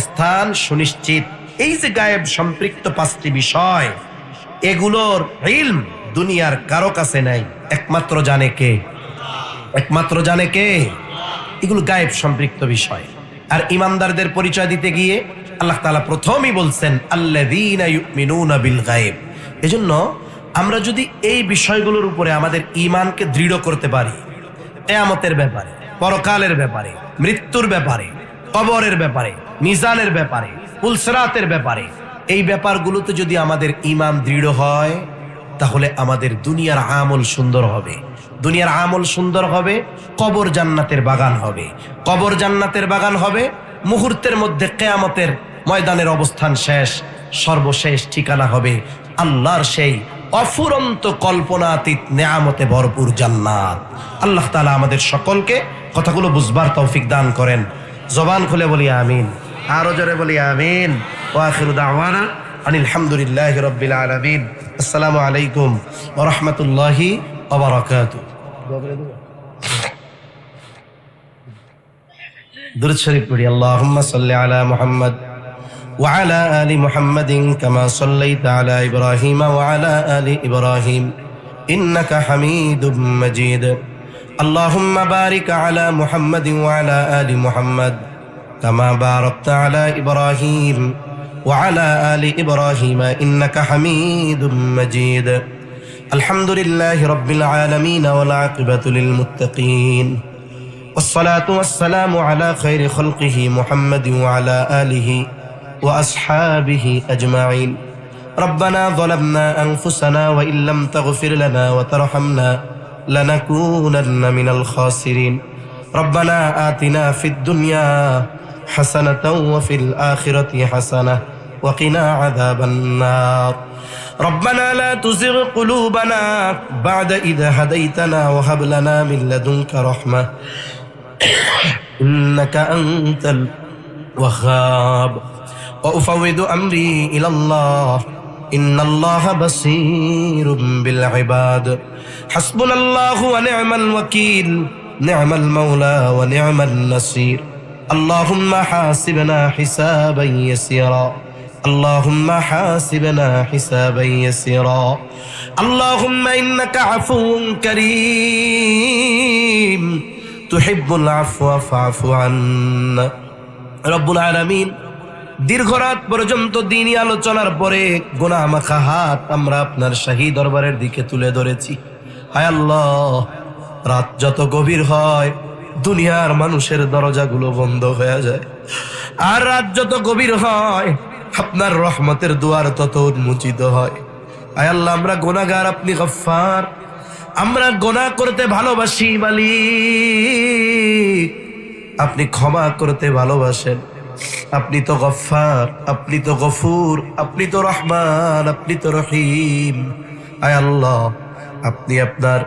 স্থান সুনিশ্চিত। এই যে গায়েব সম্পৃক্ত 5টি বিষয়, এগুলোর ইলম দুনিয়ার কারো কাছে নাই, একমাত্র জানে কে? একমাত্র জানে কে? এগুলো গায়েব সম্পৃক্ত বিষয়। আর ইমানদারদের পরিচয় দিতে গিয়ে আল্লাহ তাআলা প্রথমেই বলছেন, আল্লাযীনা ইউমিনুনা বিল গায়ব। এজন্য আমরা যদি এই বিষয়গুলোর উপরে আমাদের ঈমানকে দৃঢ় করতে পারি, কিয়ামতের ব্যাপারে, পরকালের ব্যাপারে, মৃত্যুর ব্যাপারে, কবরের ব্যাপারে, মিজানের ব্যাপারে, পুলসিরাতের ব্যাপারে, এই ব্যাপারগুলোতে যদি আমাদের ঈমান দৃঢ় হয়, তাহলে আমাদের দুনিয়ার আমল সুন্দর হবে। দুনিয়ার আমল সুন্দর হবে, কবর জান্নাতের বাগান হবে। কবর জান্নাতের বাগান হবে, মুহূর্তের মধ্যে কিয়ামতের ময়দানের অবস্থান শেষ, সর্বশেষ ঠিকানা হবে আল্লাহর সেই অফুরন্ত কল্পনাতীত নেয়ামতে ভরপুর জান্নাত। আল্লাহ তাআলা আমাদের সকলকে কথাগুলো বুঝবার তৌফিক দান করেন। জবান খুলে বলি আমিন, আরো জোরে বলি আমিন। ওয়া আখিরু দাওয়ানা আনিল হামদুলিল্লাহি রাব্বিল আলামিন। আসসালামু আলাইকুম ওয়া রাহমাতুল্লাহি ওয়া বারাকাতুহু। দুরূদ শরীফ পড়ি। আল্লাহুম্মা সাল্লি আলা মুহাম্মদ ওয়া আলা আলি মুহাম্মাদিন কামা সাল্লাইতা আলা ইব্রাহিম ওয়া আলা আলি ইব্রাহিম ইন্নাকা হামিদুম মাজিদ। আল্লাহুম্মা বারিক আলা মুহাম্মাদিন ওয়া আলা আলি মুহাম্মাদ কামা বারাকতা আলা ইব্রাহিম ওয়া আলা আলি ইব্রাহিম ইন্নাকা হামিদুম মাজিদ। আলহামদুলিল্লাহি রাব্বিল আলামিন ওয়াল আকিবাতু লিল মুত্তাকিন والصلاة والسلام على خير خلقه محمد وعلى آله وأصحابه أجمعين ربنا ظلمنا أنفسنا وإن لم تغفر لنا وترحمنا لنكونن من الخاسرين ربنا آتنا في الدنيا حسنة وفي الآخرة حسنة وقنا عذاب النار ربنا لا تزغ قلوبنا بعد إذ هديتنا وهب لنا من لدنك رحمة إنك أنت الوهاب وأفوض أمري إلى الله إن الله بصير بالعباد حسبنا الله ونعم الوكيل نعم المولى ونعم النصير اللهم حاسبنا حسابا يسيرا اللهم حاسبنا حسابا يسيرا اللهم إنك عفو كريم تحب العفو فاعف عنا رب العالمين দীর্ঘ রাত পর্যন্ত দ্বীনি আলোচনার পরে গুনাহ মাখা হাত আমরা আপনার শাহী দরবারের দিকে তুলে ধরেছি। হায় আল্লাহ, রাত যত গভীর হয় দুনিয়ার মানুষের দরজাগুলো বন্ধ হয়ে যায়, আর রাত যত গভীর হয় আপনার রহমতের দুয়ার তত উন্মোচিত হয়। হায় আল্লাহ, আমরা গুনাহগার, আপনি গফফার, আমরা গুনাহ করতে ভালোবাসি মালিক, আপনি ক্ষমা করতে ভালোবাসেন। আপনি তো গফফার, আপনি তো গফুর, আপনি তো রহমান, আপনি তো রহিম। আয় আল্লাহ, আপনি আপনার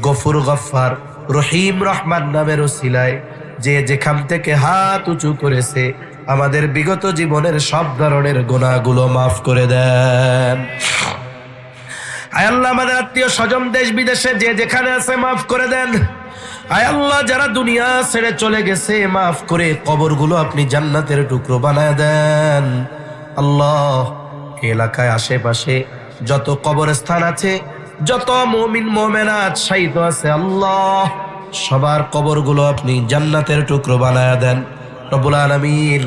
গফুর, গফফার, রহিম, রহমান নামের ওসিলায় যে যেখান থেকে হাত উঁচু করেছে আমাদের বিগত জীবনের সব ধরনের গুনাহগুলো মাফ করে দেন। আয় আল্লাহ, আমাদের আত্মীয় স্বজন দেশ বিদেশে যে যেখানে আছে মাফ করে দেন। আয় আল্লাহ, যারা দুনিয়া ছেড়ে চলে গেছে মাফ করে কবরগুলো আপনি জান্নাতের টুকরো বানায় দেন। আল্লাহ, এলাকায় আশেপাশে যত কবরস্থান আছে, যত মুমিন মুমিনাত শাহীদ আছে, আল্লাহ সবার কবরগুলো আপনি জান্নাতের টুকরো বানায় দেন। রব্বুল আলামিন,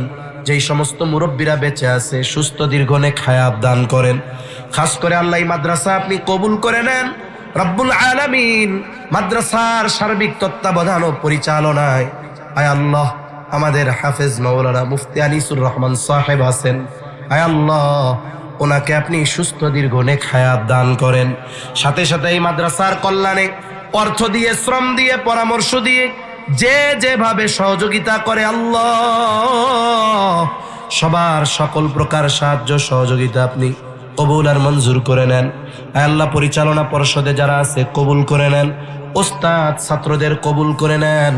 যেই সমস্ত মুরব্বীরা বেঁচে আছে সুস্থ দীর্ঘ নেক হায়াত দান করেন। খাস করে আল্লাহ এই মাদ্রাসা আপনি কবুল করে নেন রব্বুল আলামিন। মাদ্রাসার সার্বিক তত্ত্বাবধান ও পরিচালনায় আয় আল্লাহ আমাদের হাফেজ মাওলানা মুফতি আনিসুর রহমান সাহেব আছেন। আয় আল্লাহ, ওনাকে আপনি সুস্থ দীর্ঘ নেক হায়াত দান করেন। সাথে সাথে এই মাদ্রাসার কল্যাণে অর্থ দিয়ে, শ্রম দিয়ে, পরামর্শ দিয়ে যে যেভাবে সহযোগিতা করে আল্লাহ সবার সকল প্রকার সাহায্য সহযোগিতা আপনি কবুল আর মঞ্জুর করে নেন। আল্লাহ, পরিচালনা পর্ষদে যারা আছে কবুল করে নেন, ওস্তাদ ছাত্রদের কবুল করে নেন।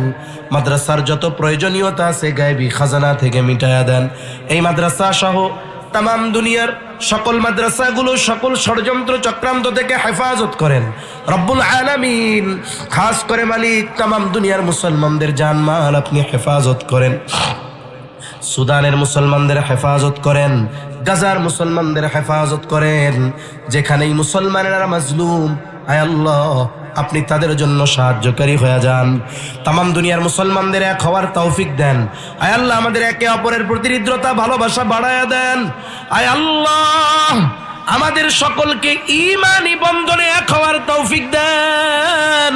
মাদ্রাসার যত প্রয়োজনীয়তা আছে গায়বী খাজানা থেকে মিটায়া দেন। এই মাদ্রাসা সহ তামাম দুনিয়ার সকল মাদ্রাসাগুলো সকল ষড়যন্ত্র চক্রান্ত থেকে হেফাজত করেন রব্বুল আলামিন। খাস করে মালিক, তামাম দুনিয়ার মুসলমানদের জানমাল আপনি হেফাজত করেন। সুদানের মুসলমানদের হেফাজত করেন, গাজার মুসলমানদের হেফাজত করেন। যেখানেই মুসলমানেরা মাজলুম, আয় আল্লাহ আপনি তাদের জন্য সাহায্যকারী হয়ে যান। তামাম দুনিয়ার মুসলমানদের এক হওয়ার তৌফিক দেন। আয় আল্লাহ, আমাদের একে অপরের প্রতি হৃদ্রতা ভালোবাসা বাড়ায়া দেন। আয় আল্লাহ, আমাদের সকলকে ঈমানি বন্ধনে এক হওয়ার তৌফিক দেন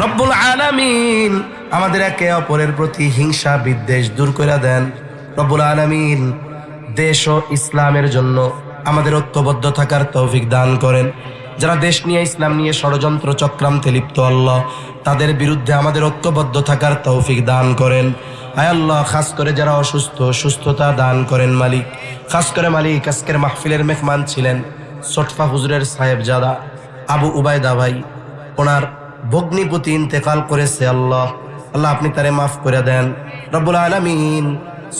রব্বুল আলামিন। আমাদের একে অপরের প্রতি হিংসা বিদ্বেষ দূর করে দেন রব্বুল আলামিন। দেশ ও ইসলামের জন্য আমাদের ঐক্যবদ্ধ থাকার তৌফিক দান করেন। যারা দেশ নিয়ে, ইসলাম নিয়ে ষড়যন্ত্র চক্রান্তে লিপ্ত আল্লাহ তাদের বিরুদ্ধে আমাদের ঐক্যবদ্ধ থাকার তৌফিক দান করেন। আয় আল্লাহ, খাস করে যারা অসুস্থ সুস্থতা দান করেন মালিক। খাস করে মালিক, আজকের মাহফিলের মেহমান ছিলেন সটফা হুজুরের সাহেবজাদা আবু উবায়দা ভাই, ওনার ভগ্নিপতি ইন্তেকাল করেছে। আল্লাহ আল্লাহ আপনি তারে মাফ করে দেন রব্বুল আলামিন।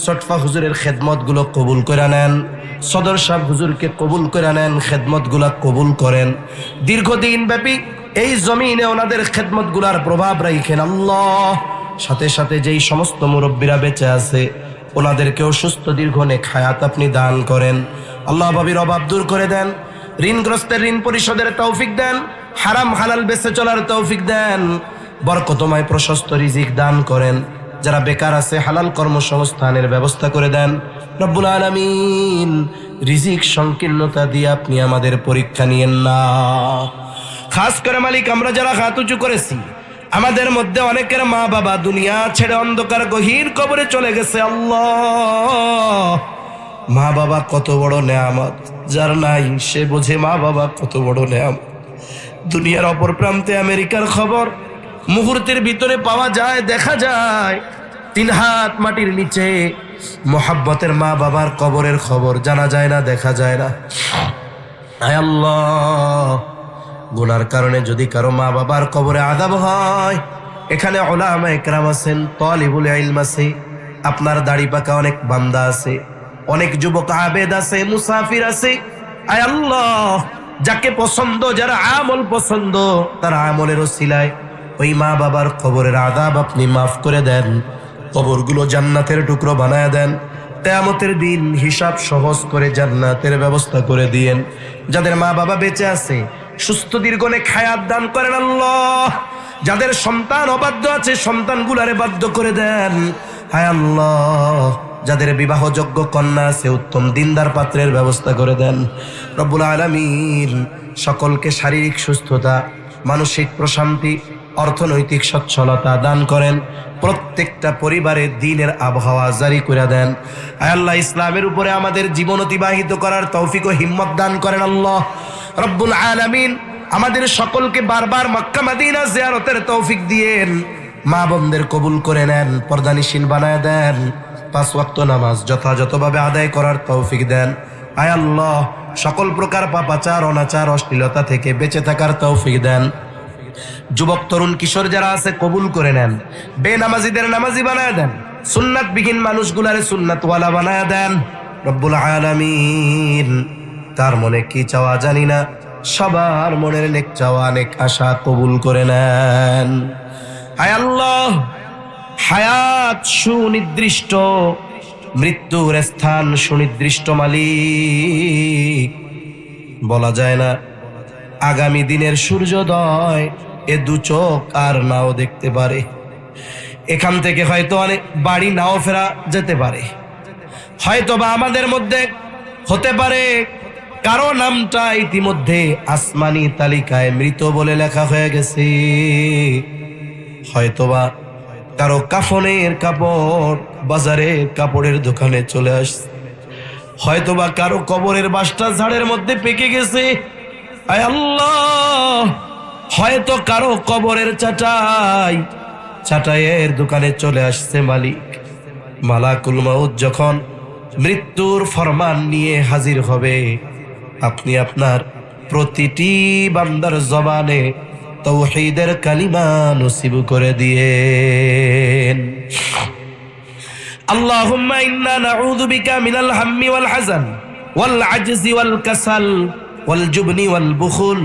সটফা হুজুরের খেদমতগুলো কবুল করে নেন, সদর সাহেব হুজুরকে কবুল করে নেন, খেদমতগুলা কবুল করেন। দীর্ঘদিন ব্যাপী এই জমিনে ওনাদের খেদমতগুলার প্রভাব রাখেন আল্লাহ। সাথে সাথে যেই সমস্ত মুরব্বীরা বেঁচে আছে ওনাদেরকেও সুস্থ দীর্ঘ নেক হায়াত আপনি দান করেন আল্লাহ। ভাবির অভাব দূর করে দেন, ঋণগ্রস্তের ঋণ পরিশোধের তৌফিক দেন, হারাম হালাল বেঁচে চলার তৌফিক দেন, বরকতময় প্রশস্ত রিজিক দান করেন। যারা বেকার আছে হালাল কর্মসংস্থানের ব্যবস্থা করে দেন রব্বুল আলামিন। রিজিক সংকীর্ণতা দিয়ে আপনি আমাদের পরীক্ষা নিয়েন না। খাস করে মালিক, আমরা যারা হাত উঁচু করেছি আমাদের মধ্যে অনেকের মা বাবা দুনিয়া ছেড়ে অন্ধকার গহীন কবরে চলে গেছে। আল্লাহ, মা বাবা কত বড় নেয়ামত, যার নাই সে বোঝে মা বাবা কত বড় নেয়ামত। দুনিয়ার অপর প্রান্তে আমেরিকার খবর মুহূর্তের ভিতরে পাওয়া যায়, দেখা যায়। 3 হাত মাটির নিচে মোহাব্বতের মা বাবার কবরের খবর জানা যায় না, দেখা যায় না। আয় আল্লাহ, গুনার কারণে যদি কারো মা বাবার কবরে আযাব হয়, এখানে উলামা ইকরাম আছেন, তালিবুল ইলম আছে, আপনার দাড়ি পাকা অনেক বান্দা আছে, অনেক যুবক আবেদ আছে, মুসাফির আছে। আয় আল্লাহ, যাকে পছন্দ, যারা আমল পছন্দ, তার আমলের ওসিলায় ওই মা বাবার কবরের আযাব আপনি মাফ করে দেন, কবরগুলো জান্নাতের টুকরো বানায় দেন। কিয়ামতের দিন হিসাব সহজ করে জান্নাতের ব্যবস্থা করে দিয়েন। যাদের মা বাবা বেঁচে আছে, সুস্থ দীর্ঘ নেক হায়াত দান করেন আল্লাহ। যাদের সন্তান অবাধ্য আছে, সন্তানগুলারে বাধ্য করে দেন। হায় আল্লাহ, যাদের বিবাহযোগ্য কন্যা আছে, উত্তম দিনদার পাত্রের ব্যবস্থা করে দেন। রব্বুল আলামিন সকলকে শারীরিক সুস্থতা, মানসিক প্রশান্তি, অর্থনৈতিক সচ্ছলতা দান করেন। প্রত্যেকটা পরিবারে দ্বীনের আবহাওয়া জারি করে দেন। আয় আল্লাহ, ইসলামের উপরে আমাদের জীবন অতিবাহিত করার তৌফিক ও হিম্মত দান করেন আল্লাহ রব্বুল আলামিন। আমাদের সকলকে বারবার মক্কা মদিনা জিয়ারতের তৌফিক দিয়েন। মা বোনদের কবুল করে নেন, পর্দানিশীল বানায় দেন। 5 ওয়াক্ত নামাজ যথাযথভাবে আদায় করার তৌফিক দেন। আয় আল্লাহ, সকল প্রকার পাপাচার, অনাচার, অশ্লীলতা থেকে বেঁচে থাকার তৌফিক দেন। যুবক, তরুণ, কিশোর যারা আছে কবুল করে নেন। বেনামাজিদের নামাজি বানায় দেন। সুন্নাতবিহীন মানুষগুলারে সুন্নাতওয়ালা বানায় দেন। রব্বুল আলামিন তার মনে কি চাওয়া জানি না, সবার মনের নেক চাওয়া, নেক আশা কবুল করে নেন। আয় আল্লাহ, হায়াত সুনির্দিষ্ট, মৃত্যুর স্থান সুনির্দিষ্ট মালিক। বলা যায় না আগামী দিনের সূর্যোদয় এ 2 চোখ আর নাও দেখতে পারে। এখান থেকে হয়তো অনেক বাড়ি নাও ফেরা যেতে পারে। হয়তো বা আমাদের মধ্যে হতে পারে কারো নামটা ইতিমধ্যে আসমানি তালিকায় মৃত বলে লেখা হয়ে গেছে। হয়তোবা কারো কাফনের কাপড় বাজারে কাপড়ের দোকানে চলে আসছে। হয়তোবা কারো কবরের বাসটা ঝাড়ের মধ্যে পেকে গেছে। আয় আল্লাহ, হয়তো কারো কবরের চাটাইয়ের দোকানে চলে আসছে মালিক। মালাকুল মাউত যখন মৃত্যুর ফরমান নিয়ে হাজির হবে, আপনি আপনার প্রতিটি বান্দার জবানে তাওহীদের কালিমা নসিব করে দিয়েন। আল্লাহুম্মা ইন্না নাউযু বিকা মিনাল হাম্মি ওয়াল হাযান ওয়াল আজজি ওয়াল কাসাল ওয়াল জুবনি ওয়াল বুখুল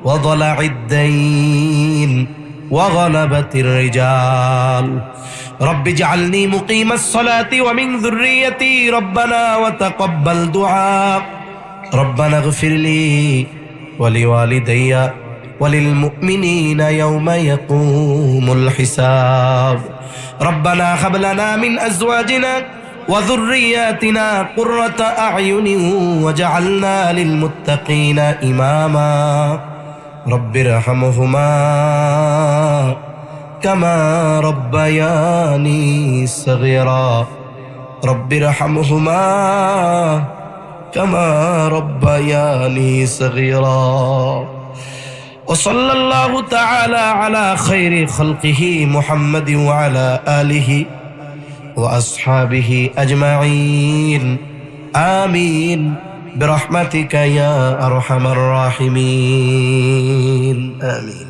ওয়া দালা'id দাইন ওয়া গালাবাতির রিজাল। রব্বি ইজআলনি মুকিমাস সালাতি ওয়া মিন যুররিয়্যতি রব্বানা ওয়া তাকাব্বাল দুআ। রব্বানা ইগফিরলি ওয়া লিওয়ালিদাইয়া ওয়া লিল মুমিনিনা ইয়াওমা ইয়াকুমুল হিসাব। রব্বানা হাব লানা মিন আজওয়াজিনা ওয়া যুররিয়্যাতিনা কুররাতা আ'য়ুনিন ওয়াজআলনা লিল মুত্তাকিনা ইমামা। রব্বিরহামহুমা কামা রব্বায়ানি সগীরা। রব্বিরহামহুমা কামা রব্বায়ানি সগীরা। وصلى الله تعالى على خير خلقه محمد وعلى آله وأصحابه أجمعين آمين برحمتك يا أرحم الراحمين آمين.